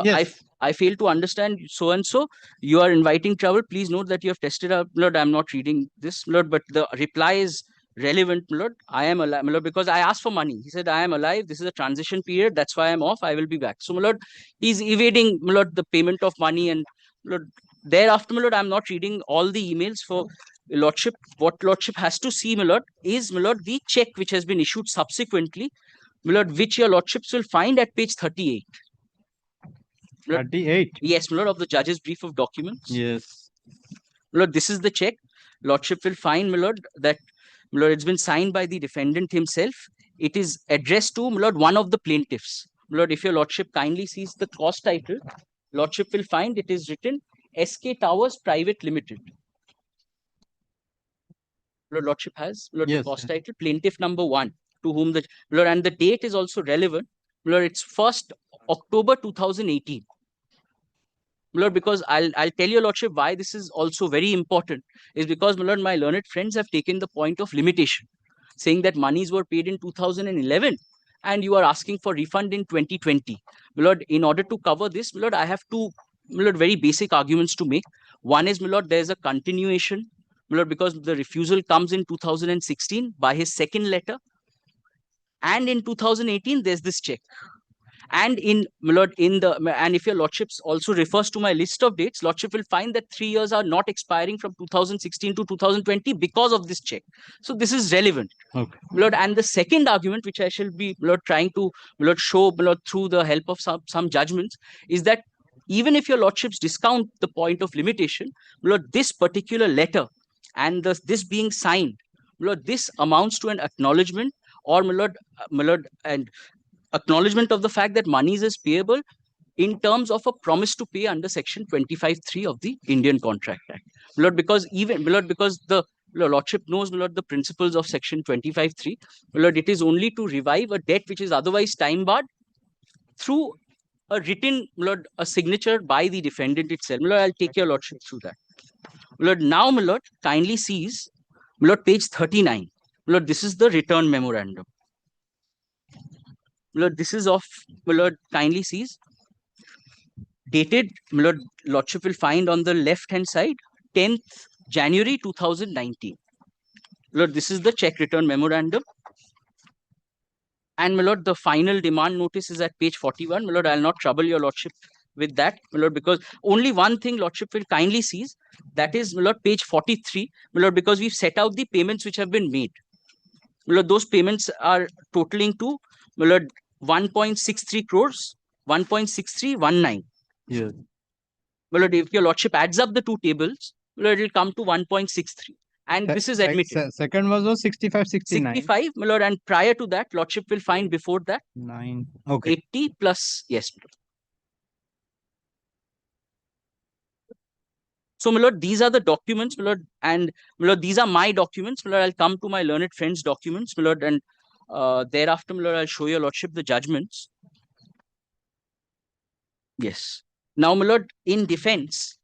Yes. I fail to understand so-and-so. You are inviting trouble. Please note that you have tested out, my lord, I'm not reading this, my lord, but the reply is relevant, my lord. I am alive, my lord, because I asked for money. He said, I am alive. This is a transition period. That's why I'm off. I will be back. So, my lord, he's evading, my lord, the payment of money and, my lord, thereafter, my lord, I'm not reading all the emails for lordship. What lordship has to see, my lord, is, my lord, the check which has been issued subsequently, my lord, which your lordships will find at page 38. 38? Yes, my lord, of the judge's brief of documents. Yes. My lord, this is the check. Lordship will find, my lord, that, my lord, it's been signed by the defendant himself. It is addressed to, my lord, one of the plaintiffs. My lord, if your lordship kindly sees the cross title, lordship will find it is written SK Towers Private Limited. Lordship has, Lord, the cost title, plaintiff number 1, to whom the, Lord, and the date is also relevant. Lord, it's 1st October 2018. Lord, because I'll tell your lordship why this is also very important is because, my lord, my learned friends have taken the point of limitation, saying that monies were paid in 2011 and you are asking for refund in 2020. My lord, in order to cover this, my lord, I have two, my lord, very basic arguments to make. One is, my lord, there's a continuation, my lord, because the refusal comes in 2016 by his second letter, and in 2018 there's this check. And in, my lord, and if your lordships also refers to my list of dates, lordship will find that 3 years are not expiring from 2016 to 2020 because of this check. So this is relevant. Okay. My lord, and the second argument, which I shall be, my lord, trying to, my lord, show, my lord, through the help of some judgments, is that even if your lordships discount the point of limitation, my lord, this particular letter and this being signed, my lord, this amounts to an acknowledgement or my lord, and acknowledgement of the fact that monies is payable in terms of a promise to pay under section 25(3) of the Indian Contract Act. My lord, because the lordship knows, my lord, the principles of section 25(3). My lord, it is only to revive a debt which is otherwise time barred through a written, my lord, a signature by the defendant itself. My lord, I'll take your lordship through that. My lord, now, my lord, kindly sees, my lord, page 39. My lord, this is the return memorandum. My lord, this is of, my lord, kindly sees, dated, my lord, lordship will find on the left hand side, 10th January 2019. My lord, this is the check return memorandum. And my lord, the final demand notice is at page 41. My lord, I'll not trouble your lordship with that, my lord, because only one thing lordship will kindly sees, that is, my lord, page 43, my lord, because we've set out the payments which have been made. My lord, those payments are totaling to, my lord, 1.63 crores, 1.6319. Yes. My lord, if your lordship adds up the two tables, my lord, it will come to 1.63. And this is admitted. Second was 65, 69. 65, my lord, and prior to that, lordship will find before that 9. Okay. 80 plus, yes. So, my lord, these are the documents, my lord, and my lord, these are my documents. My lord, I'll come to my learned friend's documents, my lord, and thereafter, my lord, I'll show your lordship the judgments. Yes. Now, my lord, in defense,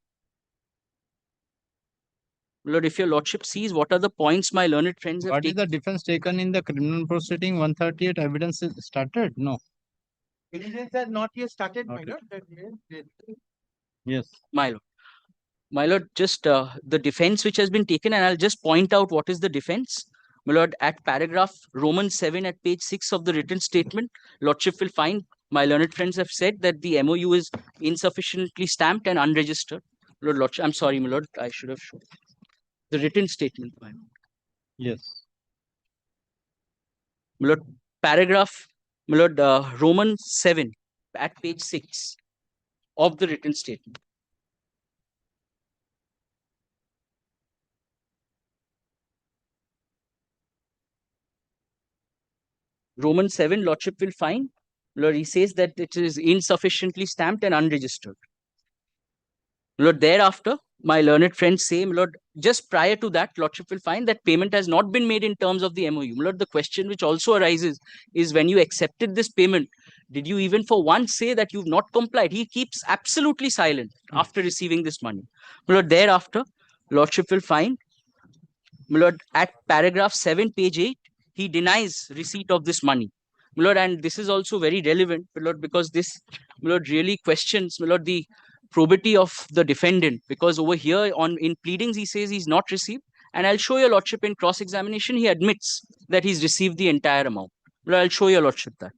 my lord, if your lordship sees what are the points my learned friends have What is taken. the defense taken in the criminal proceeding? 138 evidence is started? No. Diligence has not yet started, Not my lord. Yes. My lord. My lord, just the defense which has been taken, and I'll just point out what is the defense. My lord, at paragraph Roman 7 at page 6 of the written statement, lordship will find my learned friends have said that the MOU is insufficiently stamped and unregistered. Lordship, I'm sorry, my lord, I should have shown the written statement. My lord. Yes. My lord, paragraph, my lord, Roman 7 at page 6 of the written statement. Roman 7, lordship will find, Lord, he says that it is insufficiently stamped and unregistered. Lord, thereafter, my learned friends say, Lord, just prior to that, lordship will find that payment has not been made in terms of the MOU. Lord, the question which also arises is, when you accepted this payment, did you even for once say that you've not complied? He keeps absolutely silent after receiving this money. Lord, thereafter, lordship will find, Lord, at paragraph 7, page 8, he denies receipt of this money. My lord, and this is also very relevant, my lord, because this, my lord, really questions, my lord, the probity of the defendant, because over here in pleadings he says he's not received, and I'll show your lordship in cross-examination he admits that he's received the entire amount. My lord, I'll show your lordship that.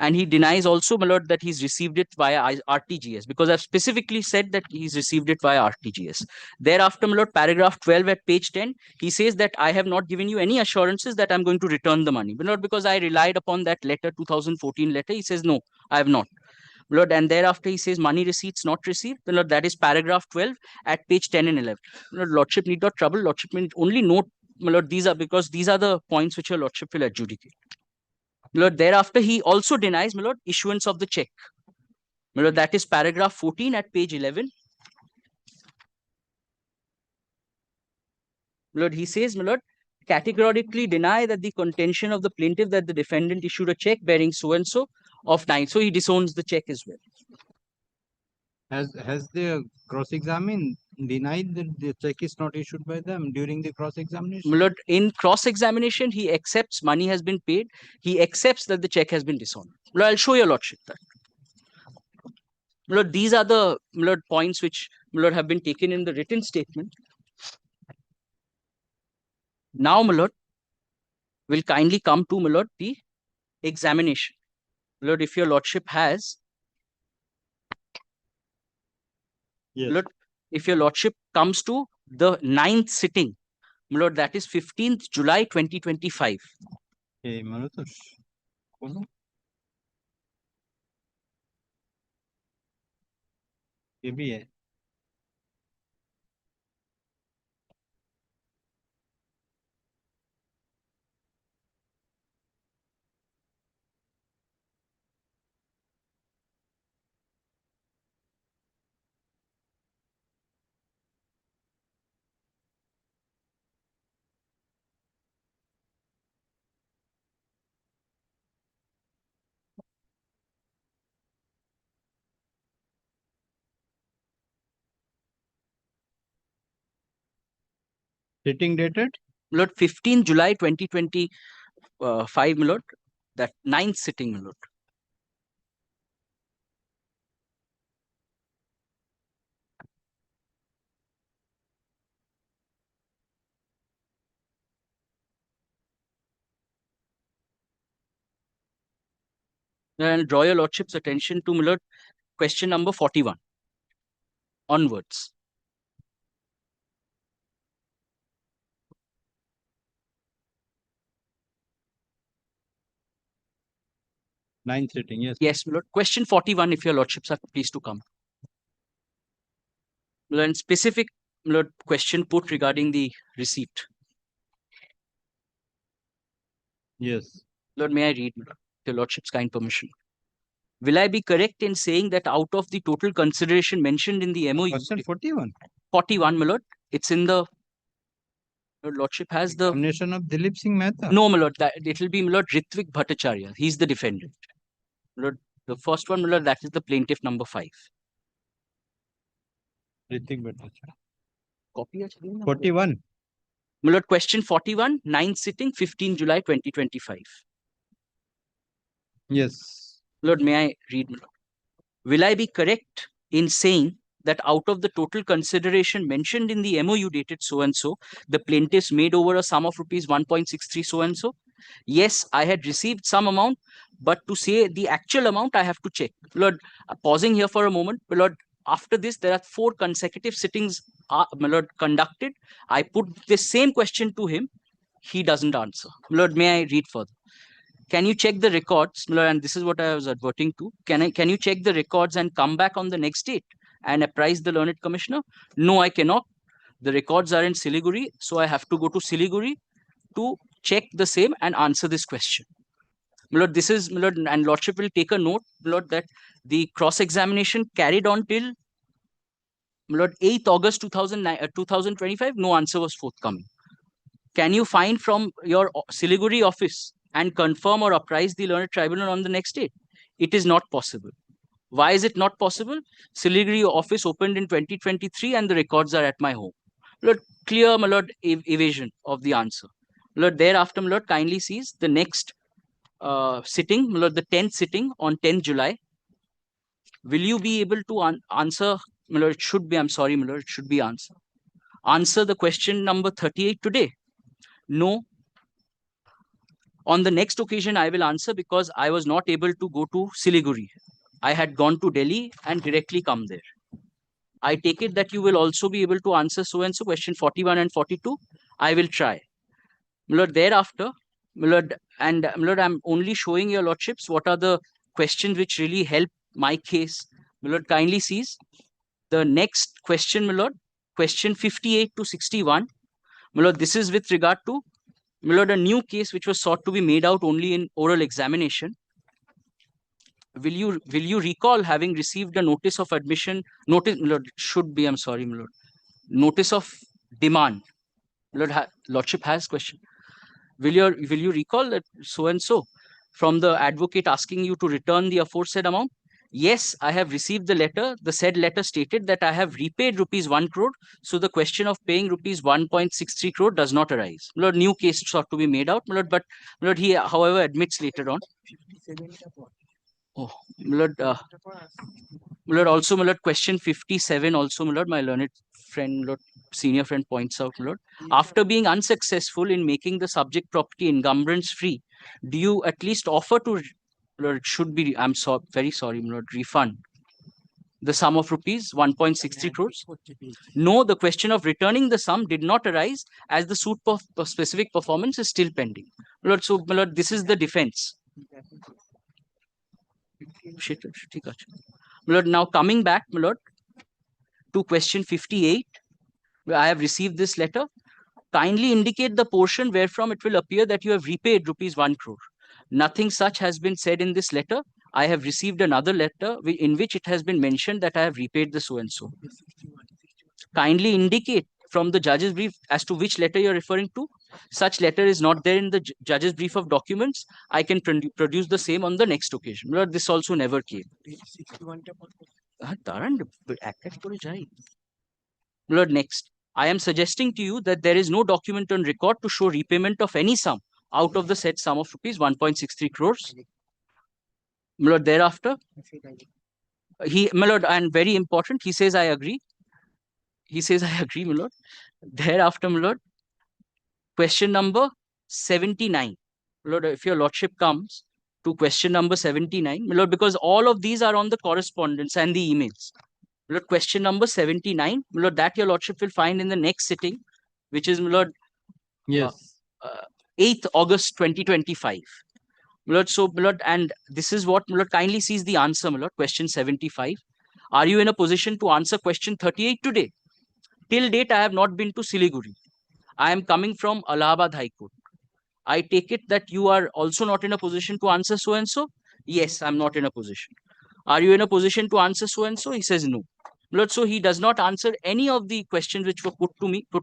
And he denies also, my lord, that he's received it via RTGS, because I've specifically said that he's received it via RTGS. Thereafter, my lord, paragraph 12 at page 10, he says that I have not given you any assurances that I'm going to return the money. But not because I relied upon that letter, 2014 letter. He says, no, I have not. My lord, and thereafter he says money receipts not received. My lord, that is paragraph 12 at page 10 and 11. My lord, lordship need not trouble. Lordship need only note, my lord, these are the points which your lordship will adjudicate. My lord, thereafter, he also denies, my lord, issuance of the check. My lord, that is paragraph 14 at page 11. My lord, he says, my lord, categorically deny that the contention of the plaintiff that the defendant issued a check bearing so-and-so of 9. So he disowns the check as well. Has the cross-examined denied that the check is not issued by them during the cross-examination? My lord, in cross-examination, he accepts money has been paid. He accepts that the check has been disowned. My lord, I'll show your lordship that. My lord, these are the, my lord, points which, my lord, have been taken in the written statement. Now, my lord, will kindly come to, my lord, the examination. My lord, if your lordship has, yes. Lord, if your lordship comes to the 9th sitting, my lord, that is 15th July 2025. Okay, Marutosh. ये भी है. Sitting dated? My lord, 15 July 2025, my lord. That 9th sitting, my lord. And draw your lordship's attention to, my lord, question number 41 onwards. Ninth sitting, yes. Yes, my lord. Question 41, if your lordships are pleased to come. My lord, and specific, my lord, question put regarding the receipt. Yes. Lord, may I read, my lord, with your lordship's kind permission? Will I be correct in saying that out of the total consideration mentioned in the MOU? Question 41. 41, my lord. It's in the your lordship has the Examination of Dilip Singh Mehta. No, my lord. That it will be, my lord, Ritvik Bhattacharya. He's the defendant. My lord, the first one, my lord, that is the plaintiff number 5. Ritvik Bhattacharya. Copy 41. My lord, question 41, 9th sitting, 15 July 2025. Yes. Lord, may I read, my lord? Will I be correct in saying that out of the total consideration mentioned in the MOU dated so and so, the plaintiffs made over a sum of rupees 1.63 so and so? Yes, I had received some amount, but to say the actual amount, I have to check. Lord, pausing here for a moment, my lord, after this, there are 4 consecutive sittings, my lord, conducted. I put the same question to him. He doesn't answer. My lord, may I read further? Can you check the records? My lord, and this is what I was adverting to. Can you check the records and come back on the next date and apprise the learned commissioner? No, I cannot. The records are in Siliguri, so I have to go to Siliguri to check the same and answer this question. My lord, this is, my lord, and lordship will take a note, my lord, that the cross-examination carried on till, my lord, 8th August 2025, no answer was forthcoming. Can you find from your Siliguri office and confirm or apprise the learned tribunal on the next date? It is not possible. Why is it not possible? Siliguri office opened in 2023 and the records are at my home. Lord, clear, my lord, evasion of the answer. Lord, thereafter, my lord, kindly sees the next sitting, my lord, the 10th sitting on 10th July. Will you be able to answer, my lord, it should be, I'm sorry, my lord, it should be answer. Answer the question number 38 today. No. On the next occasion, I will answer because I was not able to go to Siliguri. I had gone to Delhi and directly come there. I take it that you will also be able to answer so-and-so question 41 and 42. I will try. My lord, thereafter, my lord, and my lord, I'm only showing your lordships what are the questions which really help my case. My lord, kindly sees the next question, my lord, question 58 to 61. My lord, this is with regard to, my lord, a new case which was sought to be made out only in oral examination. Will you recall having received a notice of admission? Notice, my lord, should be, I'm sorry, my lord. Notice of demand. My lord, lordship has question. Will you recall that so and so from the advocate asking you to return the aforesaid amount? Yes, I have received the letter. The said letter stated that I have repaid rupees 1 crore. So the question of paying rupees 1.63 crore does not arise. My lord, new case sought to be made out. My lord, but my lord, he, however, admits later on. Oh, my lord, my lord, also, my lord, question 57 also, my lord, my learned friend, lord, senior friend points out, my lord, after being unsuccessful in making the subject property encumbrance free, do you at least offer to, lord, it should be, I'm so very sorry, my lord, refund the sum of rupees 1.63 crores? No, the question of returning the sum did not arise as the suit of specific performance is still pending. My lord, so, my lord, this is the defense. My lord, now coming back, my lord, to question 58, I have received this letter. Kindly indicate the portion wherefrom it will appear that you have repaid rupees 1 crore. Nothing such has been said in this letter. I have received another letter in which it has been mentioned that I have repaid the so-and-so. Kindly indicate from the judge's brief as to which letter you're referring to. Such letter is not there in the judge's brief of documents. I can produce the same on the next occasion. Lord, this also never came. Lord, next. I am suggesting to you that there is no document on record to show repayment of any sum out of the said sum of rupees 1.63 crores. My lord, thereafter, my lord, and very important, he says, I agree. He says, I agree, my lord. Thereafter, my lord, question number 79. My lord, if your lordship comes to question number 79, my lord, because all of these are on the correspondence and the emails. My lord, question number 79, my lord, that your lordship will find in the next sitting, which is, my lord, Yes. 8th August 2025. My lord, so, my lord, and this is what, my lord, kindly sees the answer, my lord, question 75. Are you in a position to answer question 38 today? Till date, I have not been to Siliguri. I am coming from Allahabad High Court. I take it that you are also not in a position to answer so-and-so? Yes, I'm not in a position. Are you in a position to answer so-and-so? He says no. Lord, so he does not answer any of the questions which were put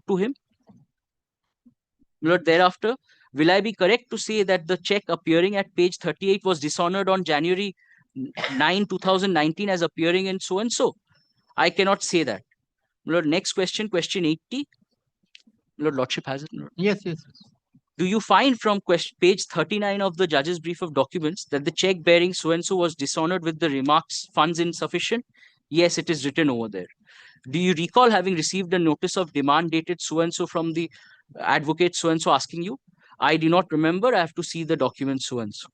to him. Lord, thereafter, will I be correct to say that the check appearing at page 38 was dishonored on January 9, 2019 as appearing in so-and-so? I cannot say that. Lord, next question, question 80. Lord, Lordship has it. Lord. Yes, yes. Do you find from page 39 of the judge's brief of documents that the check bearing so-and-so was dishonored with the remarks funds insufficient? Yes, it is written over there. Do you recall having received a notice of demand dated so-and-so from the advocate so-and-so asking you? I do not remember. I have to see the document so-and-so.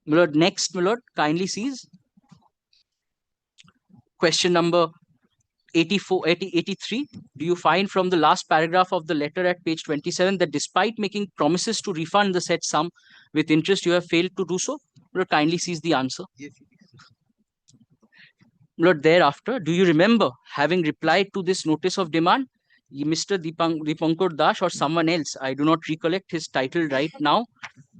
My lord, next, my lord, kindly sees question number 83. Do you find from the last paragraph of the letter at page 27 that despite making promises to refund the said sum with interest, you have failed to do so? Lord, kindly sees the answer. Yes. Lord, thereafter, do you remember having replied to this notice of demand? Mr. Dipankar Das or someone else, I do not recollect his title right now,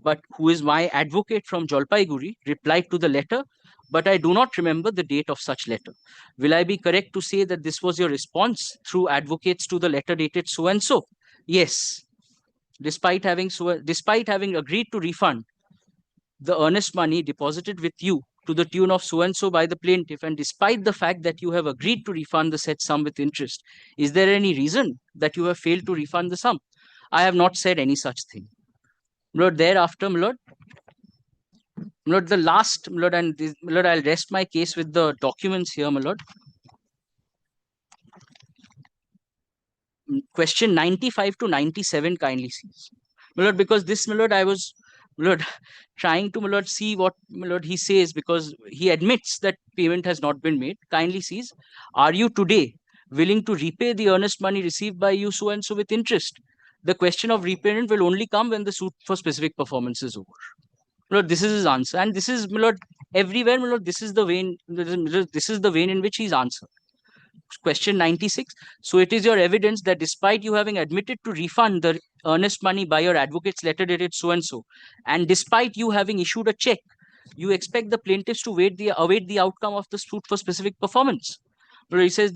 but who is my advocate from Jalpaiguri, replied to the letter, but I do not remember the date of such letter. Will I be correct to say that this was your response through advocates to the letter dated so-and-so? Yes. Despite having agreed to refund the earnest money deposited with you to the tune of so-and-so by the plaintiff, and despite the fact that you have agreed to refund the said sum with interest, is there any reason that you have failed to refund the sum? I have not said any such thing. Lord, thereafter, Lord, the last, Lord, and this, Lord, I'll rest my case with the documents here, my Lord. Question 95 to 97 kindly sees. My Lord, because this, my Lord, I was, my Lord, trying to, my Lord, see what, my Lord, he says, because he admits that payment has not been made. Kindly sees, are you today willing to repay the earnest money received by you so-and-so with interest? The question of repayment will only come when the suit for specific performance is over. Lord, this is his answer, and this is, my Lord, everywhere, my Lord, this is the vein. This is the vein in which he's answered. Question 96. So it is your evidence that despite you having admitted to refund the earnest money by your advocate's letter dated so-and-so, and despite you having issued a check, you expect the plaintiffs to await the outcome of the suit for specific performance. Lord, he says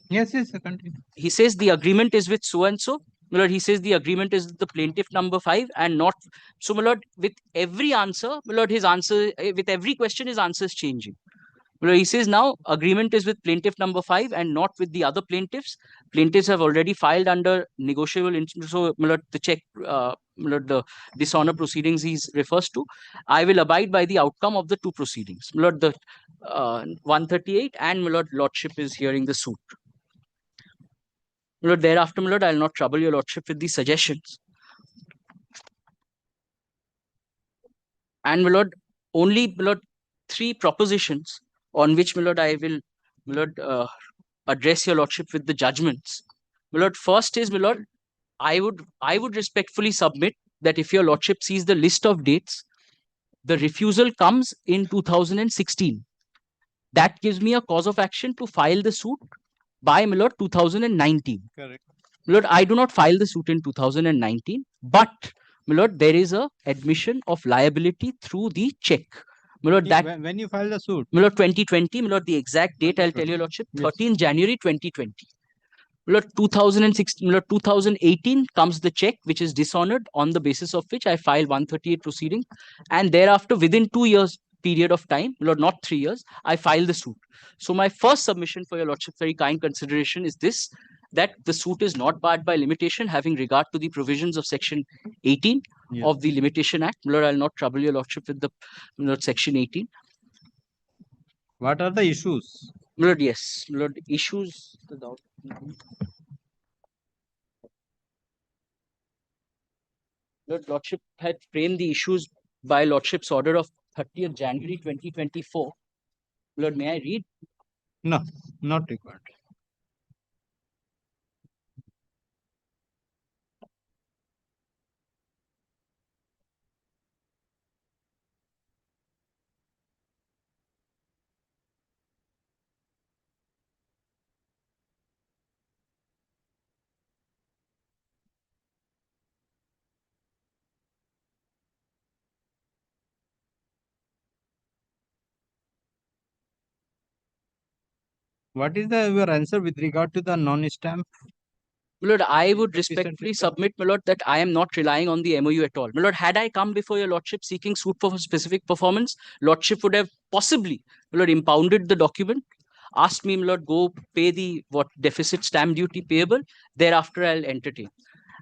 yes, continue. He says the agreement is with so-and-so. My Lord, he says the agreement is the plaintiff number 5 and not. So, my Lord, with every answer, my Lord, his answer, with every question, his answer is changing. My Lord, he says now agreement is with plaintiff number 5 and not with the other plaintiffs. Plaintiffs have already filed under negotiable. So, my Lord, the check, my Lord, the dishonor proceedings he refers to. I will abide by the outcome of the two proceedings. My Lord, the 138 and my Lord, Lordship is hearing the suit. My Lord, thereafter, my Lord, I will not trouble your Lordship with these suggestions. And my Lord, only, my Lord, 3 propositions on which, my Lord, I will, my Lord, address your Lordship with the judgments. My Lord, first is, my Lord, I would respectfully submit that if your Lordship sees the list of dates, the refusal comes in 2016. That gives me a cause of action to file the suit by, my Lord, 2019. Correct. My Lord, I do not file the suit in 2019, but, my Lord, there is a admission of liability through the check. My Lord, that when you file the suit? My Lord, 2020, my Lord, the exact date I'll tell your Lordship, 13 January 2020. My Lord, 2016, my Lord, 2018 comes the check, which is dishonored, on the basis of which I file 138 proceedings. And thereafter, within 2 years, period of time, Lord, not 3 years, I file the suit. So my first submission for your Lordship's very kind consideration is this, that the suit is not barred by limitation having regard to the provisions of Section 18 of the Limitation Act. Lord, I'll not trouble your Lordship with the Lord, Section 18. What are the issues? Lord, yes, Lord, issues. Lord, Lordship had framed the issues by Lordship's order of 30th January 2024. Lord, may I read? No, not required. What is your answer with regard to the non-stamp? My Lord, I would respectfully submit, my Lord, that I am not relying on the MOU at all. My Lord, had I come before your Lordship seeking suit for specific performance, Lordship would have possibly, my Lord, impounded the document, asked me, my Lord, go pay the deficit stamp duty payable, thereafter I'll entertain.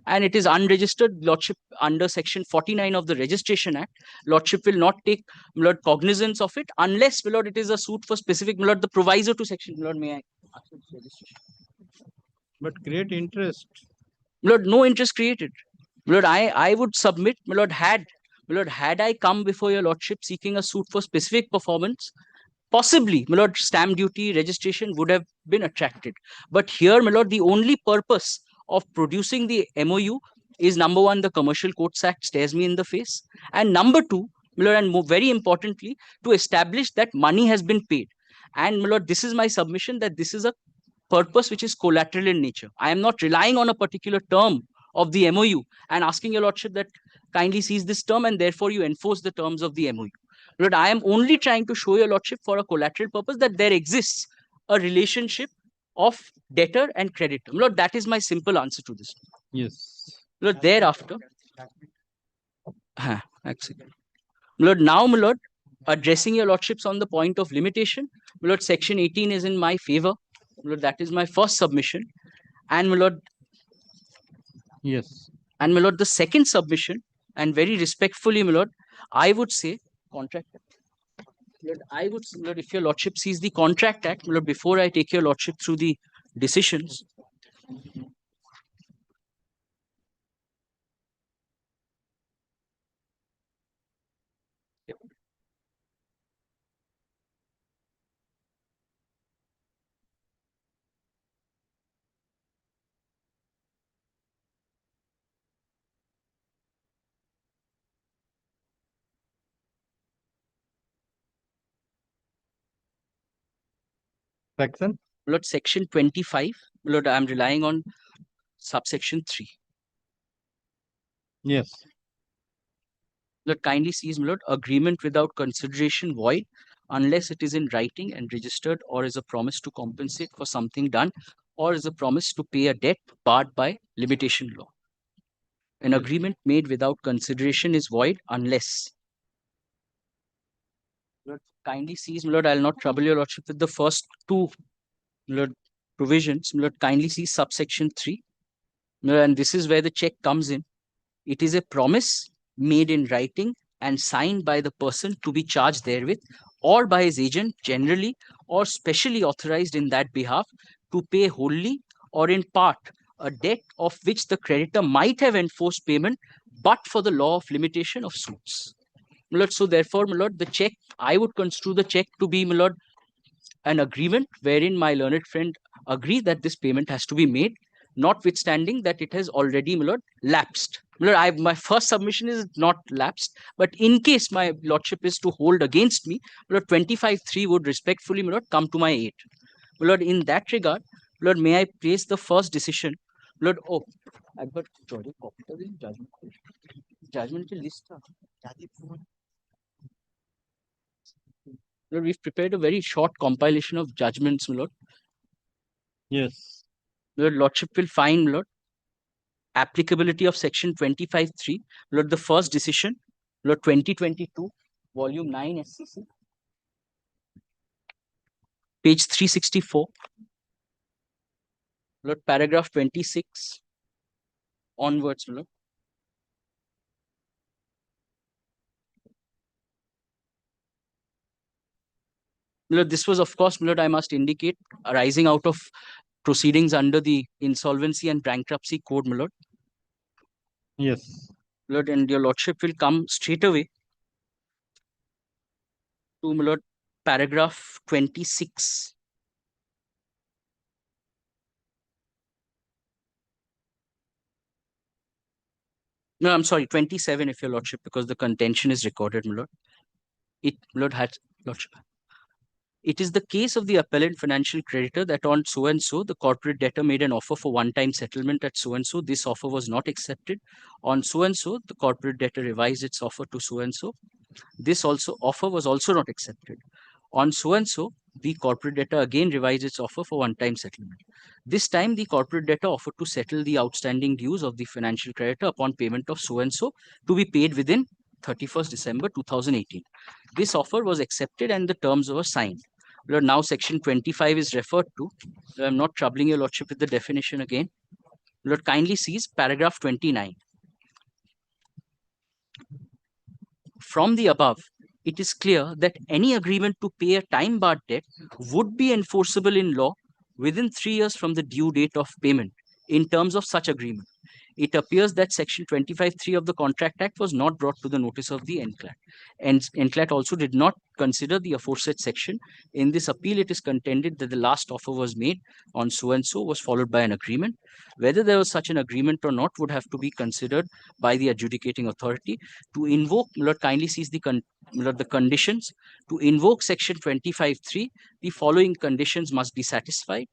And it is unregistered, Lordship, under Section 49 of the Registration Act. Lordship will not take, my Lord, cognizance of it unless, my Lord, it is a suit for specific, my Lord, the proviso to Section, my Lord, may I ask for this registration? But create interest. My Lord, no interest created. My Lord, I would submit, my Lord, had I come before your Lordship seeking a suit for specific performance, possibly, my Lord, stamp duty registration would have been attracted. But here, my Lord, the only purpose of producing the MOU is, number one, the Commercial Courts Act stares me in the face. And number two, my Lord, and very importantly, to establish that money has been paid. And my Lord, this is my submission that this is a purpose which is collateral in nature. I am not relying on a particular term of the MOU and asking your Lordship that kindly seize this term and therefore you enforce the terms of the MOU. Lord, I am only trying to show your Lordship for a collateral purpose that there exists a relationship of debtor and creditor. Lord, that is my simple answer to this. Yes. Lord, thereafter, Lord, now, my Lord, addressing your Lordships on the point of limitation, my Lord, Section 18 is in my favor. My Lord, that is my first submission. And my Lord, yes. And my Lord, the second submission, and very respectfully, my Lord, I would say, contract act. Lord, I would, Lord, if your Lordship sees the Contract Act, my Lord, before I take your Lordship through the decisions. Section? Lord, Section 25. Lord, I am relying on subsection 3. Yes. Lord, kindly sees, my Lord, agreement without consideration void unless it is in writing and registered or is a promise to compensate for something done or is a promise to pay a debt barred by limitation law. An agreement made without consideration is void unless. Lord, kindly sees, my Lord, I will not trouble your Lordship with the first two, my Lord, provisions. My Lord, kindly see subsection 3. My Lord, and this is where the check comes in. It is a promise made in writing and signed by the person to be charged therewith or by his agent generally or specially authorized in that behalf to pay wholly or in part a debt of which the creditor might have enforced payment but for the law of limitation of suits. My Lord, so therefore, my Lord, the check, I would construe the check to be, my Lord, an agreement wherein my learned friend agrees that this payment has to be made, notwithstanding that it has already, my Lord, lapsed. My Lord, my first submission is not lapsed, but in case my Lordship is to hold against me, my Lord, 25(3) would respectfully, my Lord, come to my aid. My Lord, in that regard, Lord, may I place the first decision. Lord, I've got judgment. Judgment list. Lord, we've prepared a very short compilation of judgments, my Lord. Yes. Lord, Lordship will find, Lord, applicability of Section 25(3). Lord, the first decision, Lord, 2022. volume 9 SCC, page 364, Lord, paragraph 26 onwards, Lord. Lord, this was, of course, Lord, I must indicate, arising out of proceedings under the Insolvency and Bankruptcy Code, my Lord. Yes. Lord, and your Lordship will come straight away to, my Lord, paragraph 26. No, I'm sorry, 27, if your Lordship, because the contention is recorded, my Lord. It, Lord, had, Lordship. It is the case of the appellant financial creditor that on so-and-so, the corporate debtor made an offer for one-time settlement at so-and-so. This offer was not accepted. On so-and-so, the corporate debtor revised its offer to so-and-so. This offer was also not accepted. On so-and-so, the corporate debtor again revised its offer for one-time settlement. This time, the corporate debtor offered to settle the outstanding dues of the financial creditor upon payment of so-and-so to be paid within 31st December 2018. This offer was accepted and the terms were signed. Lord, now section 25 is referred to. I'm not troubling your Lordship with the definition again. Lord, kindly sees paragraph 29. From the above, it is clear that any agreement to pay a time-barred debt would be enforceable in law within 3 years from the due date of payment in terms of such agreement. It appears that section 25(3) of the Contract Act was not brought to the notice of the NCLAT. And NCLAT also did not consider the aforesaid section. In this appeal, it is contended that the last offer was made on so-and-so was followed by an agreement. Whether there was such an agreement or not would have to be considered by the adjudicating authority. To invoke, Lord, kindly sees the conditions. To invoke section 25(3), the following conditions must be satisfied.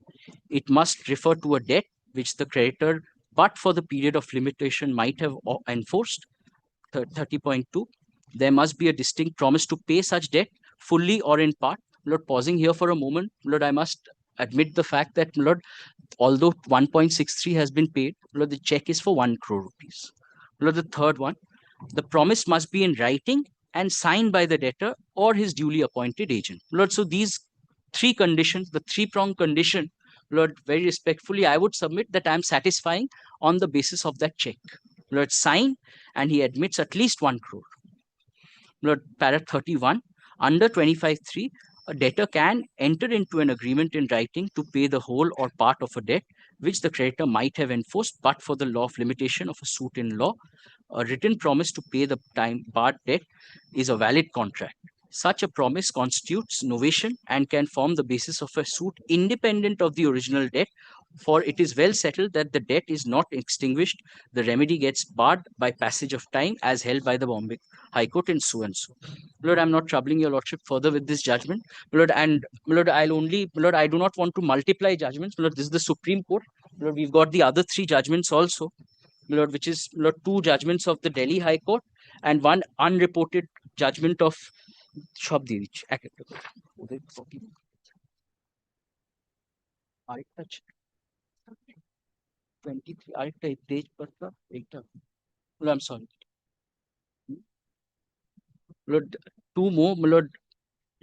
It must refer to a debt which the creditor, but for the period of limitation, might have enforced. 30.2. There must be a distinct promise to pay such debt fully or in part. Lord, pausing here for a moment, Lord, I must admit the fact that, Lord, although 1.63 has been paid, Lord, the check is for 1 crore rupees. Lord, the third one, the promise must be in writing and signed by the debtor or his duly appointed agent. Lord, so these 3 conditions, the 3-pronged condition, Lord, very respectfully, I would submit that I am satisfying on the basis of that check. Lord, sign, and he admits at least 1 crore. Lord, paragraph 31, under 25(3), a debtor can enter into an agreement in writing to pay the whole or part of a debt which the creditor might have enforced, but for the law of limitation of a suit in law. A written promise to pay the time-barred debt is a valid contract. Such a promise constitutes novation and can form the basis of a suit independent of the original debt, for it is well settled that the debt is not extinguished. The remedy gets barred by passage of time as held by the Bombay High Court in so-and-so. Lord, I'm not troubling your Lordship further with this judgment. Lord, and Lord, I do not want to multiply judgments. Lord, this is the Supreme Court. Lord, we've got the other 3 judgments also. Lord, which is, Lord, 2 judgments of the Delhi High Court and 1 unreported judgment of Shabdivich. 23. I'm sorry. Lord, 2 more, Lord,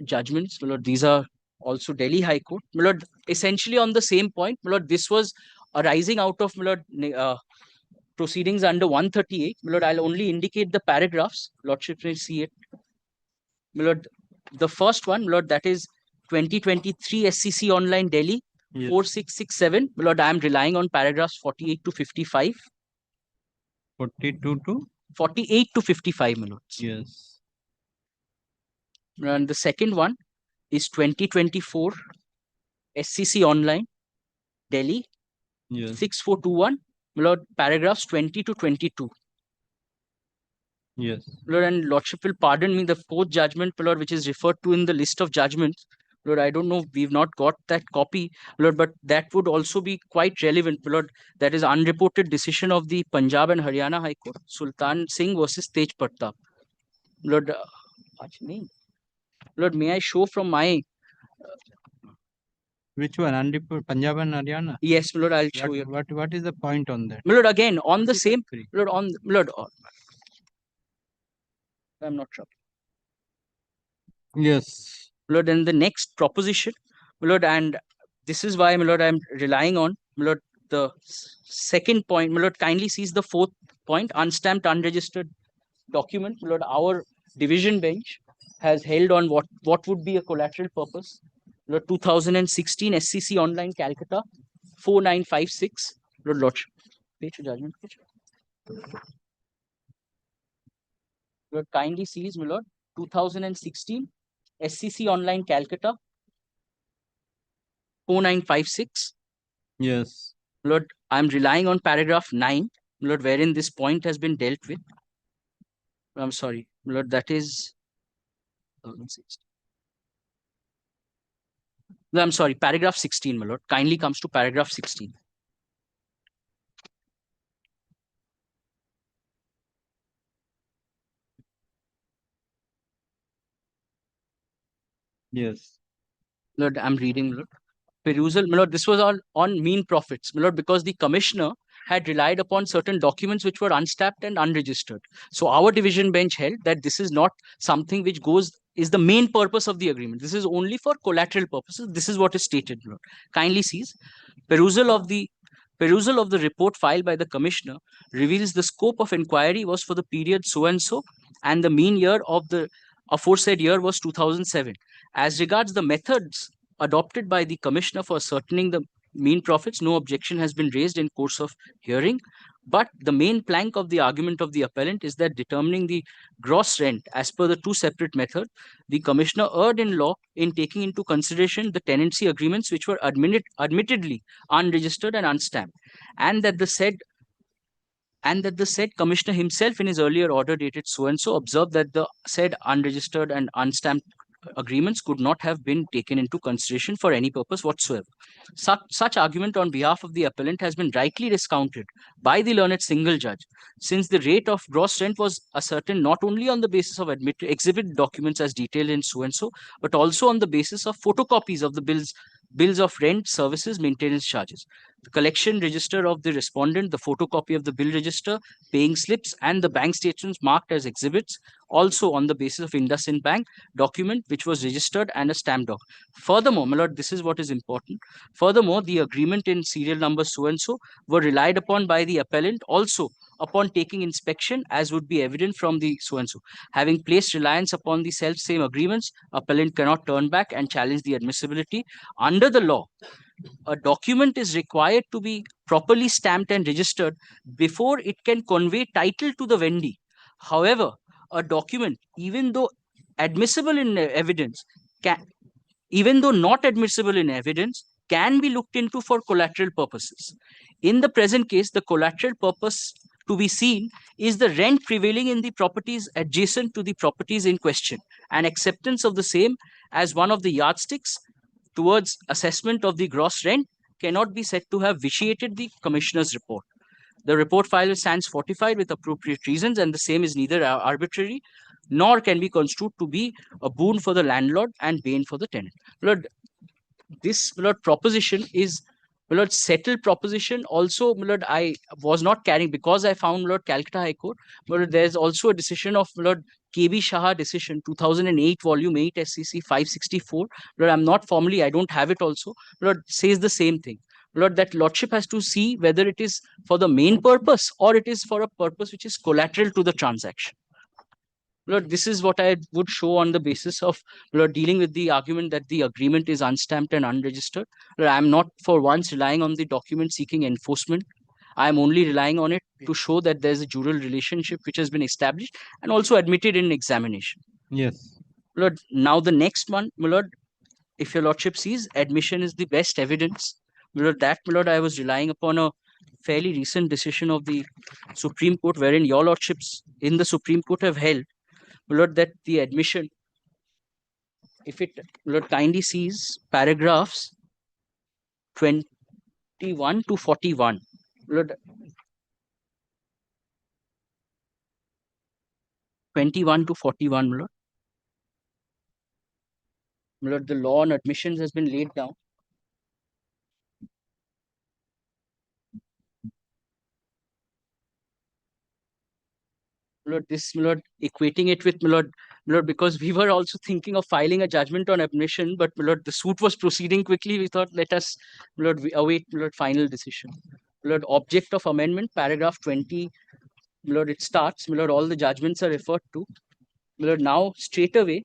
judgments. Lord, these are also Delhi High Court. Lord, essentially on the same point. Lord, this was arising out of, Lord, proceedings under 138. Lord, I'll only indicate the paragraphs. Lordship may see it. Lord, the first one, Lord, that is 2023 SCC Online Delhi, 4667. Lord, I am relying on paragraphs 48 to 55. 42 to? 48 to 55, my lords. Yes. And the second one is 2024 SCC Online Delhi, 6421. My lord, paragraphs 20 to 22. Yes. Lord, and Lordship will pardon me, the 4th judgment, Lord, which is referred to in the list of judgments. Lord, I don't know, we've not got that copy, Lord, but that would also be quite relevant, Lord. That is unreported decision of the Punjab and Haryana High Court, Sultan Singh versus Tej Pratap. Lord, Lord, may I show from my... Which one? Unreported Punjab and Haryana? Yes, Lord, I'll show you. What is the point on that? Lord, again, on the same... Lord, on... Lord, I'm not sure. Yes. My lord, and the next proposition, my lord, and this is why, my lord, I'm relying on, my lord, the second point. My lord, kindly sees the fourth point, unstamped, unregistered document. My lord, our division bench has held on what would be a collateral purpose. My lord, 2016 SCC Online Calcutta 4956. My lord, Lordship. Page judgment page. My lord, kindly sees, my lord, 2016 SCC Online Calcutta 4956. Yes. Lord, I'm relying on paragraph 9, Lord, wherein this point has been dealt with. I'm sorry, Lord, that is. No, I'm sorry, paragraph 16, my lord. Kindly comes to paragraph 16. Yes. Lord, I'm reading, Lord. Perusal, my lord, this was all on mean profits, my lord, because the commissioner had relied upon certain documents which were unstamped and unregistered. So our division bench held that this is not something which is the main purpose of the agreement. This is only for collateral purposes. This is what is stated, Lord. Kindly sees. Perusal of the report filed by the commissioner reveals the scope of inquiry was for the period so and so, and the mean year of the aforesaid year was 2007. As regards the methods adopted by the commissioner for ascertaining the mean profits, no objection has been raised in course of hearing. But the main plank of the argument of the appellant is that determining the gross rent as per the two separate methods, the commissioner erred in law in taking into consideration the tenancy agreements which were admittedly unregistered and unstamped, and that the said commissioner himself in his earlier order dated so and so observed that the said unregistered and unstamped agreements could not have been taken into consideration for any purpose whatsoever. Such argument on behalf of the appellant has been rightly discounted by the learned single judge, since the rate of gross rent was ascertained not only on the basis of exhibit documents as detailed in so and so, but also on the basis of photocopies of the bills of rent, services, maintenance charges, the collection register of the respondent, the photocopy of the bill register, paying slips, and the bank statements marked as exhibits, also on the basis of IndusInd Bank document which was registered and a stamped doc. Furthermore, my lord, this is what is important. Furthermore, the agreement in serial number so and so were relied upon by the appellant also upon taking inspection, as would be evident from the so and so. Having placed reliance upon the self same agreements, appellant cannot turn back and challenge the admissibility. Under the law, a document is required to be properly stamped and registered before it can convey title to the vendee. However, a document, even though admissible in evidence, even though not admissible in evidence, can be looked into for collateral purposes. In the present case, the collateral purpose to be seen is the rent prevailing in the properties adjacent to the properties in question, and acceptance of the same as one of the yardsticks towards assessment of the gross rent cannot be said to have vitiated the commissioner's report. The report file stands fortified with appropriate reasons, and the same is neither arbitrary nor can be construed to be a boon for the landlord and bane for the tenant. Lord, this proposition is settled proposition. Also, I was not carrying because I found Calcutta High Court. There's also a decision of KB Shah decision 2008 volume 8 SCC 564. I'm not formally, I don't have it also. Says the same thing. That lordship has to see whether it is for the main purpose or it is for a purpose which is collateral to the transaction. This is what I would show on the basis of dealing with the argument that the agreement is unstamped and unregistered. I'm not for once relying on the document seeking enforcement. I'm only relying on it to show that there's a jural relationship which has been established and also admitted in examination. Yes. Now the next one, if your lordship sees, admission is the best evidence. I was relying upon a fairly recent decision of the Supreme Court, wherein your lordships in the Supreme Court have held that the admission, if it kindly sees paragraphs 21 to 41, Lord, 21 to 41, Lord, the law on admissions has been laid down. Lord, this, equating it with my lord, because we were also thinking of filing a judgment on admission, but my lord, the suit was proceeding quickly. We thought, let us, my lord, we await my lord, final decision. My lord, object of amendment, paragraph 20, my lord, it starts, my lord, all the judgments are referred to. My lord, now straight away,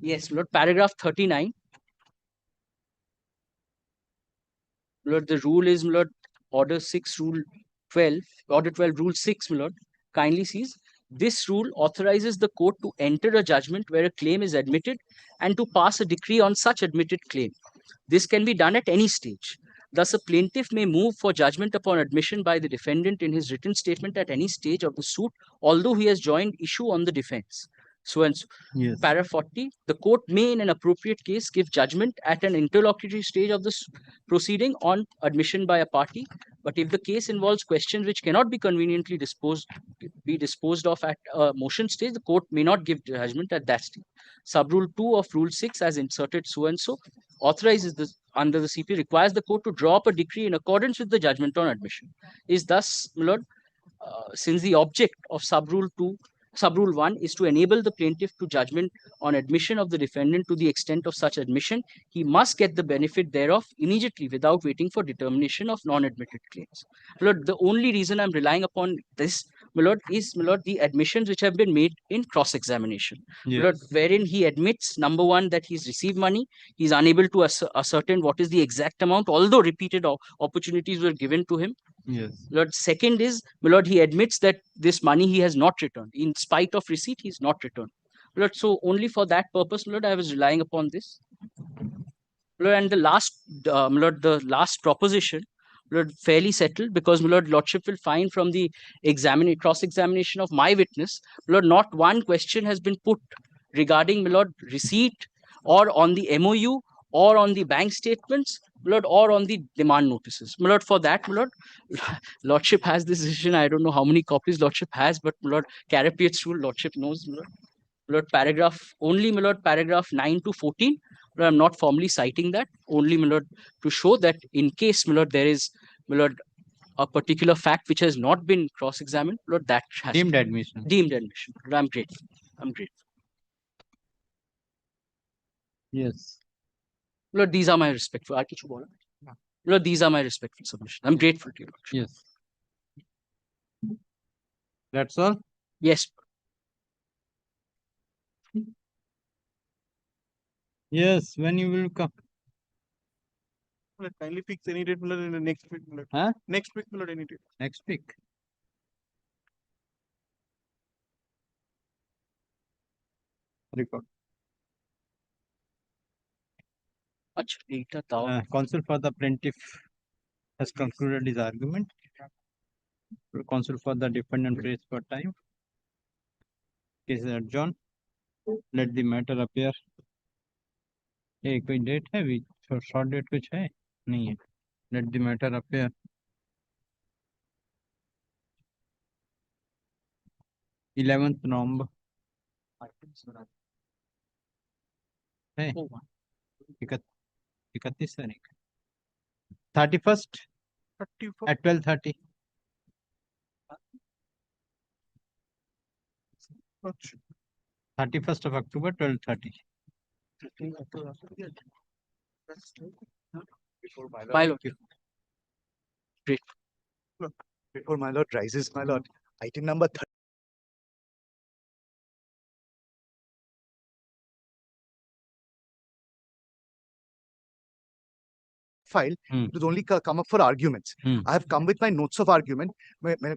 yes, my lord, paragraph 39. My lord, the rule is, my lord, order 6, rule 12, order 12, rule 6, my lord, kindly sees. This rule authorizes the court to enter a judgment where a claim is admitted and to pass a decree on such admitted claim. This can be done at any stage. Thus, a plaintiff may move for judgment upon admission by the defendant in his written statement at any stage of the suit, although he has joined issue on the defense. So and so. Yes. Para 40, the court may, in an appropriate case, give judgment at an interlocutory stage of the proceeding on admission by a party. But if the case involves questions which cannot be conveniently disposed of at a motion stage, the court may not give judgment at that stage. Subrule 2 of Rule 6, as inserted so and so, authorizes this under the CP, requires the court to draw up a decree in accordance with the judgment on admission. Is thus, my lord, since the object of Subrule 1 is to enable the plaintiff to judgment on admission of the defendant to the extent of such admission, he must get the benefit thereof immediately without waiting for determination of non-admitted claims. My lord, the only reason I'm relying upon this, my lord, is, my lord, the admissions which have been made in cross-examination. Yes. My lord, wherein he admits, number one, that he's received money, he's unable to ascertain what is the exact amount, although repeated opportunities were given to him. Yes. Lord, second is, my lord, he admits that this money he has not returned. In spite of receipt, he's not returned. Lord, so only for that purpose, Lord, I was relying upon this. Lord, and the last, Lord, the last proposition, Lord, fairly settled, because my lord, lordship will find from the cross-examination of my witness, Lord, not one question has been put regarding, my lord, receipt or on the MOU or on the bank statements, my lord, or on the demand notices. My lord, for that, my lord, lordship has this decision. I don't know how many copies lordship has, but my lord, Carapiet's rule, lordship knows, my lord. My lord, my lord, paragraph 9 to 14. My lord, I'm not formally citing that, only, my lord, to show that in case, my lord, there is, my lord, a particular fact which has not been cross-examined, my lord, that has Deemed admission. Deemed admission. I'm grateful. I'm grateful. Yes. Lord, these are my respectful. Lord, these are my respectful submissions. I'm grateful to you, Lord. Yes. That's all? Yes. Yes, when you will come. Kindly fix any date in the next week. Huh? Next week, any date. Next week. Record. Counsel for the plaintiff has concluded his argument. Counsel for the defendant prays for time. Case is adjourned. Let the matter appear. ये कोई date है भी short date कुछ है नहीं है. Let the matter appear. November 11th है 31 तारीख 31st at 12:30. 31st of October 12:30. My lord. Before my lord rises, my lord, item number 30. File, it was only come up for arguments. I have come with my notes of argument.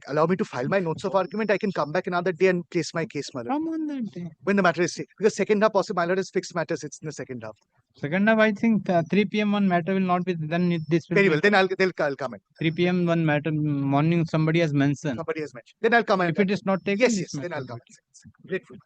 Allow me to file my notes of argument. I can come back another day and place my case, my lord. Come on that day. When the matter is because second half possible, my lord has fixed matters. It's in the second half. Second half, I think 3 p.m. one matter will not be then. This will very be well. Then I'll come in. 3 p.m. one matter morning somebody has mentioned. Somebody has mentioned. Then I'll come in. If it is not taken, yes, then I'll come in. Grateful.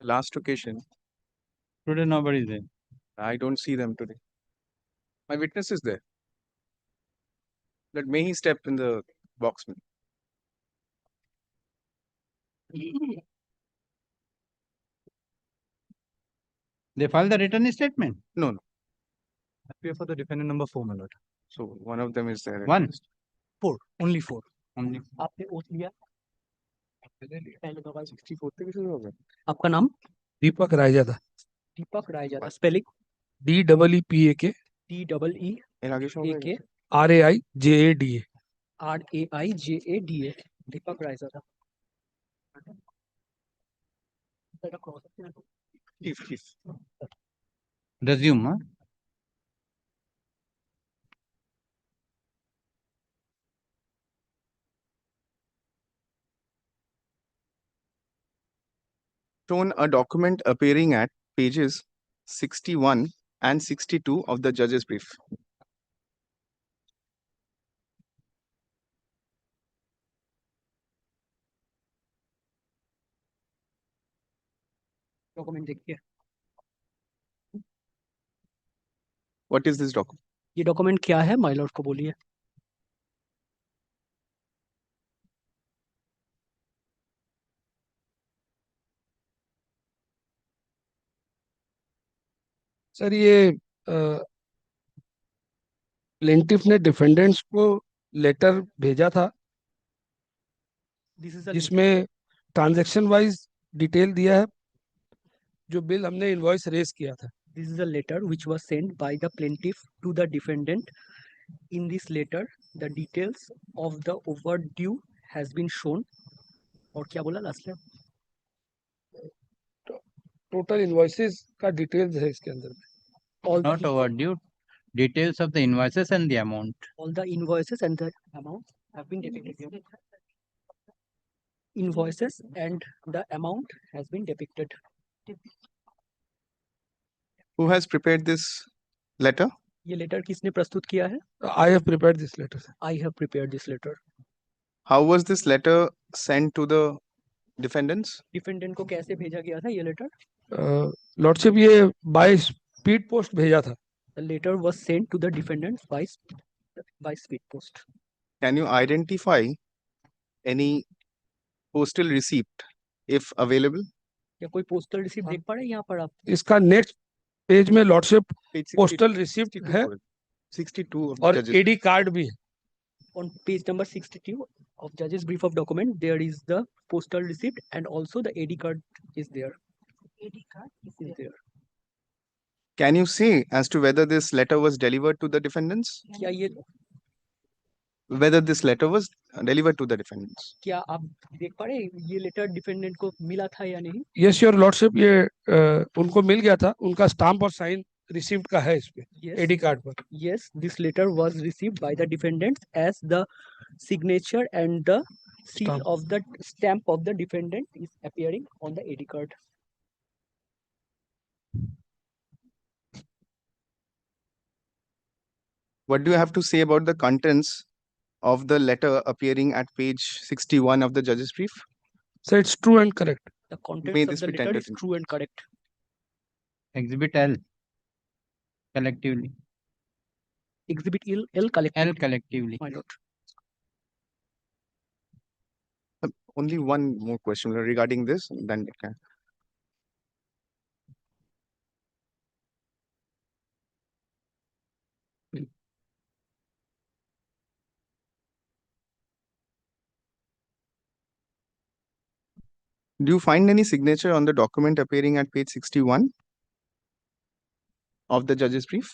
Last occasion. Today nobody is there. I don't see them today. My witness is there. But may he step in the box. They filed the written statement. No. Appear for the defendant number 4, my lord. So one of them is there. One. 4. Only 4. Only. आपने oath लिया पहले दफा 64 पे किसने होगा? आपका नाम Deepak Raizada Deepak Raizada spelling DEEPAK DEEAK RAIJADA RAIJADA Deepak Raizada Chief. Resume, huh? Shown a document appearing at pages 61 and 62 of the judge's brief. Document देखिए What is this document? ये डॉक्यूमेंट क्या है माय लॉर्ड को बोलिए सर ये प्लेंटिफ ने डिफेंडेंट्स को लेटर भेजा था जिसमें ट्रांजैक्शन वाइज डिटेल दिया है जो बिल हमने इनवॉइस रेज किया था This is a letter which was sent by the plaintiff to the defendant. In this letter, the details of the overdue has been shown. और क्या बोला लास्ट में? टोटल इनवॉइसेस का डिटेल्स है इसके अंदर में Not overdue. Details of the invoices and the amount. All the invoices and the amount have been depicted here. Invoices and the amount has been depicted. Who has prepared this letter? ये letter किसने प्रस्तुत किया है? I have prepared this letter. I have prepared this letter. How was this letter sent to the defendants? Defendant को कैसे भेजा गया था ये लेटर? लॉर्डशिप ये बाय स्पीड पोस्ट भेजा था The letter was sent to the defendants by speed post. Can you identify any postal receipt if available? क्या कोई पोस्टल रिसीप्ट देख पा रहे हैं यहाँ पर आप? इसका नेक्स्ट पेज में लॉर्डशिप पोस्टल रिसिप्ट है 62 of और judges. एडी कार्ड भी है On page number 62 of judge's brief of document, there is the postal receipt and also the AD card is there. AD card is there. Can you say as to whether this letter was delivered to the defendants? क्या ये Whether this letter was delivered to the defendants? क्या आप देख पा रहे हैं ये letter defendant को मिला था या नहीं? यस योर लॉर्डशिप ये उनको मिल गया था उनका स्टाम्प और साइन रिसिप्ट का है इस पे एडी कार्ड पर Yes, this letter was received by the defendants as the signature and the seal of the stamp of the defendant is appearing on the AD card. What do you have to say about the contents of the letter appearing at page 61 of the judge's brief? So it's true and correct. The May contents this of the be letter tendered is in- true and correct. Exhibit L. Collectively. Exhibit L collectively. L collectively. My lord. Only one more question regarding this, then it can. Do you find any signature on the document appearing at page 61 of the judge's brief?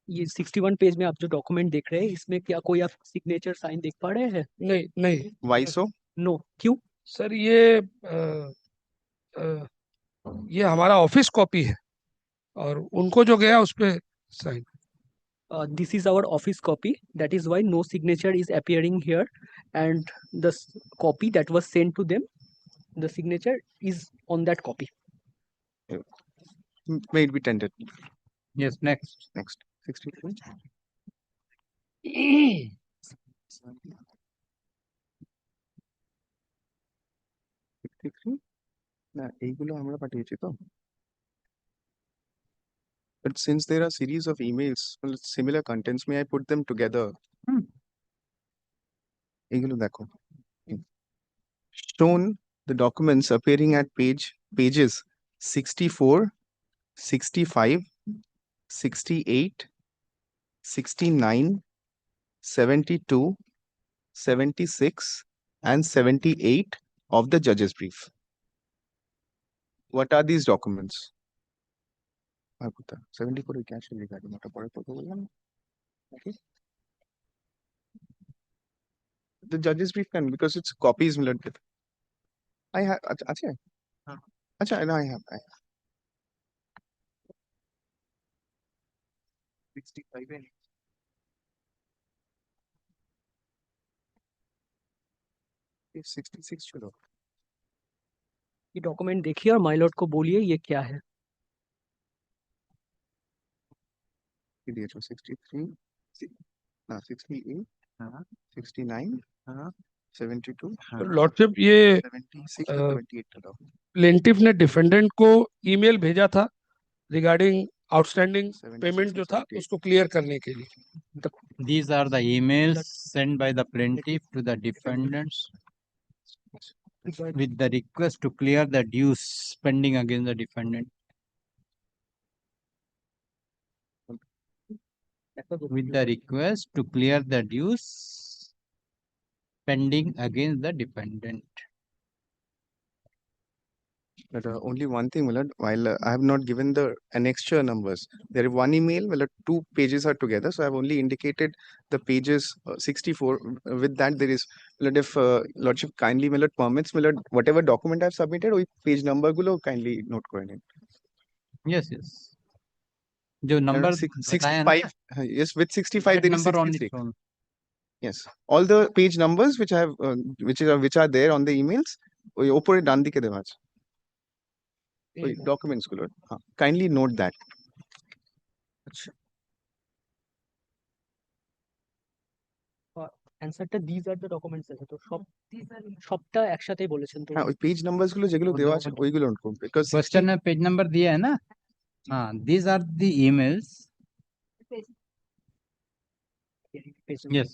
ये 61 page में आप जो document देख रहे हैं इसमें क्या कोई आप सिग्नेचर साइन देख पा रहे हैं? नहीं नहीं Why so? नो क्यों? सर ये हमारा ऑफिस कॉपी है और उनको जो गया उस पे sign This is our office copy. That is why no signature is appearing here, and the copy that was sent to them, the signature is on that copy. May it be tendered. Yes, next. Next. 63. না এইগুলো আমরা পাঠিয়েছি তো। But since there are series of emails with similar contents, may I put them together? এইগুলো দেখো। Shown the documents appearing at pages 64, 65, 68, 69, 72, 76, and 78 of the judge's brief. What are these documents? 74 we can actually regarding what about okay. The judge's brief can because it's copies milad. I have acha. Acha, no, I have. 65 and 66 चलो। ये document देखिए और my lord को बोलिए ये क्या है। ये 63 ना 68 हाँ 69 हाँ 72 लॉर्डशिप ये 76 78 प्लेंटिफ ने डिफेंडेंट को ईमेल भेजा था रिगार्डिंग आउटस्टैंडिंग पेमेंट जो था उसको क्लियर करने के लिए। These are the emails sent by the plaintiff to the defendants with the request to clear the dues pending against the defendant. With the request to clear the dues pending against the defendant. But only one thing, Millard, while I have not given the annexure numbers, there is one email, Millard, 2 pages are together. So I have only indicated the pages 64. With that, there is, Millard, if Lordship kindly, Millard, permits, Millard, whatever document I have submitted, or page number gulo kindly note kore. Yes, yes. The number 65, yes, with 65 there is number 63. Yes, all the page numbers which I have, which are there on the emails, opore dan dike dewa ache. Documents gulo, kindly note that. Answer these are the documents তো সবটা একসাথেই বলেছেন তো। হ্যাঁ ওই page numbers গুলো যেগুলো দেওয়া আছে ওইগুলো নোট করুন বিকজ क्वेश्चन में पेज नंबर दिया है ना। हाँ, these are the emails. Yes.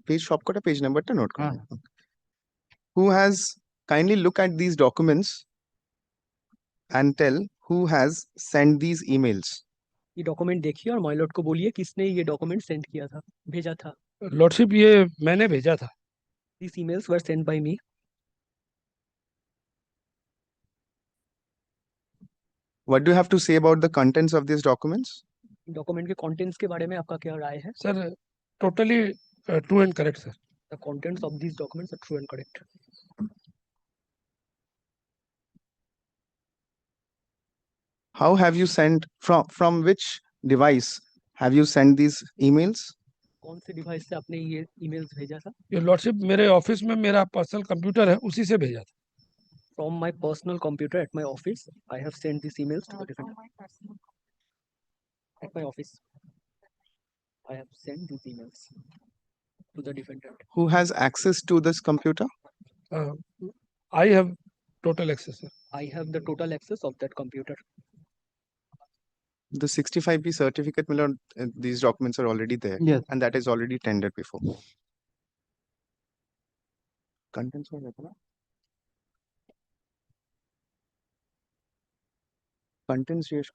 Page সবকটা পেজ নাম্বারটা নোট করুন। Who has kindly look at these documents and tell who has sent these emails. ये डॉक्यूमेंट देखिए और माइलॉर्ड को बोलिए किसने ये डॉक्यूमेंट सेंड किया था, भेजा था। लॉर्डशिप ये मैंने भेजा था। These emails were sent by me. What do you have to say about the contents of these documents? Document के कंटेंट्स के बारे में आपका क्या राय है? Sir totally true and correct sir. The contents of these documents are true and correct. How have you sent from which device have you sent these emails? कौन से device से आपने ये ईमेल्स भेजा था? ये लॉर्डशिप मेरे ऑफिस में मेरा पर्सनल कंप्यूटर है उसी से भेजा था। From my personal computer at my office, I have sent these emails to the defendant. At my office, I have sent these emails to the defendant. Who has access to this computer? I have total access, sir. I have the total access of that computer. The 65B certificate, Millard, these documents are already there. Yes. And that is already tendered before. Contents were there. Contents, yes.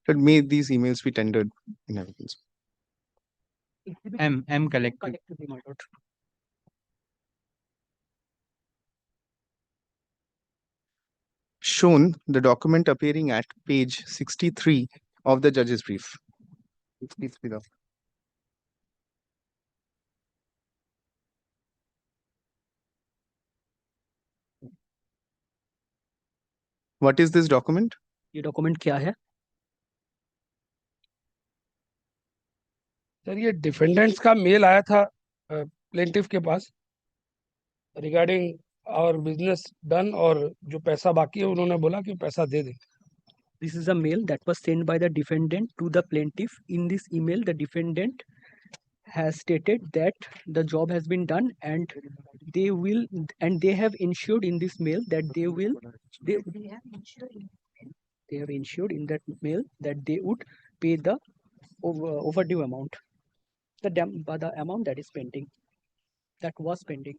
But may these emails be tendered in evidence. M collective. Collectively, my lord. Shown the document appearing at page 63 of the judge's brief. What is this document? ये document क्या है? Sir ये defendants का mail आया था plaintiff के पास regarding और business done और जो पैसा बाकी है उन्होंने बोला कि पैसा दे दें। This is a mail that was sent by the defendant to the plaintiff. In this email, the defendant has stated that the job has been done, and they have ensured in this mail that they have ensured in that mail that they would pay the overdue amount, the amount that is pending, that was pending.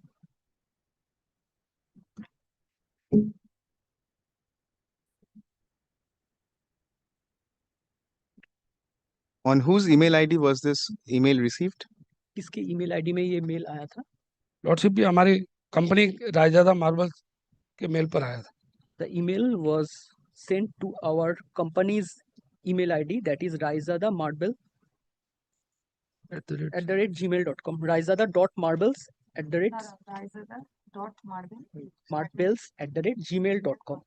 On whose email ID was this email received? किसके email ID में ये mail आया था? Lordship ये हमारी company Raizada marbles के mail पर आया था. The email was sent to our company's email ID, that is raizada.marble @gmail.com. raizada.marbles @gmail.com.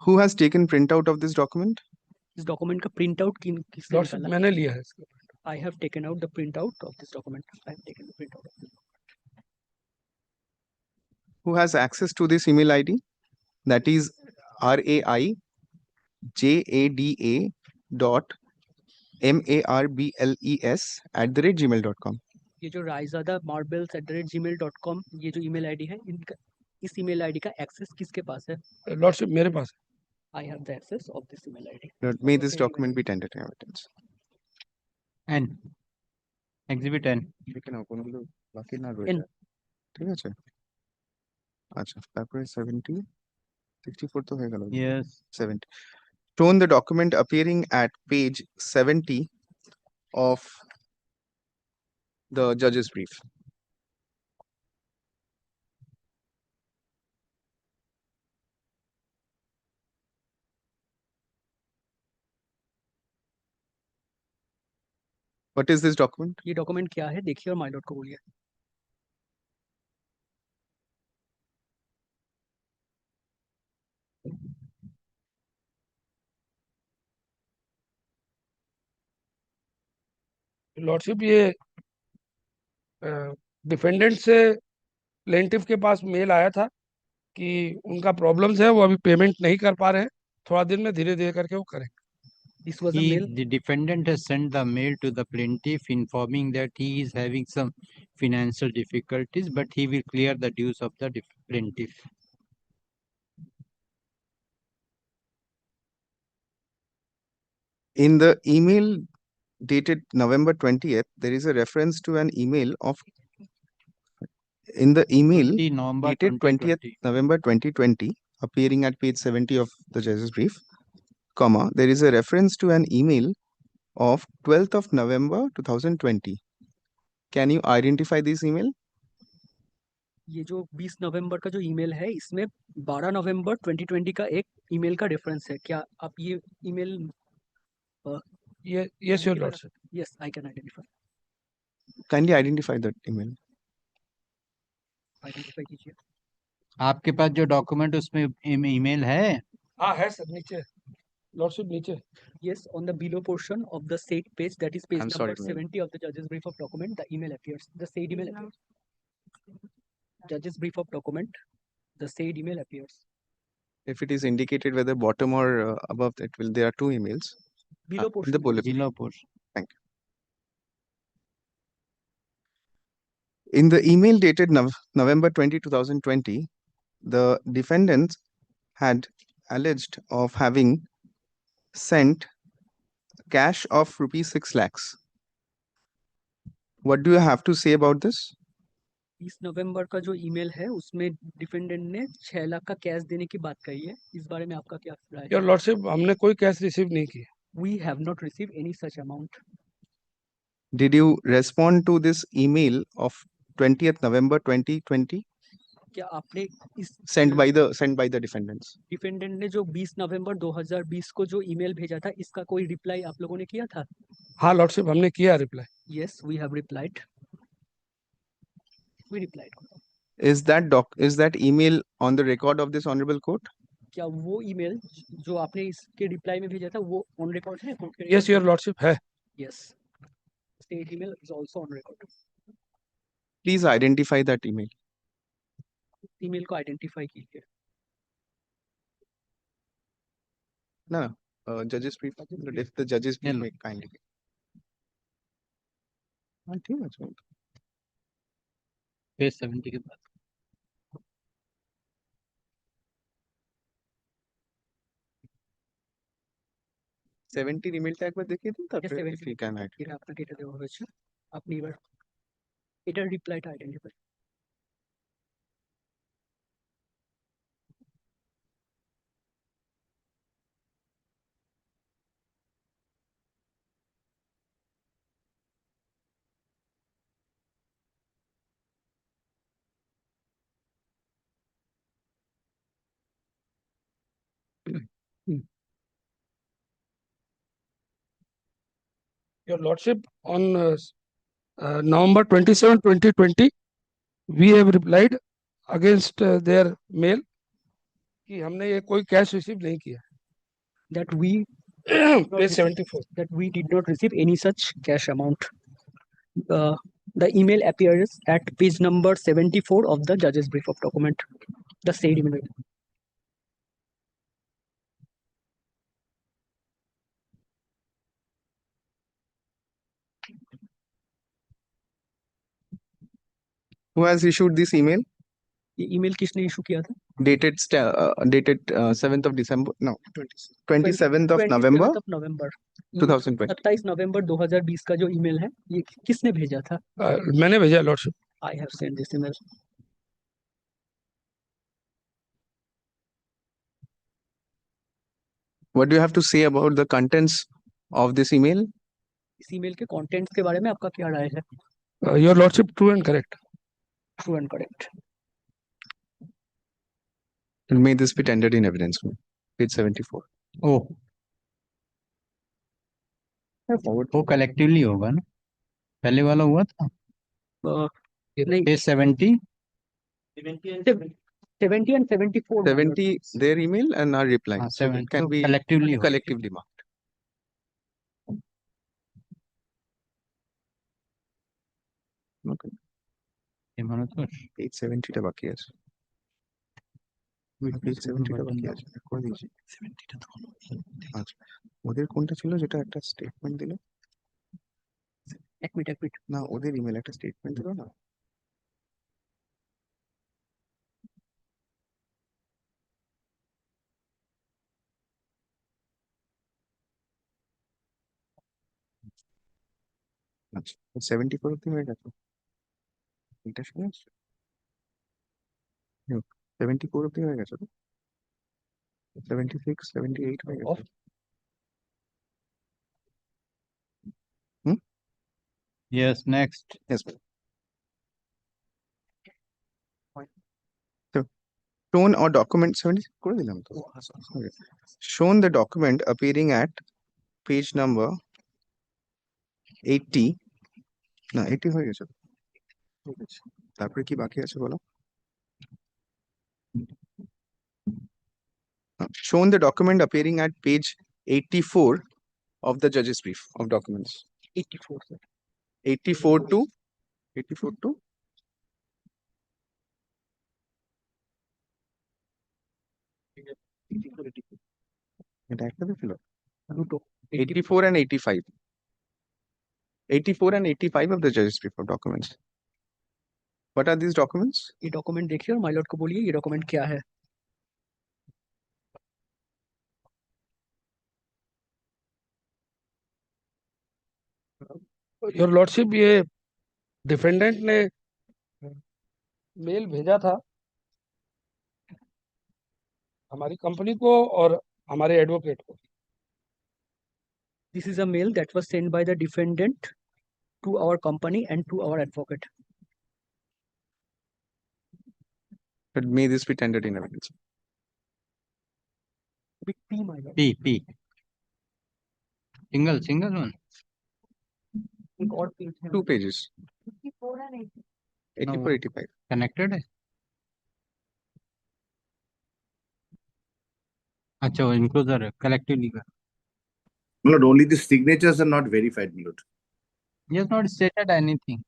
Who has taken printout of this document? इस document का printout किसने लॉर्डशिप निकाला? मैंने लिया है इसका. I have taken out the printout of this document. I have taken the printout of this. Who has access to this email ID? That is raijada.marbles@gmail.com. ये जो रायजादा marbles @gmail.com ये जो email ID है, इनका इस email ID का access किसके पास है? लॉर्डशिप मेरे पास है. I have the access of this email ID. May this document be tendered in evidence. N. Exhibit N. N. ঠিক আছে আচ্ছা তারপরে 70 64 তো হয়ে গেল Yes. 70 shown the document appearing at page 70 of the judge's brief. What is this document? ये document क्या है? देखिए और my lord को बोलिए. लॉर्डशिप ये डिफेंडेंट से प्लेंटिफ के पास मेल आया था कि उनका प्रॉब्लम्स है, वो अभी पेमेंट नहीं कर पा रहे हैं, थोड़ा दिन में धीरे धीरे करके वो करेंगे. This was a mail. The defendant has sent the mail to the plaintiff informing that he is having some financial difficulties, but he will clear the dues of the plaintiff. In the email dated November 20th, there is a reference to an email of in the email dated 20th November 2020, appearing at page 70 of the judge's brief, comma, there is a reference to an email of 12th of November 2020. Can you identify this email? ये जो 20 नवंबर का जो email है, इसमें 12 नवंबर 2020 का एक email का reference है. क्या आप ये email? Yes, your lordship. Yes, I can identify. Kindly identify that email. Identify कीजिए. आपके पास जो डॉक्यूमेंट उसमें ईमेल है? हाँ है सर, नीचे लॉर्डशिप नीचे. Yes, on the below portion of the said page, that is page I'm number sorry, 70 of the judge's brief of document, the email appears. The said email appears. Judge's brief of document, the said email appears. If it is indicated whether bottom or above, it will. There are two emails. Below In the bullet. Below portion. Thank you. In the email dated November 20, 2020, the defendants had alleged of having sent cash of rupees 6 lakhs. What do you have to say about this? 30 नवंबर का जो email है, उसमें defendant ने 6 लाख का cash देने की बात कही है. इस बारे में आपका क्या राय है? योर लॉर्डशिप हमने कोई कैश रिसीव नहीं किया. We have not received any such amount. Did you respond to this email of 20th November 2020? क्या आपने इस Sent by the defendants? Defendant ने जो 20 नवंबर 2020 को जो ईमेल भेजा था, इसका कोई रिप्लाई आप लोगों ने किया था? हाँ लॉर्डशिप हमने किया reply. Yes, we have replied. We replied. Is that email on the record of this honorable court? क्या वो ईमेल जो आपने इसके रिप्लाई में भेजा था वो ऑन रिकॉर्ड है? Yes, your lordship है. Yes. State email is also on record. Please identify that email. Email को आइडेंटिफाई कीजिए. No. judges brief, if the judges brief may kindly. हाँ, ठीक है, चलो। पेज 70 के बाद 70 রিমেলটা একবার দেখিয়ে দিন, তারপরে Just if you can add. এটা আপনাকে এটা দেওয়া হয়েছে, আপনি এবার এটার রিপ্লাইটা identify. Your Lordship, on November 27, 2020, we have replied against their mail कि हमने ये कोई कैश रिसीव नहीं किया. That we Page 74. that we did not receive any such cash amount. The email appears at page number 74 of the judge's brief of document. The said email. Who has issued this email? ये email किसने issue किया था? Dated 7th of December, no, 27th of November 2020. 27 नवंबर 2020 का जो email है, ये किसने भेजा था? मैंने भेजा Lordship. I have sent this email. What do you have to say about the contents of this email? इस email के contents के बारे में आपका क्या राय है? Your Lordship, true and correct. True and correct. And may this be tendered in evidence, page 74. ओ वो collectively होगा ना, पहले वाला हुआ था नहीं, page 70 70 and 74. 70 their email and our reply. So it can be collectively marked. Okay. Page 70 টা বাকি আছে। Page 70 টা বাকি আছে, করে দিয়েছি। আচ্ছা, ওদের কোনটা ছিল যেটা একটা স্টেটমেন্ট দিল? এক মিনিট না, ওদের ইমেল একটা স্টেটমেন্ট দিল না? আচ্ছা, 74 অব্দি হয়ে গেছে। এটা শুনে 74 অব্দি হয়ে গেছে তো? 76, 78 হয়ে গেছে। Yes, next. Yes, ma'am. So, shown or document 70 করে দিলাম তো। Okay. Shown the document appearing at page number 80. না, 80 হয়ে গেছে। তারপরে কি বাকি আছে বলো? Shown the document appearing at page 84 of the judge's brief of documents. 84, sir. 84 to 84 to এটা একটাতে ছিল 84 and 85. 84 and 85 of the judge's brief of documents. What are these documents? ये डॉक्यूमेंट देखिए और माय लॉर्ड को बोलिए ये डॉक्यूमेंट क्या है। Your Lordship, ये डिफेंडेंट ने मेल भेजा था हमारी कंपनी को और हमारे एडवोकेट को। This is a mail that was sent by the defendant to our company and to our advocate. But may this be tendered in evidence? Big P, my lord. P. Single one. एक और page है। 2 pages. 84 and 80. 84, 85. Connected है। अच्छा, वो इनक्लूजर है, collectively का। My lord, only the signatures are not verified, my lord. He has not stated anything.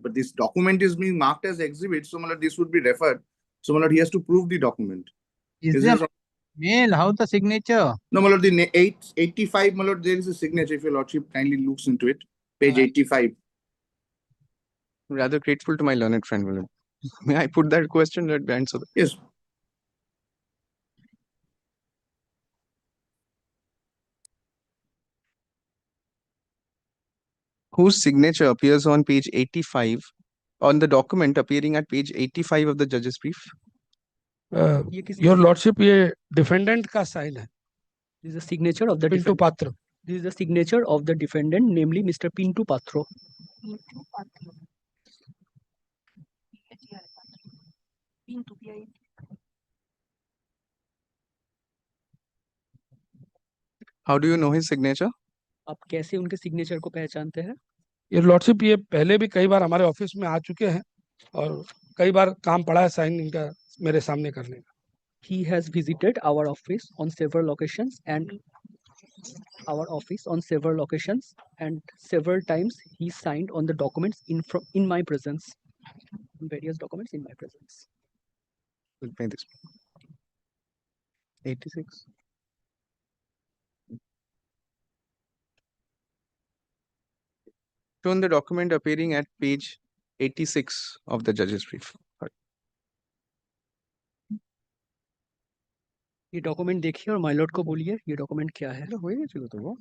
But this document is being marked as exhibit, so my lord, this would be referred. So my lord, he has to prove the document. Is Mail, how the signature? No, my lord, the 85, my lord, there is a signature. If your lordship kindly looks into it, page 85. Rather grateful to my learned friend, my lord. May I put that question at the end? So yes. Whose signature appears on page 85 on the document appearing at page 85 of the judge's brief? Your lordship, ये defendant का sign है. This is the signature of the Pintu defendant. Patra. This is the signature of the defendant, namely Mr. Pintu Patro. How do you know his signature? आप कैसे उनके signature को पहचानते हैं? Your lordship, ये पहले भी कई बार हमारे ऑफिस में आ चुके हैं और कई बार काम पड़ा है साइन इनका मेरे सामने करने का. He has visited our office on several occasions and several times he signed on the documents in my presence, various documents in my presence. We'll pay this. 86. Shown the document appearing at page 86 of the judge's brief. ये document देखिए और my Lord को बोलिए ये document क्या है? হয়ে গেছিল তো গো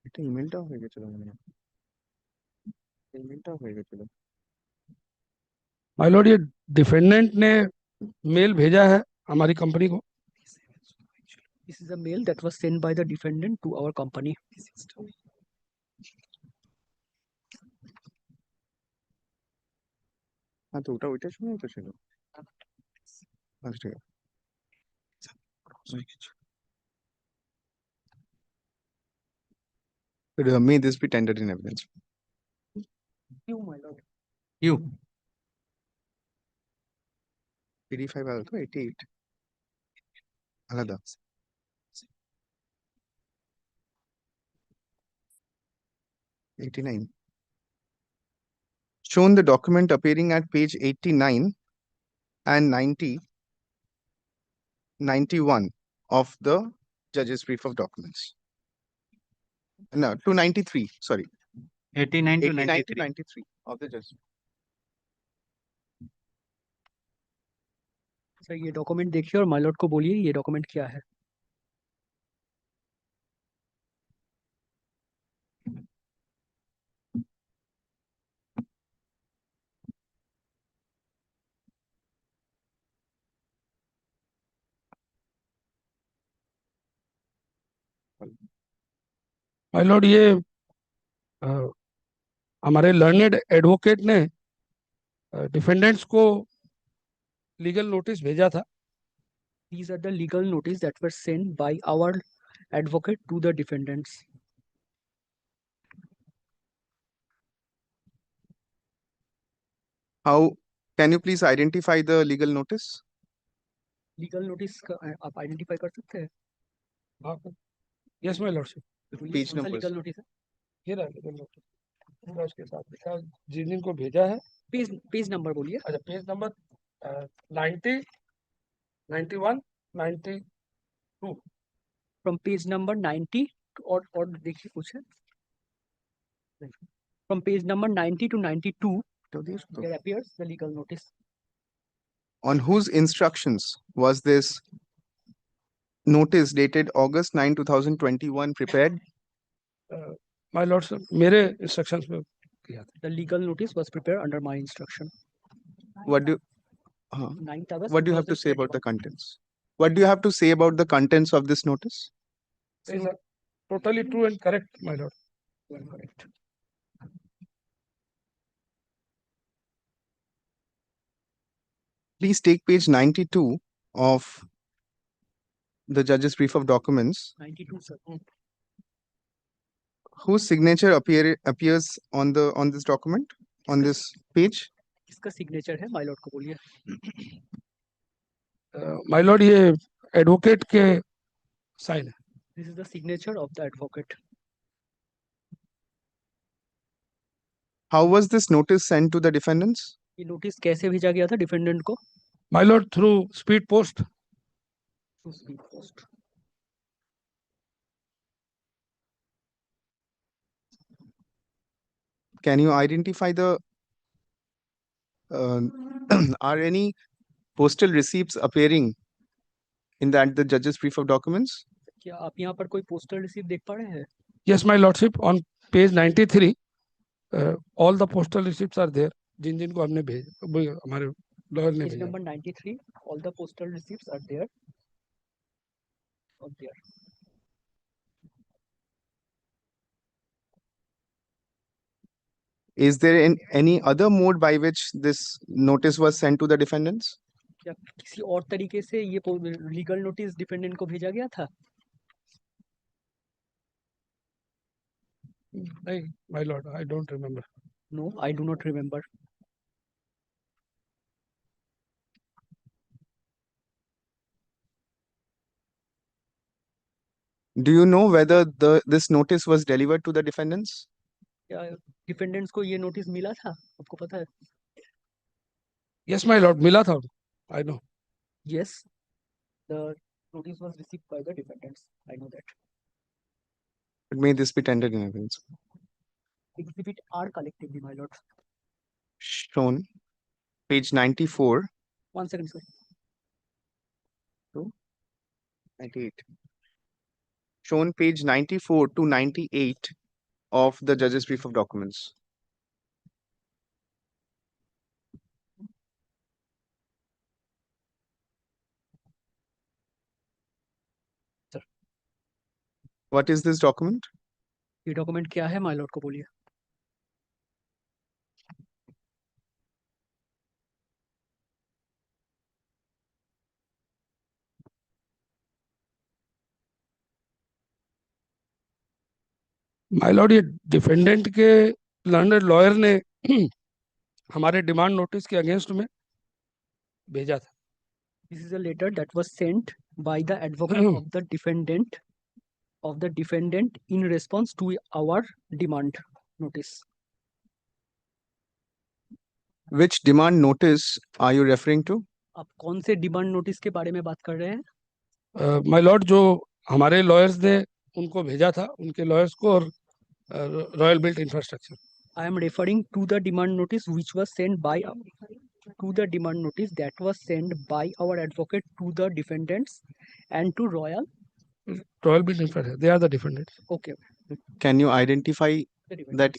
এটা ইমেলটাও হয়ে গেছিল মানে ইমেলটাও হয়ে গেছিল माय लॉर्ड, ये डिफेंडेंट ने मेल भेजा है हमारी कंपनी को. This is a mail that was sent by the defendant to our company. হ্যাঁ তো ওইটার সময় তো ছিল আচ্ছা ঠিক আছে. May this be tendered in evidence? You, my lord. You. 85 আলাদা 88 আলাদা. $89. Shown the document appearing at page 89 and 90, 91 of the judge's brief of documents. No, 293, sorry. 89 to 89 to 93. 93 of the judge's. Sir ये document देखिए और my Lord को बोलिए ये document क्या है? माय लॉर्ड, ये हमारे लर्नेड एडवोकेट ने डिफेंडेंट्स को लीगल नोटिस भेजा था. These are the legal notice that were sent by our advocate to the defendants. How can you please identify the legal notice? Legal notice का आप identify कर सकते हैं? Yes my lordship. Page कौन सा numbers. Legal notice है? ये रहा लीगल नोटिस. पूरा उसके साथ लिखा जिनको भेजा है. पेज नंबर बोलिए. अच्छा, page number 90, 91, 92. From page number 90 और देखिए कुछ है. From page number 90 to 92 there appears the legal notice. On whose instructions was this notice dated August 9, 2021 prepared? My Lord, मेरे इंस्ट्रक्शंस में किया था. The legal notice was prepared under my instruction. What do 9th August what do you have to say about 2021. the contents? What do you have to say about the contents of this notice? These are totally true and correct, my lord. Correct. Please take page 92 of the judge's brief of documents. 92 sir. Whose signature appears on this document, on this page? किसका signature है? My Lord को बोलिए. My Lord, ये advocate के sign है. This is the signature of the advocate. How was this notice sent to the defendants? ये notice कैसे भेजा गया था डिफेंडेंट को? My lord, through speed post. Through speed post. Can you identify the are any postal receipts appearing in the judge's brief of documents? क्या आप यहाँ पर कोई postal receipt देख पा रहे हैं? Yes, my lordship, on page 93, all the postal receipts are there. जिन जिनको हमने भेज हमारे lawyer ने Page भेजा. number 93, all the postal receipts are there. Up there. Is there any other mode by which this notice was sent to the defendants? क्या किसी और तरीके से ये लीगल नोटिस डिफेंडेंट को भेजा गया था? नहीं, my lord, I don't remember. No, I do not remember. Do you know whether this notice was delivered to the defendants? क्या डिफेंडेंट्स को ये नोटिस मिला था? आपको पता है? Yes, my lord, मिला था. I know. Yes, the notice was received by the defendants. I know that. But may this be tendered in evidence? Exhibit are collectively, my lord. Shown, page 94. 1 second, sir. 98. Shown page 94 to 98 of the judge's brief of documents. Sir. What is this document? ये document क्या है, my Lord को बोलिए. My lord, ये defendant के learner lawyer ने हमारे demand notice के अगेंस्ट में भेजा था. This is a letter that was sent by the advocate of the defendant in response to our demand notice. Which demand notice are you referring to? आप कौन से demand notice के बारे में बात कर रहे हैं? माय लॉर्ड, जो हमारे लॉयर्स ने उनको भेजा था, उनके लॉयर्स को और royal built infrastructure. I am referring to the demand notice which was sent by that was sent by our advocate to the defendants and to Royal Built Infrastructure. They are the defendants. Okay. Can you identify that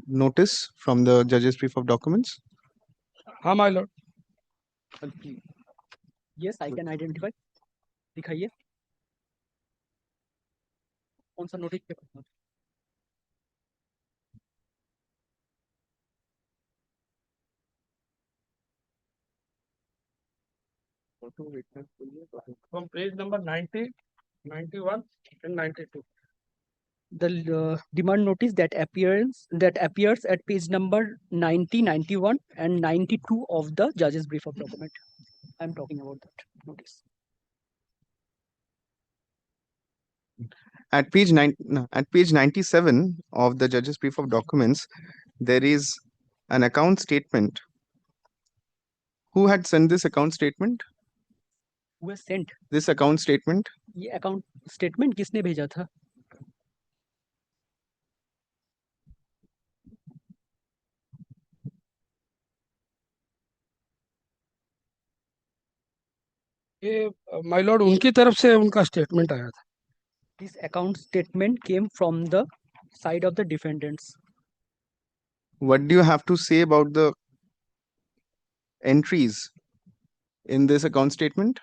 notice from the judge's brief of documents? हाँ, my lord. Yes, I can identify. दिखाइए. कौन सा notice paper? From page number 90, 91 and 92. The demand notice that appears at page number 90, 91 and 92 of the judge's brief of document. I'm talking about that notice. At page 97 of the judge's brief of documents, there is an account statement. Who had sent this account statement? Who has sent this account statement? ये account statement किसने भेजा था? ये my Lord उनकी तरफ से उनका statement आया था. This account statement came from the side of the defendants. What do you have to say about the entries in this account statement?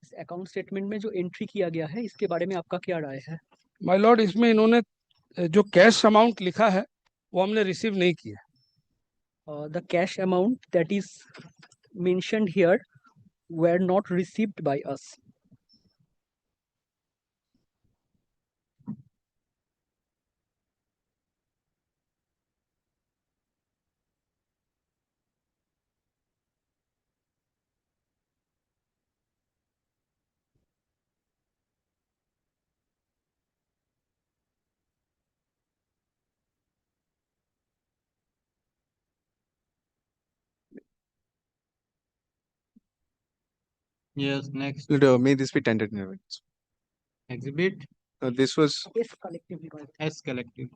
इस account statement में जो entry किया गया है, इसके बारे में आपका क्या राय है? माय लॉर्ड, इसमें इन्होंने जो कैश अमाउंट लिखा है वो हमने रिसीव नहीं किया. The cash amount that is mentioned here were not received by us. Yes, next. May this be tendered in evidence. Exhibit This was If collectively. S collective.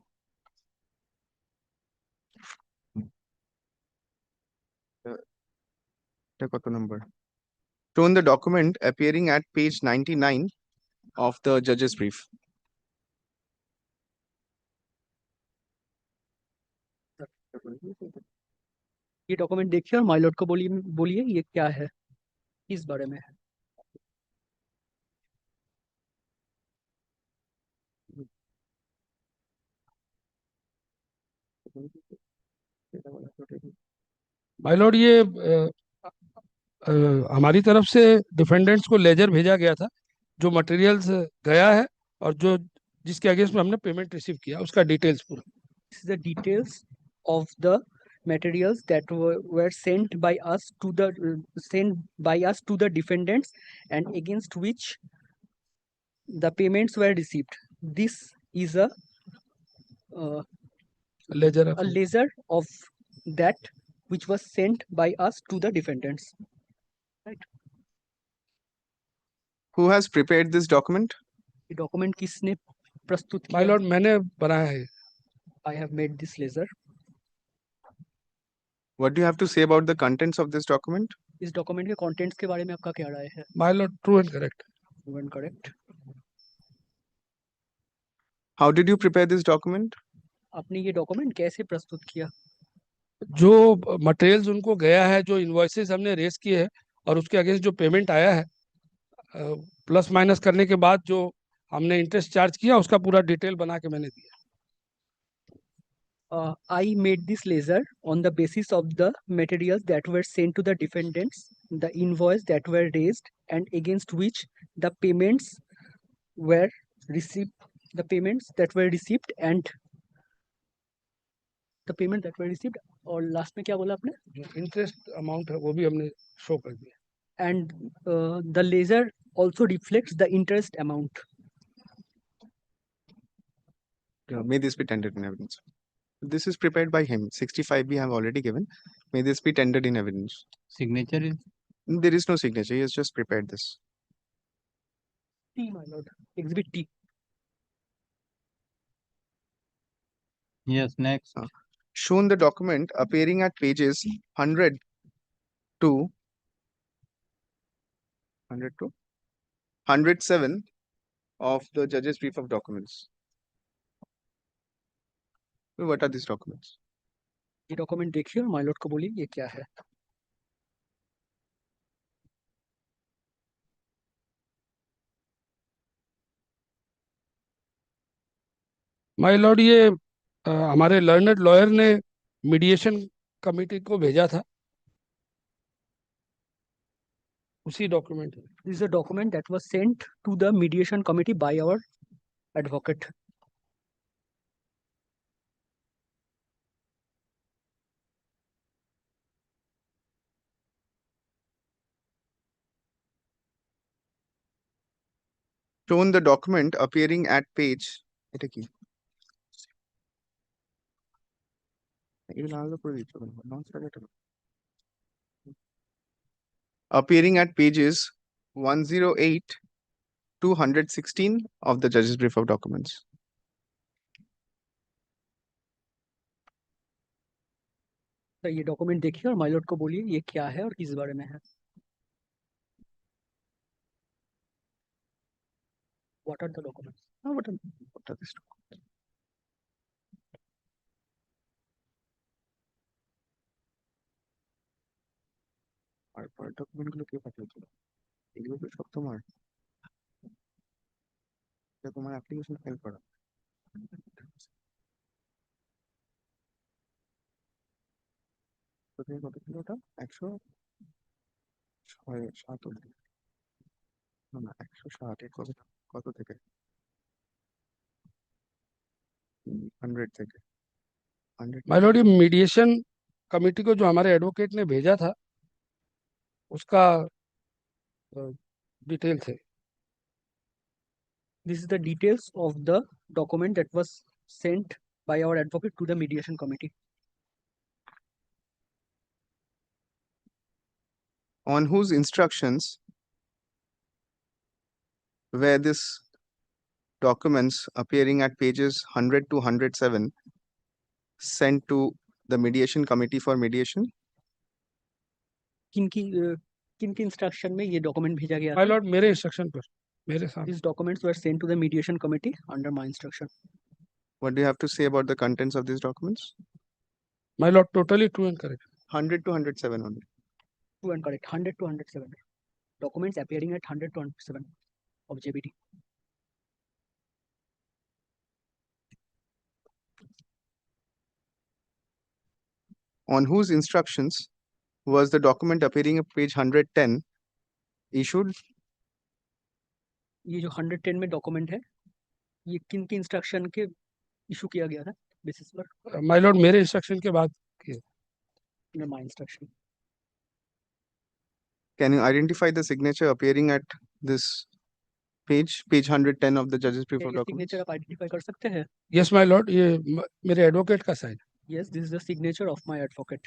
number. Shown the document appearing at page 99 of the judge's brief. ये document देखिए और my lord को बोलिए ये क्या है, किस बारे में है। माइलॉर्ड ये हमारी तरफ से डिफेंडेंट्स को लेजर भेजा गया था जो मटेरियल्स गया है और जो जिसके अगेंस्ट में हमने पेमेंट रिसीव किया उसका डिटेल्स पूरा। This is the details of the materials that were sent by us to the defendants and against which the payments were received. This is a ledger of that which was sent by us to the defendants. Right. Who has prepared this document? ये document किसने प्रस्तुत किया? My lord मैंने बनाया है। I have made this ledger. What do you have to say about the contents of this document? इस document के contents के बारे में आपका क्या राय है? My lord true and correct. True and correct. How did you prepare this document? आपने ये डॉक्यूमेंट कैसे प्रस्तुत किया? जो मटेरियल्स उनको गया है, जो इनवॉइसेस हमने रेस किए हैं और उसके अगेंस्ट जो पेमेंट आया है प्लस माइनस करने के बाद जो हमने इंटरेस्ट चार्ज किया उसका पूरा डिटेल बना के मैंने दिया। I made this ledger on the basis of the materials that were sent to the defendants, the invoice that were raised, and against which the payments were received. The payments that were received and the payment that were received. और last में क्या बोला आपने? Interest amount है वो भी हमने show कर दिया। And the ledger also reflects the interest amount. May this be tendered in evidence. This is prepared by him. 65 we have already given. May this be tendered in evidence. Signature is? There is no signature. He has just prepared this. T, my lord. Exhibit T. Yes, next. Shown the document appearing at pages 100 to 107 of the judge's brief of documents. What are these documents? ये document देखिए और my lord को बोलिए ये क्या है? My Lord ये हमारे लर्नड लॉयर ने मीडिएशन कमेटी को भेजा था उसी document. This is a document that was sent to the mediation committee by our advocate. Shown the document appearing at page appearing at pages 108 to 116 of the judge's brief of documents. तो ये document देखिए और my lord को बोलिए ये क्या है और किस बारे में है? What are the documents? What are these documents? আর ডকুমেন্ট গুলো কে পাঠিয়েছিল? এগুলো তো সব তোমার। এটা তোমার অ্যাপ্লিকেশন ফাইল করা। কোথায় কত ছিল ওটা? 107 অবধি। না 107 কত থেকে? 100 থেকে। माय लॉर्ड ये मीडिएशन कमेटी को जो हमारे एडवोकेट ने भेजा था उसका डिटेल थे। This is the details of the document that was sent by our advocate to the mediation committee. On whose instructions where this documents appearing at pages 100 to 107 sent to the mediation committee for mediation? किन की instruction में ये document भेजा गया My था? lord, मेरे instruction पर मेरे सामने. These documents were sent to the mediation committee under my instruction. What do you have to say about the contents of these documents? My lord, totally true and correct. 100 to 107 only. True and correct. 100 to 107. Documents appearing at 100 to 107 of JBT. On whose instructions was the document appearing at page 110 issued? ये जो 110 में document है ये किन की instruction के issue किया गया था बेसिस पर? My lord, मेरे इंस्ट्रक्शन के बाद किए. Under my instruction. Can you identify the signature appearing at this page 110 of the judge's brief of ये documents? सिग्नेचर आप आइडेंटिफाई कर सकते हैं? Yes, my lord, ये मेरे एडवोकेट का sign. Yes, this is the signature of my advocate.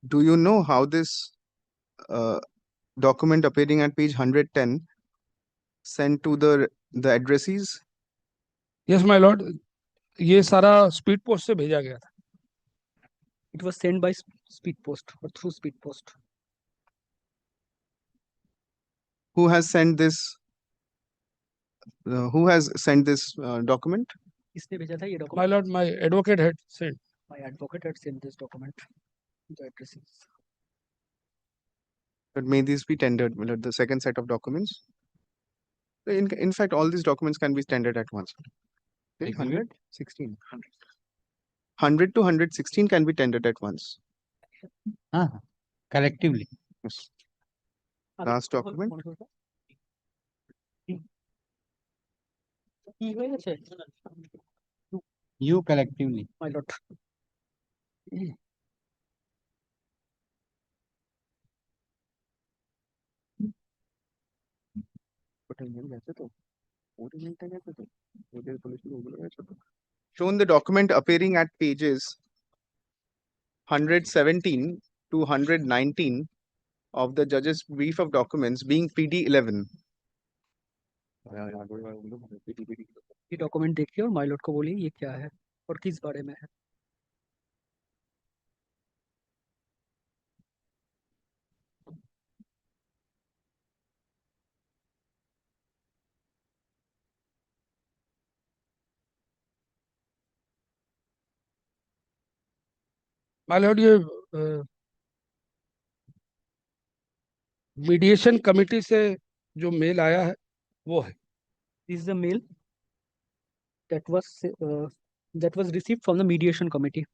Do you know how this document appearing at page 110 sent to the addressees? Yes, my lord, ये सारा speed post से भेजा गया था. It was sent by speed post or through speed post. Who has sent this? Who has sent this document? किसने भेजा था ये My document? lord, my advocate had sent. My advocate had sent this document to the addresses. But may this be tendered, my lord, the second set of documents? In fact, all these documents can be tendered at once. 116. 100 to 116 can be tendered at once. Collectively. Yes. Last document. You collectively. My lord. Shown the document appearing at pages 117 to 119 of the judge's brief of documents being PD 11. ये document देखिए और my Lord को बोलिए ये क्या है और किस बारे में है. My lord, ये मीडिएशन कमेटी से जो मेल आया है वो है. This is the mail that was received from the mediation committee.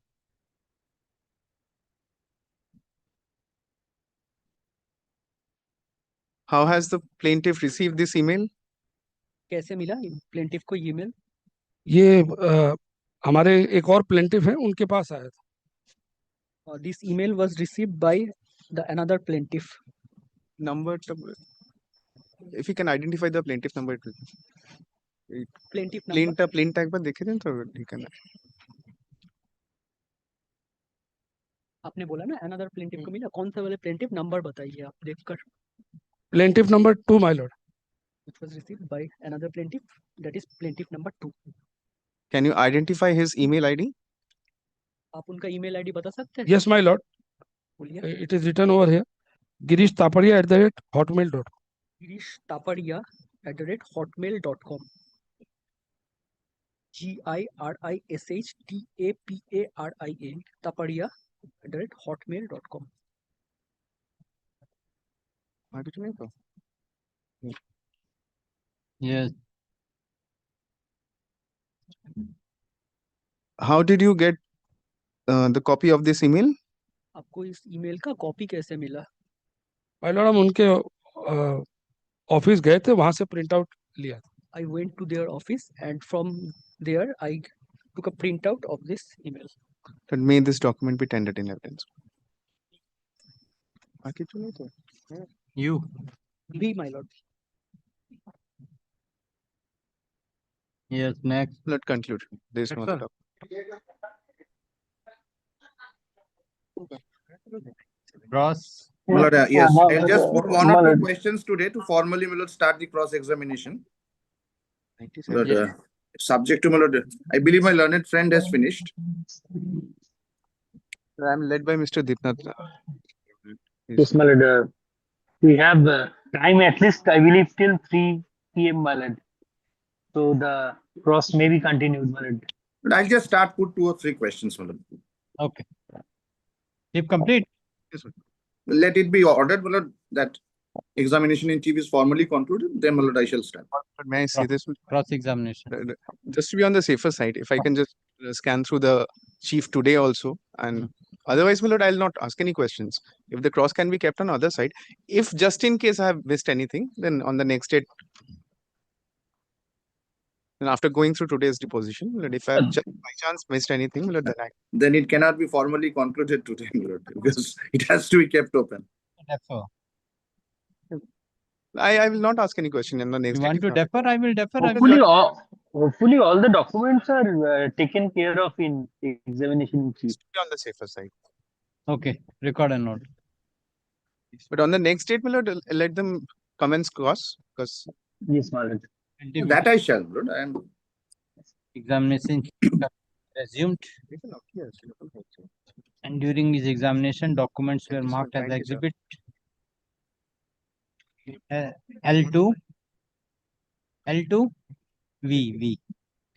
How has the plaintiff received this email? कैसे मिला प्लेंटिफ को ईमेल? ये हमारे एक और प्लेंटिफ है उनके पास आया था. This email was received by another plaintiff. Number, if you can identify the plaintiff number. Plaintiff number. Plaintiff एक बार देखे थे तो ठीक है ना. आपने बोला ना another plaintiff को मिला, कौन सा वाले plaintiff नंबर बताइए आप देखकर. Plaintiff number 2, my lord. Which was received by another plaintiff, that is plaintiff number 2. Can you identify his email ID? आप उनका email ID बता सकते हैं? Yes, my lord. बोलिए. It is written over here. girishtapadia@hotmail.com. girishtapadia@hotmail.com. GIRISHTAPARIA tapadia@hotmail.com. Yes. How did you get the copy of this email? आपको इस email का copy कैसे मिला? My lord, हम उनके ऑफिस गए थे वहां से प्रिंट आउट लिया. I went to their office and from there I took a printout of this email. That made this document be tendered in evidence. You. Be, my lord. Yes, next. Let's conclude. There is no other document. Cross. My lord, yes, I'll just put one or two Lord. questions today to formally, my lord, start the cross examination. But subject to, my lord, I believe my learned friend has finished. I'm led by Mr. Deepnath. Yes, my lord. We have time at least, I believe, till 3 p.m., my lord. So the cross may be continued, my lord. But I'll just start put 2 or 3 questions, my lord. Okay. If complete. Yes, sir. Let it be ordered, my lord, that examination in chief is formally concluded. Then, my lord, I shall start. But may I say this? Cross examination. Just to be on the safer side, if I can just scan through the chief today also, and otherwise, my lord, I'll not ask any questions. If the cross can be kept on other side, if just in case I have missed anything, then on the next date, and after going through today's deposition, my lord, if I have just by chance missed anything, my lord, then it cannot be formally concluded today, my lord, because it has to be kept open. I will not ask any question in the next. You want to defer? I will defer. Hopefully, all the documents are taken care of in examination in chief. On the safer side. Okay, record and note. But on the next date, my lord, let them commence cross, because yes, my lord. That I shall, lord. I am Examination resumed. And during his examination, documents were marked as exhibit L2, V,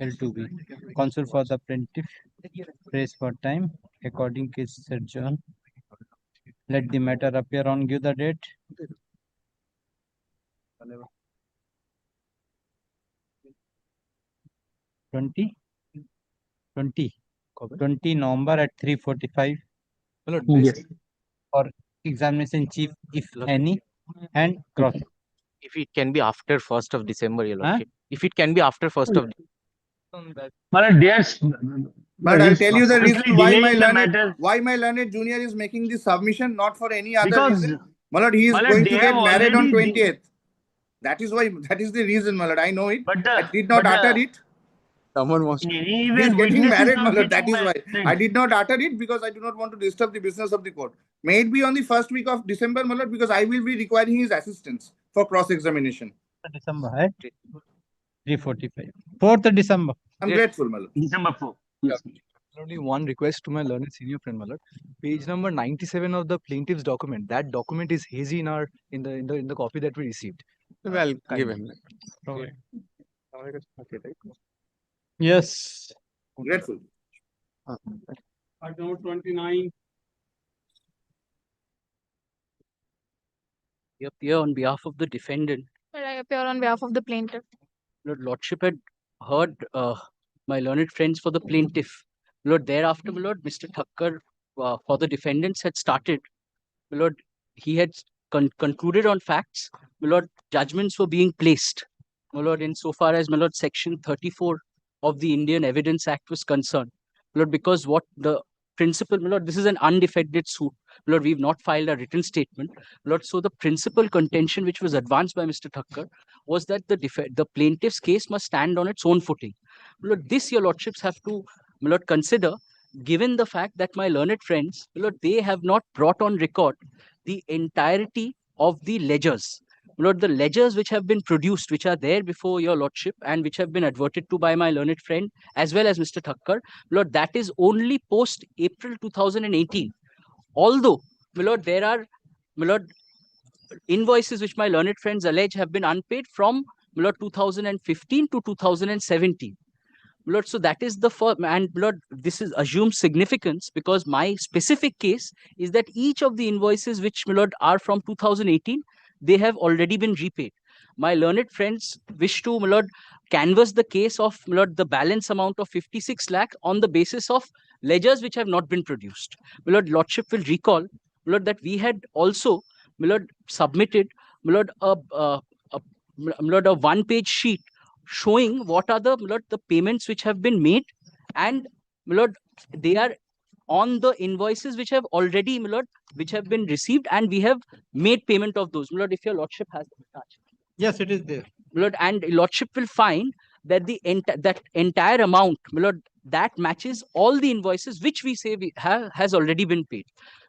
L2V. Counsel for the plaintiff, praise for time. According case adjourn. Let the matter appear on give the date. Twenty November at 3:45. Yes. For examination chief, if any, and cross. If it can be after 1st of December, your lordship. If it can be after 1st of But I'll tell you the reason why my learned junior is making this submission, not for any other reason. My lord, he is going to get married on 20th. That is why. That is the reason, my lord. I know it. I did not utter it. Someone wants to. He is getting married, my lord. That is why. I did not utter it because I do not want to disturb the business of the court. May it be on the first week of December, my lord, because I will be requiring his assistance for cross-examination. December, right? 3:45. 4th December. I'm grateful, my lord. December 4. Yes. Only one request to my learned senior friend, my lord. Page number 97 of the plaintiff's document. That document is hazy in the copy that we received. Well, give him. Okay. Yes. Grateful. Note 29. You appear on behalf of the defendant. But I appear on behalf of the plaintiff. Lord, Lordship had heard my learned friends for the plaintiff. Lord, thereafter, my lord, Mr. Thakkar for the defendants had started. My lord, he had concluded on facts. My lord, judgments were being placed. My lord, insofar as my lord, section 34 of the Indian Evidence Act was concerned. My lord, because what the principle, my lord, this is an undefended suit. My lord, we've not filed a written statement. My lord, so the principal contention which was advanced by Mr. Thakkar was that the plaintiff's case must stand on its own footing. My lord, this your lordships have to, my lord, consider, given the fact that my learned friends, my lord, they have not brought on record the entirety of the ledgers. My lord, the ledgers which have been produced, which are there before your lordship and which have been adverted to by my learned friend as well as Mr. Thakkar, my lord, that is only post April 2018. Although, my lord, there are, my lord, invoices which my learned friends allege have been unpaid from, my lord, 2015 to 2017. Lord, so that is the first, and Lord, this is assumed significance because my specific case is that each of the invoices which, my lord, are from 2018, they have already been repaid. My learned friends wish to, my lord, canvass the case of, my lord, the balance amount of 56 lakh on the basis of ledgers which have not been produced. My lord, lordship will recall, my lord, that we had also, my lord, submitted, my lord, a one-page sheet showing what are the, my lord, the payments which have been made, and, my lord, they are on the invoices which have already, my lord, which have been received, and we have made payment of those. My lord, if your lordship has the touch. Yes, it is there. My lord, and lordship will find that that entire amount, my lord, that matches all the invoices which we say we has already been paid.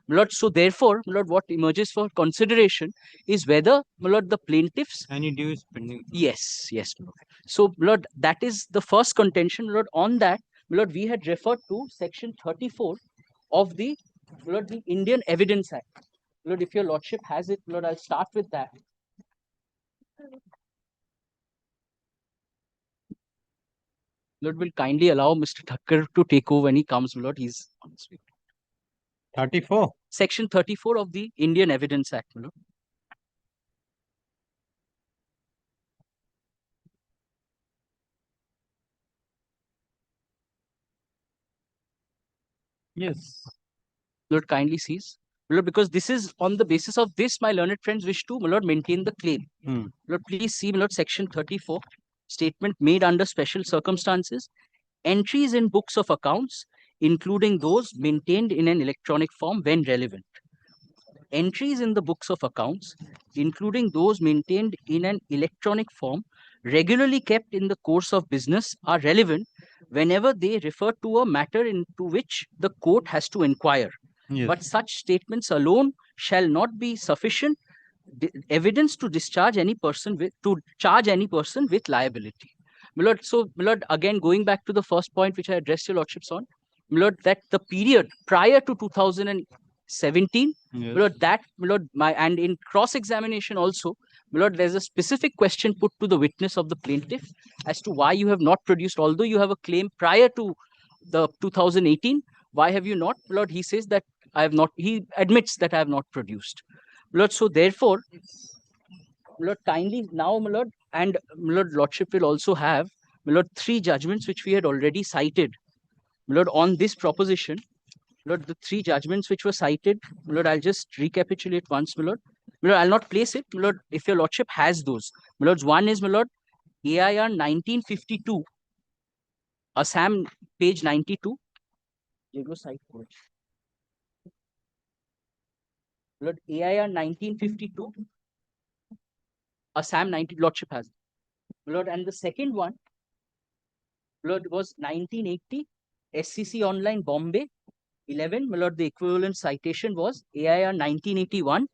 My lord, so therefore, my lord, what emerges for consideration is whether, my lord, the plaintiffs. Any due is pending. Yes, yes, my lord. So, my lord, that is the first contention, my lord. On that, my lord, we had referred to section 34 of the, my lord, the Indian Evidence Act. My lord, if your lordship has it, my lord, I'll start with that. Lord, will kindly allow Mr. Thakkar to take over when he comes, my lord. He's on his way. 34. Section 34 of the Indian Evidence Act, my lord. Yes. Lord, kindly cease. My lord, because this is on the basis of this, my learned friends wish to, my lord, maintain the claim. Lord, please see, my lord, section 34, statement made under special circumstances, entries in books of accounts, including those maintained in an electronic form when relevant. Entries in the books of accounts, including those maintained in an electronic form, regularly kept in the course of business, are relevant whenever they refer to a matter into which the court has to inquire. Yes. But such statements alone shall not be sufficient evidence to discharge any person with charge any person with liability. My lord, so my lord, again going back to the first point which I addressed your lordships on, my lord, that the period prior to 2017, my lord, that my lord, and in cross examination also, my lord, there's a specific question put to the witness of the plaintiff as to why you have not produced, although you have a claim prior to the 2018, why have you not? My lord, he says that I have not, he admits that I have not produced. My lord, so therefore, my lord, kindly now, my lord, and my lord, lordship will also have, my lord, 3 judgments which we had already cited. My lord, on this proposition, my lord, the 3 judgments which were cited, my lord, I'll just recapitulate once, my lord. My lord, I'll not place it, my lord, if your lordship has those. My lords, one is, my lord, AIR 1952, Assam, page 92. Lord, AIR 1952, Assam 90, lordship has it. Lord, and the second one, Lord, was 1980, SCC Online Bombay 11. My lord, the equivalent citation was AIR 1981,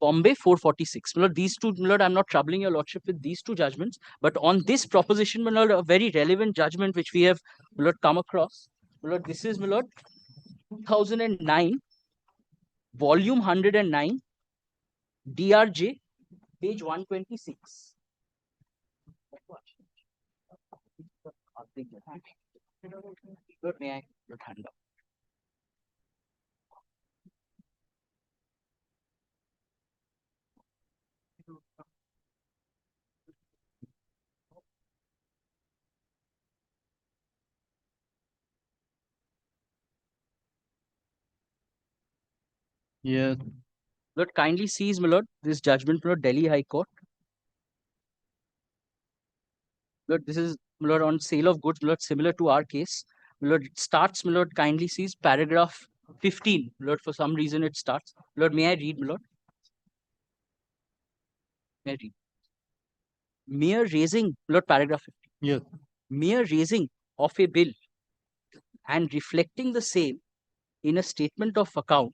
Bombay 446. My lord, these two, my lord, I'm not troubling your lordship with these 2 judgments, but on this proposition, my lord, a very relevant judgment which we have, my lord, come across. My lord, this is, my lord, 2009, volume 109, DRJ, page 126. Lord, may I Lord, hand up? Yes. Lord, kindly seize, my lord, this judgment, my lord, Delhi High Court. Lord, this is, my lord, on sale of goods, my lord, similar to our case. My lord, it starts, my lord, kindly seize paragraph 15. My lord, for some reason it starts. Lord, may I read, my lord? May I read? Mere raising, my lord, paragraph 15. Yes. Mere raising of a bill and reflecting the same in a statement of account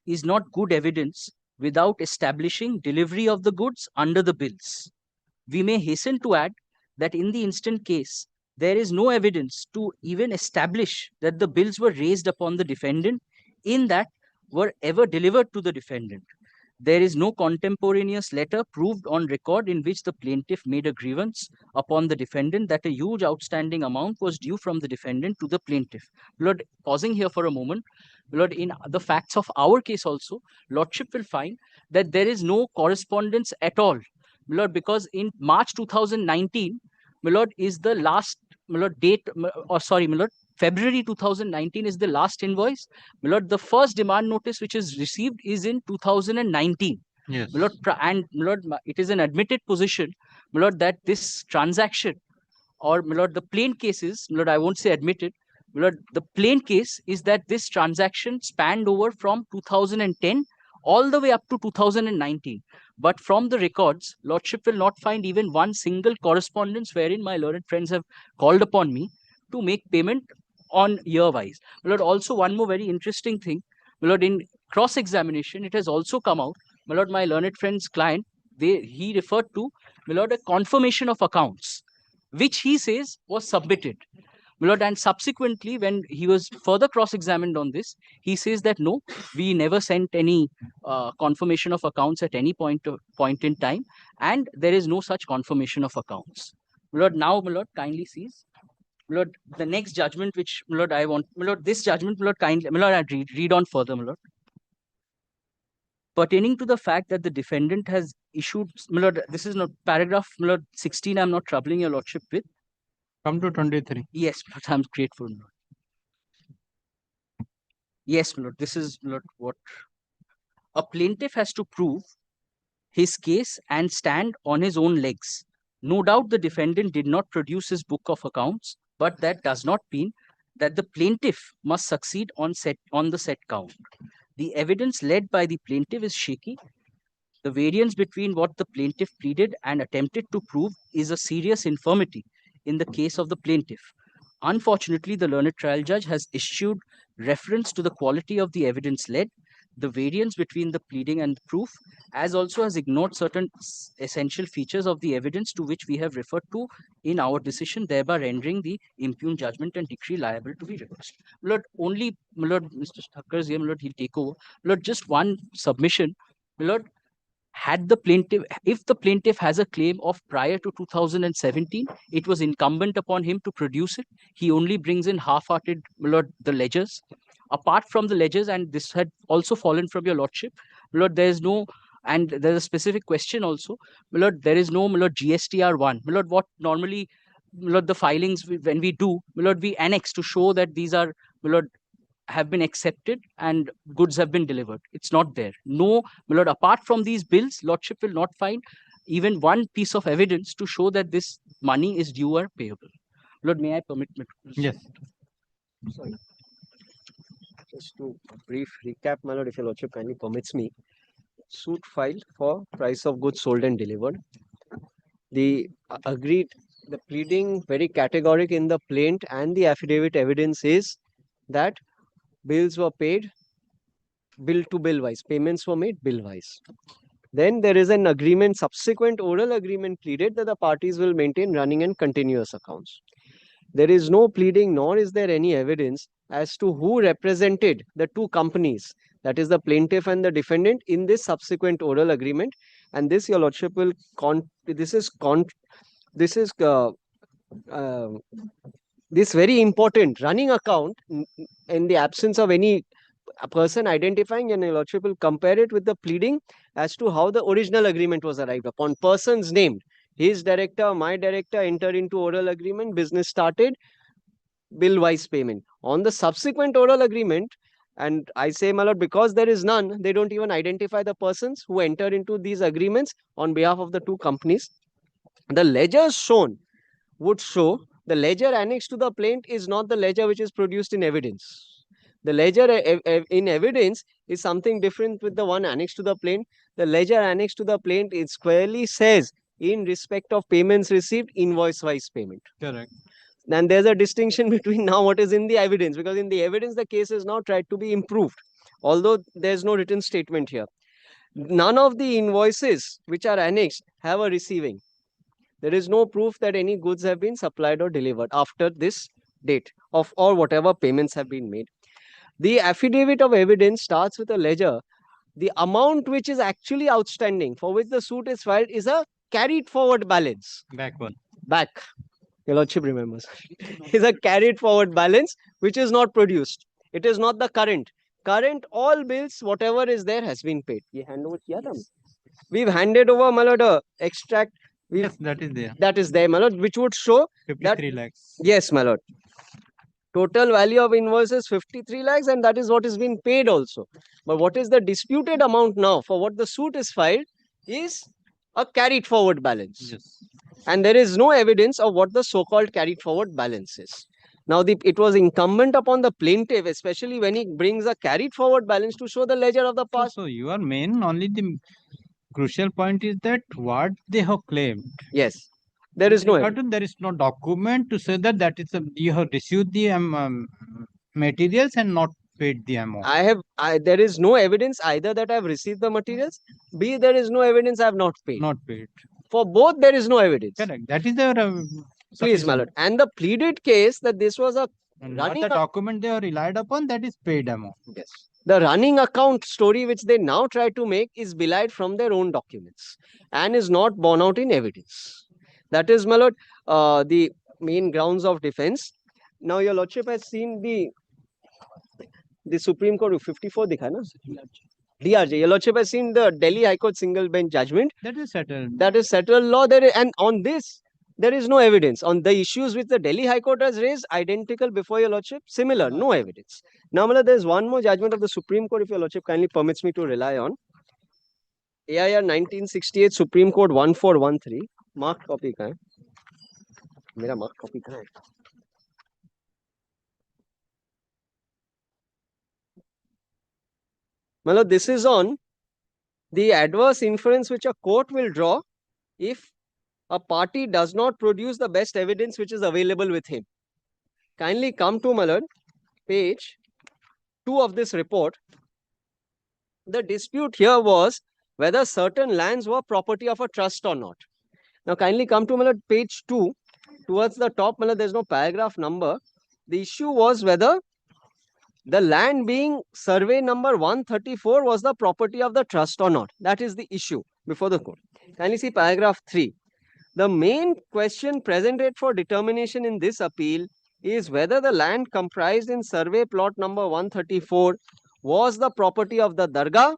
is not good evidence without establishing delivery of the goods under the bills. We may hasten to add that in the instant case, there is no evidence to even establish that the bills were raised upon the defendant in that were ever delivered to the defendant. There is no contemporaneous letter proved on record in which the plaintiff made a grievance upon the defendant that a huge outstanding amount was due from the defendant to the plaintiff. Lord, pausing here for a moment, Lord, in the facts of our case also, Lordship will find that there is no correspondence at all. My lord, because in March 2019, my lord, is the last, my lord, date, or sorry, my lord, February 2019 is the last invoice. My lord, the first demand notice which is received is in 2019. Yes. My lord, and my lord, it is an admitted position, my lord, that this transaction, or my lord, the plain case is, my lord, I won't say admitted, my lord, the plain case is that this transaction spanned over from 2010 all the way up to 2019. But from the records, Lordship will not find even one single correspondence wherein my learned friends have called upon me to make payment on year-wise. My Lord, also one more very interesting thing, my Lord, in cross-examination, it has also come out, my Lord, my learned friend's client, he referred to, my Lord, a confirmation of accounts, which he says was submitted. My Lord, and subsequently, when he was further cross-examined on this, he says that no, we never sent any confirmation of accounts at any point in time, and there is no such confirmation of accounts. My Lord, now, my Lord, kindly sees. My Lord, the next judgment which, my Lord, I want, my Lord, this judgment, my Lord, kindly, my Lord, I read on further, my Lord. Pertaining to the fact that the defendant has issued, my Lord, this is not paragraph, my Lord, 16, I'm not troubling your Lordship with. Come to 23. Yes, but I'm grateful, my Lord. Yes, my Lord, this is, my Lord, what a plaintiff has to prove his case and stand on his own legs. No doubt the defendant did not produce his book of accounts, but that does not mean that the plaintiff must succeed on the set count. The evidence led by the plaintiff is shaky. The variance between what the plaintiff pleaded and attempted to prove is a serious infirmity in the case of the plaintiff. Unfortunately, the learned trial judge has issued reference to the quality of the evidence led, the variance between the pleading and the proof, as also has ignored certain essential features of the evidence to which we have referred to in our decision, thereby rendering the impugned judgment and decree liable to be reversed. Lord, only, Lord, Mr. Thakkar is here, Lord, he'll take over. Lord, just one submission. Lord, had the plaintiff, if the plaintiff has a claim of prior to 2017, it was incumbent upon him to produce it. He only brings in half-hearted, Lord, the ledgers. Apart from the ledgers, and this had also fallen from your Lordship, Lord, there is no, and there's a specific question also, Lord, there is no, Lord, GSTR1. Lord, what normally, Lord, the filings, when we do, Lord, we annex to show that these are, Lord, have been accepted and goods have been delivered. It's not there. No, my Lord, apart from these bills, Lordship will not find even one piece of evidence to show that this money is due or payable. Lord, may I permit me? Yes. Sorry. Just to brief recap, my Lord, if your Lordship kindly permits me. Suit filed for price of goods sold and delivered. The the pleading very categoric in the plaint and the affidavit evidence is that bills were paid bill to bill wise, payments were made bill wise. Then there is an agreement, subsequent oral agreement pleaded that the parties will maintain running and continuous accounts. There is no pleading nor is there any evidence as to who represented the two companies, that is the plaintiff and the defendant, in this subsequent oral agreement. And this, your Lordship, will this very important running account in the absence of any person identifying, and your Lordship will compare it with the pleading as to how the original agreement was arrived upon. Persons named, his director, my director, enter into oral agreement, business started, bill-wise payment. On the subsequent oral agreement, and I say, my Lord, because there is none, they don't even identify the persons who enter into these agreements on behalf of the two companies. The ledgers shown would show the ledger annexed to the plaint is not the ledger which is produced in evidence. The ledger in evidence is something different with the one annexed to the plaint. The ledger annexed to the plaint, it squarely says in respect of payments received, invoice-wise payment. Correct. And there's a distinction between now what is in the evidence, because in the evidence the case is now tried to be improved, although there's no written statement here. None of the invoices which are annexed have a receiving. There is no proof that any goods have been supplied or delivered after this date of or whatever payments have been made. The affidavit of evidence starts with a ledger. The amount which is actually outstanding for which the suit is filed is a carried forward balance. Back one. Back. Your Lordship remembers. Is a carried forward balance which is not produced. It is not the current. Current, all bills, whatever is there has been paid. We've handed over, my Lord, extract. Yes, that is there. That is there, my Lord, which would show 53 lakhs. Yes, my Lord. Total value of invoices 53 lakhs, and that is what is being paid also. But what is the disputed amount now for what the suit is filed is a carried forward balance. Yes. And there is no evidence of what the so-called carried forward balance is. Now, it was incumbent upon the plaintiff, especially when he brings a carried forward balance, to show the ledger of the past. So your main only the crucial point is that what they have claimed. Yes. There is no evidence. There is no document to say that you have received the materials and not paid the amount. There is no evidence either that I have received the materials, B, there is no evidence I have not paid. Not paid. For both, there is no evidence. Correct. That is the Please, my lord. And the pleaded case that this was a running the document they have relied upon, that is paid amount. Yes. The running account story which they now try to make is belied from their own documents and is not borne out in evidence. That is, my lord, the main grounds of defense. Now, your lordship has seen the Supreme Court 54 dikha na? DRJ. Your lordship has seen the Delhi High Court single bench judgment. That is settled. That is settled law. And on this, there is no evidence. On the issues which the Delhi High Court has raised, identical before your lordship, similar, no evidence. Now, there is one more judgment of the Supreme Court, if your lordship kindly permits me to rely on. AIR 1968 Supreme Court 1413. Marked copy ka hai? Mera marked copy ka hai? This is on the adverse inference which a court will draw if a party does not produce the best evidence which is available with him. Kindly come to, my lord, page 2 of this report. The dispute here was whether certain lands were property of a trust or not. Now, kindly come to, my lord, page 2. Towards the top, my lord, there is no paragraph number. The issue was whether the land being survey number 134 was the property of the trust or not. That is the issue before the court. Kindly see paragraph 3. The main question presented for determination in this appeal is whether the land comprised in survey plot number 134 was the property of the Dargah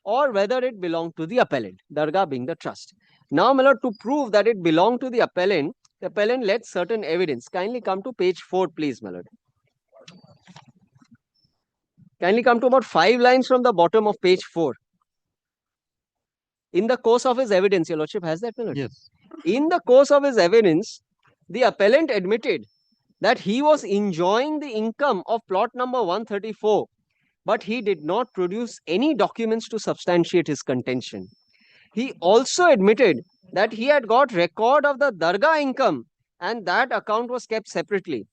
or whether it belonged to the appellant, Dargah being the trust. Now, my lord, to prove that it belonged to the appellant led certain evidence. Kindly come to page 4, please, my lord. Kindly come to about 5 lines from the bottom of page 4. In the course of his evidence, your lordship has that, my lord? Yes. In the course of his evidence, the appellant admitted that he was enjoying the income of plot number 134, but he did not produce any documents to substantiate his contention. He also admitted that he had got record of the Dargah income and that account was kept separately.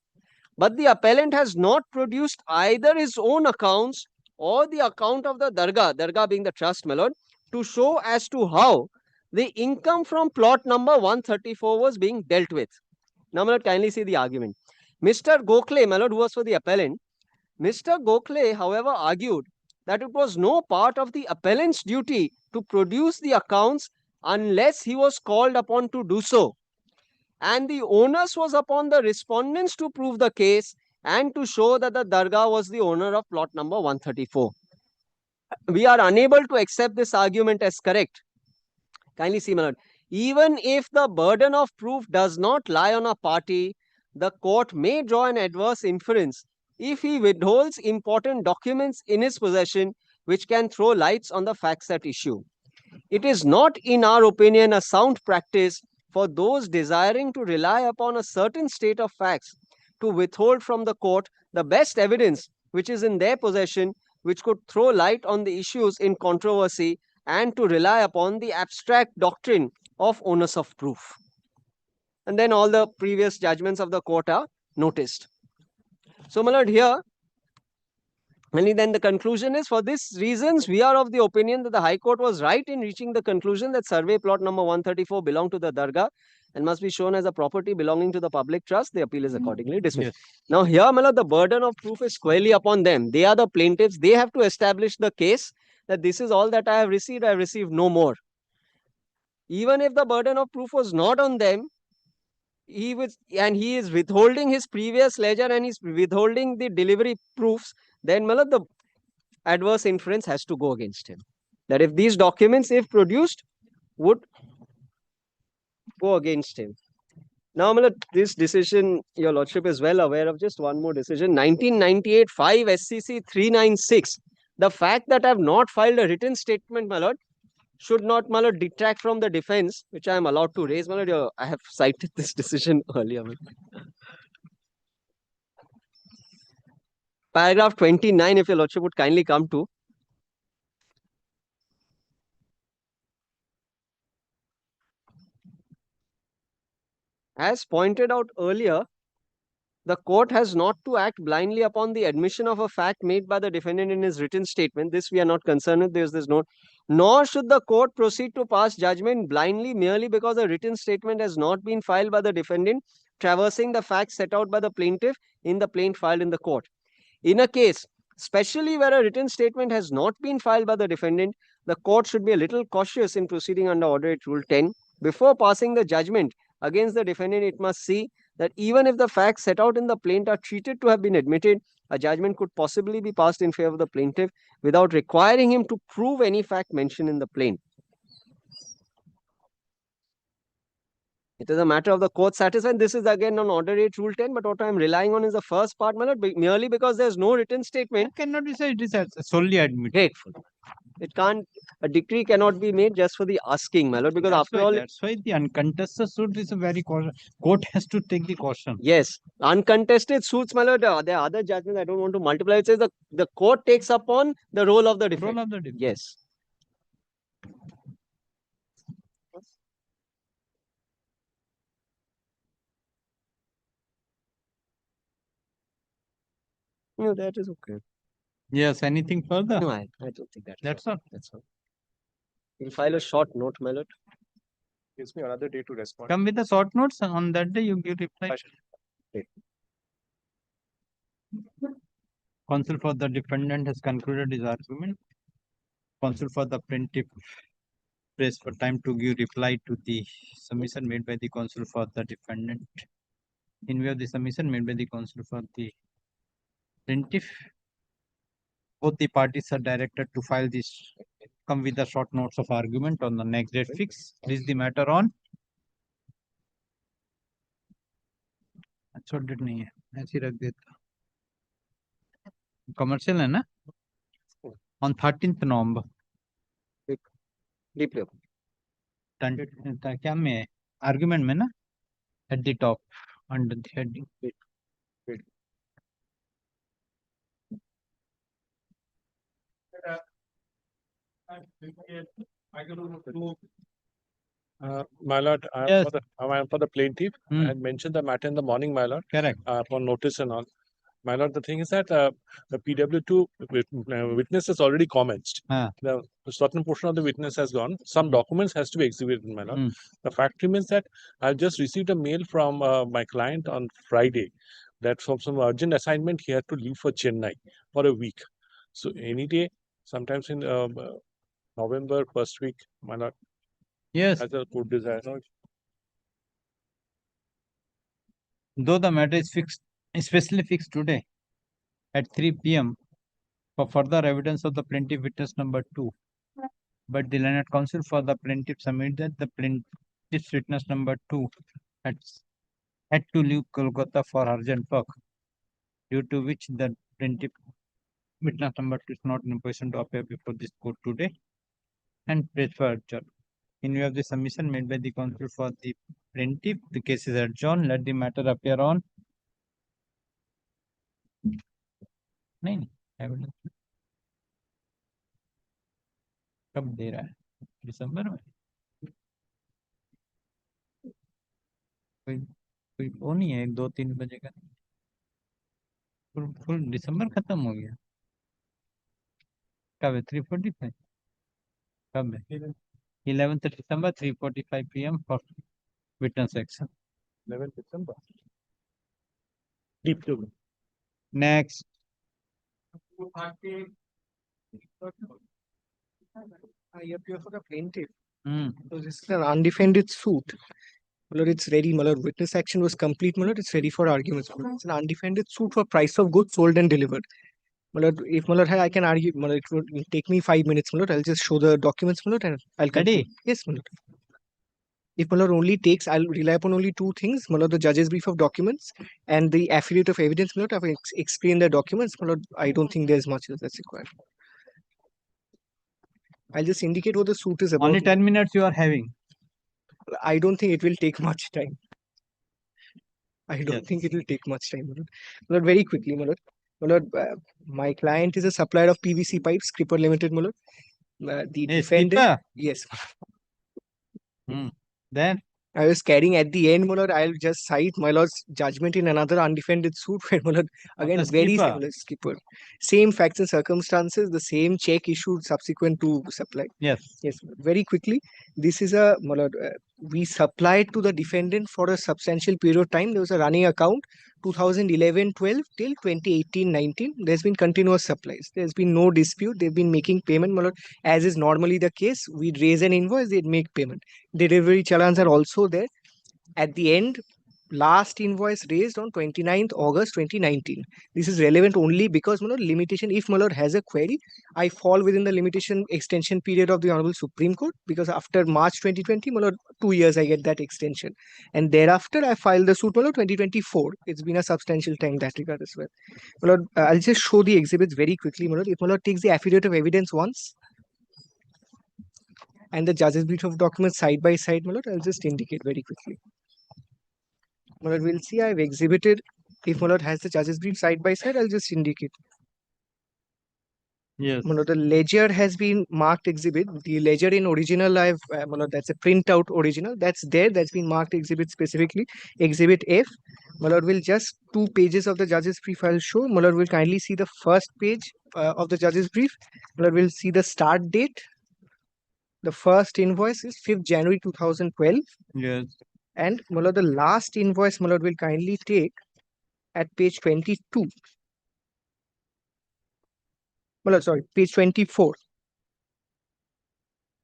But the appellant has not produced either his own accounts or the account of the Dargah being the trust, my lord, to show as to how the income from plot number 134 was being dealt with. Now, my lord, kindly see the argument. Mr. Gokhale, my lord, who was for the appellant, Mr. Gokhale, however, argued that it was no part of the appellant's duty to produce the accounts unless he was called upon to do so. And the onus was upon the respondents to prove the case and to show that the Dargah was the owner of plot number 134. We are unable to accept this argument as correct. Kindly see, my lord. Even if the burden of proof does not lie on a party, the court may draw an adverse inference if he withholds important documents in his possession which can throw lights on the facts at issue. It is not, in our opinion, a sound practice for those desiring to rely upon a certain state of facts to withhold from the court the best evidence which is in their possession, which could throw light on the issues in controversy, and to rely upon the abstract doctrine of onus of proof. And then all the previous judgments of the court are noticed. So, my lord, here, and then the conclusion is, for these reasons, we are of the opinion that the High Court was right in reaching the conclusion that survey plot number 134 belonged to the Dargah and must be shown as a property belonging to the public trust. The appeal is accordingly dismissed. Yes. Now, here, my lord, the burden of proof is squarely upon them. They are the plaintiffs. They have to establish the case that this is all that I have received no more. Even if the burden of proof was not on them, he is withholding his previous ledger and he's withholding the delivery proofs, then, my lord, the adverse inference has to go against him. That if these documents, if produced, would go against him. Now, my lord, this decision, your lordship is well aware of. Just one more decision, 1998 5 SCC 396. The fact that I have not filed a written statement, my lord, should not, my lord, detract from the defense, which I am allowed to raise, my lord. I have cited this decision earlier. paragraph 29, if your lordship would kindly come to. As pointed out earlier, the court has not to act blindly upon the admission of a fact made by the defendant in his written statement. This we are not concerned with. There's this note. Nor should the court proceed to pass judgment blindly merely because a written statement has not been filed by the defendant, traversing the facts set out by the plaintiff in the plaint filed in the court. In a case, especially where a written statement has not been filed by the defendant, the court should be a little cautious in proceeding under Order 8 Rule 10. Before passing the judgment against the defendant, it must see that even if the facts set out in the plaint are treated to have been admitted, a judgment could possibly be passed in favor of the plaintiff without requiring him to prove any fact mentioned in the plaint. It is a matter of the court satisfied. This is again on Order 8 Rule 10, but what I am relying on is the first part, my lord, merely because there is no written statement. That cannot be said. It is solely admitted. Grateful. It can't, a decree cannot be made just for the asking, my lord, because after all. That's why the uncontested suit is a very caution. Court has to take the caution. Yes, uncontested suits, my lord, there are other judgments I don't want to multiply. It says the court takes upon the role of the defendant. Role of the defendant. Yes. No, that is okay. Yes, anything further? No, I don't think that's all. That's all. We'll file a short note, my lord. Gives me another day to respond. Come with the short notes. On that day, you give reply. Counsel for the defendant has concluded his argument. Counsel for the plaintiff prays for time to give reply to the submission made by the counsel for the defendant. In view of the submission made by the counsel for the plaintiff, both the parties are directed to file this, come with the short notes of argument on the next date fix. This is the matter on. छोड़ date नहीं है, ऐसे रख देता. Commercial है ना? On 13th November. Deeply. क्या में है? Argument में ना? At the top, under the heading. My lord, I am for the plaintiff. I had mentioned the matter in the morning, my lord. Correct. For notice and all. My lord, the thing is that the PW2 witness has already commenced. The certain portion of the witness has gone. Some documents has to be exhibited, my lord. The fact remains that I've just received a mail from my client on Friday that from some urgent assignment he had to leave for Chennai for a week. So any day, sometimes in November, first week, my lord. Yes. As a court desire. Though the matter is fixed, especially fixed today at 3 p.m. for further evidence of the plaintiff witness number 2. But the learned counsel for the plaintiff submitted that the plaintiff's witness number 2 had to leave Calcutta for urgent work, due to which the plaintiff witness number 2 is not in a position to appear before this court today and prays for adjournment. In view of the submission made by the counsel for the plaintiff, the case is adjourned. Let the matter appear on. नहीं evidence कब दे रहा है? दिसंबर में? कोई वो नहीं है 2-3 बजे का? फुल दिसंबर खत्म हो गया. कब है? 3:45. कब है? 11th December 3:45 p.m. for witness section. 11th December. Deep to next. I appear for the plaintiff. So this is an undefended suit. Malord, it's ready. Malord, witness action was complete. Malord, it's ready for arguments. Malord. It's an undefended suit for price of goods sold and delivered. Malord, if Malord, I can argue. Malord, it will take me 5 minutes. Malord, I'll just show the documents. Malord, and I'll continue. Yes, Malord. If Malord only takes, I'll rely upon only 2 things. Malord, the judge's brief of documents and the affidavit of evidence. Malord, I've explained the documents. Malord, I don't think there's much else that's required. I'll just indicate what the suit is about. Only 10 minutes you are having. I don't think it will take much time. I don't think it will take much time, Malord. Malord, very quickly, Malord. My lord, my client is a supplier of PVC pipes, Skipper Limited, my lord. The defendant, Skipper? yes. Then I was carrying at the end, my lord, I'll just cite my lord's judgment in another undefended suit where, my lord, again, very Skipper. similar, Skipper. Same facts and circumstances, the same check issued subsequent to supply. Yes. Yes, very quickly. This is a, my lord, we supplied to the defendant for a substantial period of time. There was a running account 2011-12 till 2018-19. There's been continuous supplies. There's been no dispute. They've been making payment, my lord, as is normally the case. We'd raise an invoice, they'd make payment. Delivery challans are also there. At the end, last invoice raised on 29th August 2019. This is relevant only because, my lord, limitation, if my lord has a query, I fall within the limitation extension period of the Honorable Supreme Court, because after March 2020, my lord, 2 years I get that extension. And thereafter, I file the suit, my lord, 2024. It's been a substantial time that regard as well. My lord, I'll just show the exhibits very quickly, my lord. If my lord takes the affidavit of evidence once, and the judge's brief of documents side by side, my lord, I'll just indicate very quickly. My lord, we'll see I've exhibited. If my lord has the judge's brief side by side, I'll just indicate. Yes. My lord, the ledger has been marked exhibit. The ledger in original, I've, my lord, that's a printout original. That's there. That's been marked exhibit specifically. Exhibit F. My lord, will just 2 pages of the judge's brief I'll show. My lord, will kindly see the first page of the judge's brief. My lord, will see the start date. The first invoice is 5th January 2012. Yes. And my lord, the last invoice, my lord, will kindly take at page 22. My lord, sorry, page 24.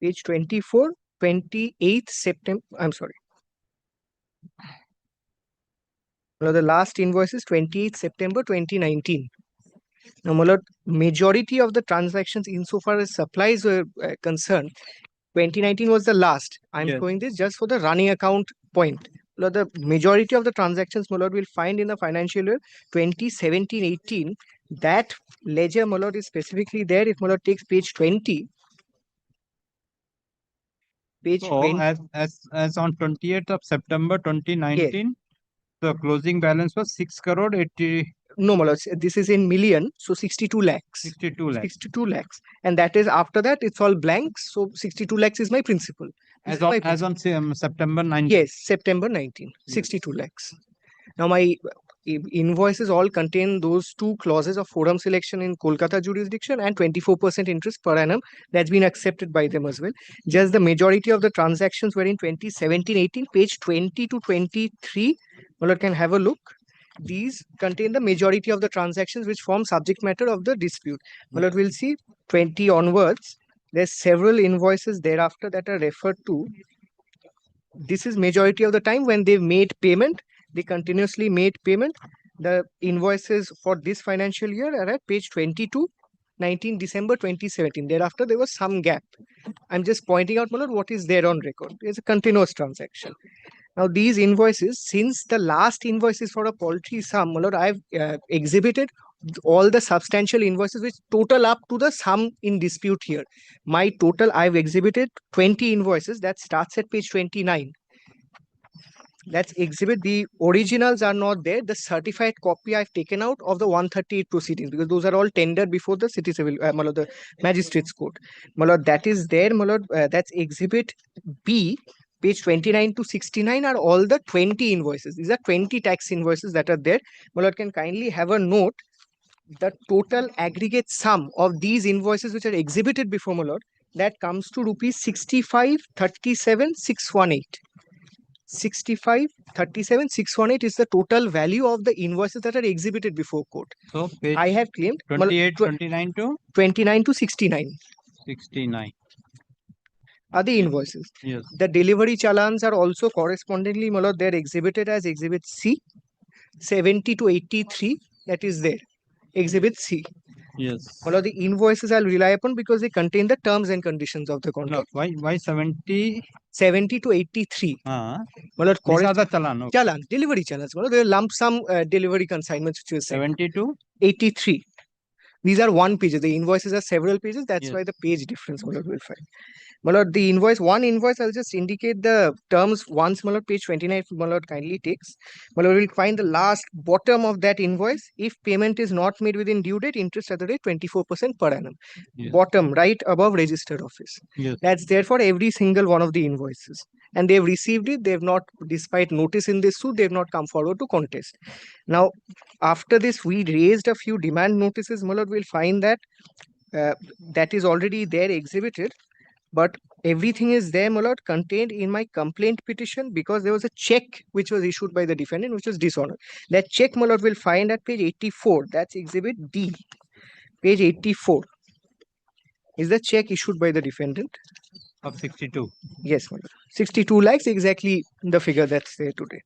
Page 24, 28th September. I'm sorry. My lord, the last invoice is 28th September 2019. Now, my lord, majority of the transactions insofar as supplies were concerned, 2019 was the last. I'm showing this just for the running account point. My lord, the majority of the transactions, my lord, will find in the financial year 2017-18. That ledger, my lord, is specifically there. If my lord takes page 20. Page so 20. As on 28th of September 2019, the closing balance was 6 crore 80. No, my lord, this is in million, so 62 lakhs. 62 lakhs. 62 lakhs. And that is after that, it's all blanks. So 62 lakhs is my principal. As on September 19. Yes, September 19, 62 lakhs. Now, my invoices all contain those 2 clauses of forum selection in Kolkata jurisdiction and 24% interest per annum. That's been accepted by them as well. Just the majority of the transactions were in 2017-18, page 20 to 23. My lord can have a look. These contain the majority of the transactions which form subject matter of the dispute. My lord, we'll see 20 onwards. There's several invoices thereafter that are referred to. This is majority of the time when they've made payment. They continuously made payment. The invoices for this financial year are at page 22, 19 December 2017. Thereafter, there was some gap. I'm just pointing out, my lord, what is there on record. It's a continuous transaction. Now, these invoices, since the last invoice is for a paltry sum, my lord, I've exhibited all the substantial invoices which total up to the sum in dispute here. My total, I've exhibited 20 invoices. That starts at page 29. That's exhibit. The originals are not there. The certified copy I've taken out of the 138 proceedings, because those are all tendered before the city civil, my lord, the magistrates court. My lord, that is there, my lord. That's exhibit B. Page 29 to 69 are all the 20 invoices. These are 20 tax invoices that are there. My lord can kindly have a note. The total aggregate sum of these invoices which are exhibited before my lord, that comes to rupees 65,37,618. 65,37,618 is the total value of the invoices that are exhibited before court. So page I have claimed 28, 29 to 29 to 69. 69 are the invoices. Yes. The delivery challans are also correspondingly, my lord, they're exhibited as exhibit C, 70 to 83. That is there. Exhibit C. Yes. My lord, the invoices I'll rely upon because they contain the terms and conditions of the contract. No, why 70? 70 to 83. My lord, these are the chalan. Okay. Chalan, delivery challans. My lord, there are lump sum delivery consignments which you said. 70 to 83. These are one pages. The invoices are several pages. That's why the page difference will find. Malad, the invoice, one invoice, I'll just indicate the terms once, Malad, page 29, Malad kindly takes. Malad will find the last bottom of that invoice. If payment is not made within due date, interest at the rate 24% per annum. Bottom, right above registered office. That's there for every single one of the invoices. And they've received it. They've not, despite notice in this suit, they've not come forward to contest. Now, after this, we raised a few demand notices. Malad will find that that is already there exhibited. But everything is there, my lord, contained in my complaint petition because there was a check which was issued by the defendant, which was dishonored. That check, my lord, will find at page 84. That's exhibit D. Page 84 is the check issued by the defendant. Of 62. Yes, my lord. 62 lakhs, exactly the figure that's there today.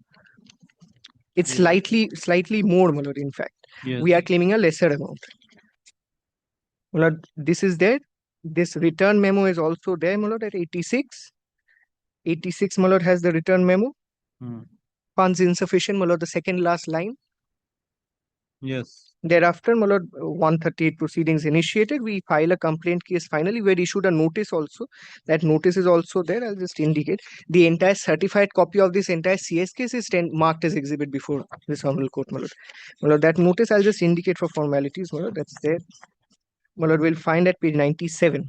It's slightly more, my lord, in fact. We are claiming a lesser amount. My lord, this is there. This return memo is also there, my lord, at 86. 86, my lord, has the return memo. Funds insufficient, my lord, the second last line. Yes. Thereafter, my lord, 138 proceedings initiated. We file a complaint case finally. We issued a notice also. That notice is also there. I'll just indicate. The entire certified copy of this entire CS case is marked as exhibit before this honorable court, my lord. My lord, that notice I'll just indicate for formalities, my lord. That's there. My lord, we'll find at page 97.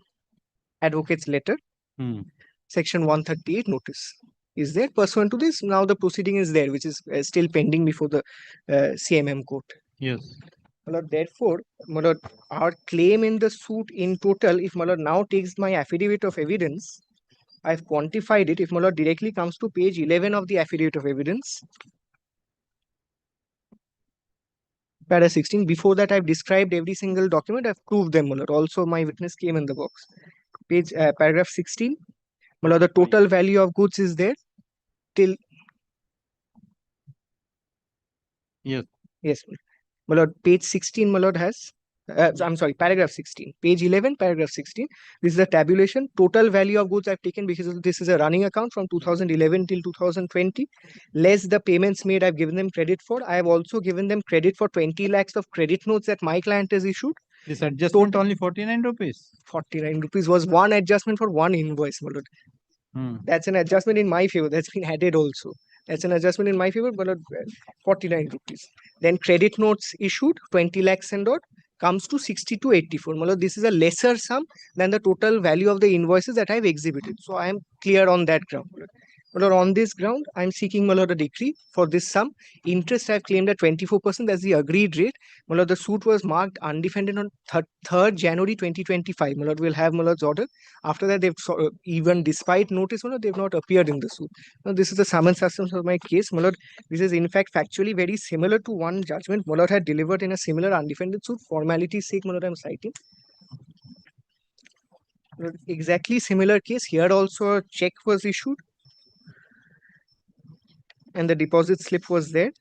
Advocate's letter. Section 138 notice is there. Pursuant to this, now the proceeding is there, which is still pending before the CMM court. Yes. My lord, therefore, my lord, our claim in the suit in total, if my lord now takes my affidavit of evidence, I've quantified it. If my lord directly comes to page 11 of the affidavit of evidence, para 16, before that I've described every single document, I've proved them, my lord. Also, my witness came in the box. Page paragraph 16. My lord, the total value of goods is there till. Yes. Yes, my lord. Page 16, my lord, has. I'm sorry, paragraph 16. Page 11, paragraph 16. This is the tabulation. Total value of goods I've taken because this is a running account from 2011 till 2020. Less the payments made, I've given them credit for. I have also given them credit for 20 lakhs of credit notes that my client has issued. This adjustment only 49 rupees. 49 rupees was one adjustment for one invoice, my lord. That's an adjustment in my favor. That's been added also. That's an adjustment in my favor, but 49 rupees. Then credit notes issued, 20 lakhs and odd, comes to 6284. My lord, this is a lesser sum than the total value of the invoices that I've exhibited. So I am clear on that ground. My lord, on this ground, I'm seeking, my lord, a decree for this sum. Interest I've claimed at 24%. That's the agreed rate. My lord, the suit was marked undefended on 3rd January 2025. My lord, we'll have my lord's order. After that, they've even despite notice, my lord, they've not appeared in the suit. Now, this is the summons substance of my case. My lord, this is in fact factually very similar to one judgment my lord had delivered in a similar undefended suit. Formality's sake, my lord, I'm citing. Exactly similar case. Here also a check was issued. And the deposit slip was there.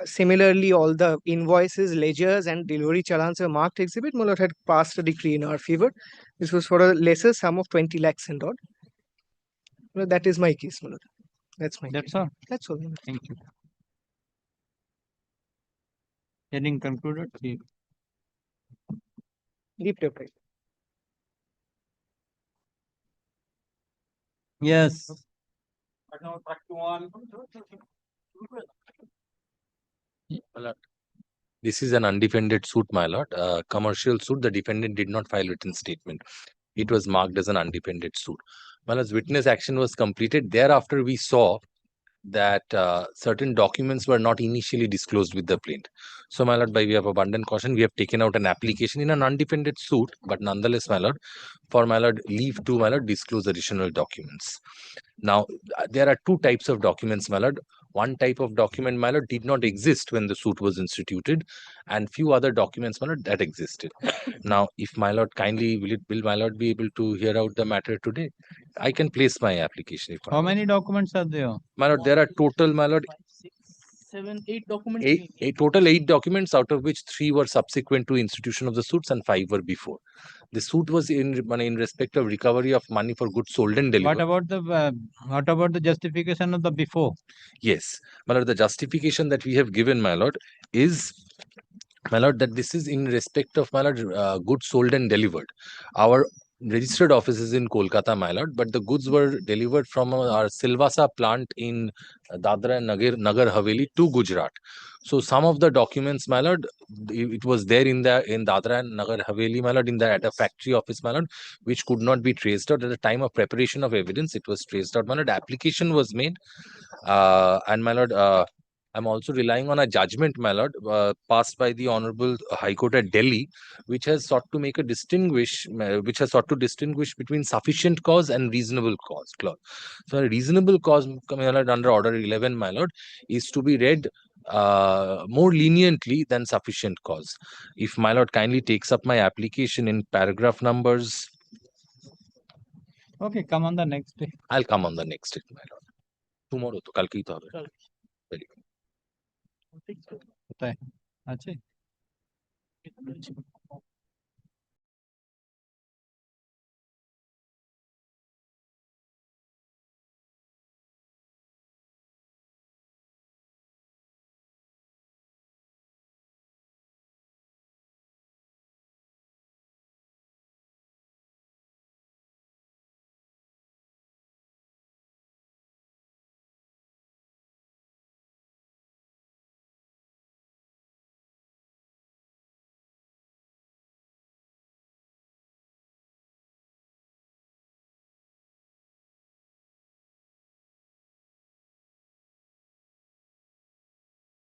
Similarly, all the invoices, ledgers, and delivery challans are marked exhibit. My lord had passed a decree in our favor. This was for a lesser sum of 20 lakhs and odd. Well, that is my case, my lord. That's my That's case. all. That's all. Thank you. Hearing concluded. Deep reply. Yes. This is an undefended suit, my lord. Commercial suit. The defendant did not file written statement. It was marked as an undefended suit. My lord's witness action was completed. Thereafter, we saw that certain documents were not initially disclosed with the plaintiff. So, my lord, by way of abundant caution, we have taken out an application in an undefended suit, but nonetheless, my lord, for my lord, leave to, my lord, disclose additional documents. Now, there are two types of documents, my lord. One type of document, my lord, did not exist when the suit was instituted, and few other documents, my lord, that existed. Now, if my lord kindly will my lord be able to hear out the matter today? I can place my application. If How many documents are there? My lord, there are total, my lord, 8 documents. Total 8 documents, out of which 3 were subsequent to institution of the suits and 5 were before. The suit was in respect of recovery of money for goods sold and delivered. What about the justification of the before? Yes, my lord, the justification that we have given, my lord, is my lord, that this is in respect of, my lord, goods sold and delivered. Our registered office is in Kolkata, my lord, but the goods were delivered from our Silvassa plant in Dadra and Nagar Haveli to Gujarat. So some of the documents, my lord, it was there in Dadra and Nagar Haveli, my lord, at a factory office, my lord, which could not be traced out at the time of preparation of evidence. It was traced out, my lord. Application was made, and my lord, I'm also relying on a judgment, my lord, passed by the Honorable High Court at Delhi, which has sought to distinguish between sufficient cause and reasonable cause clause. So a reasonable cause, my lord, under Order 11, my lord, is to be read more leniently than sufficient cause. If my lord kindly takes up my application in paragraph numbers. Okay, come on the next day. I'll come on the next day, my lord. Tomorrow to kalki to hobe. Very good. होता है अच्छा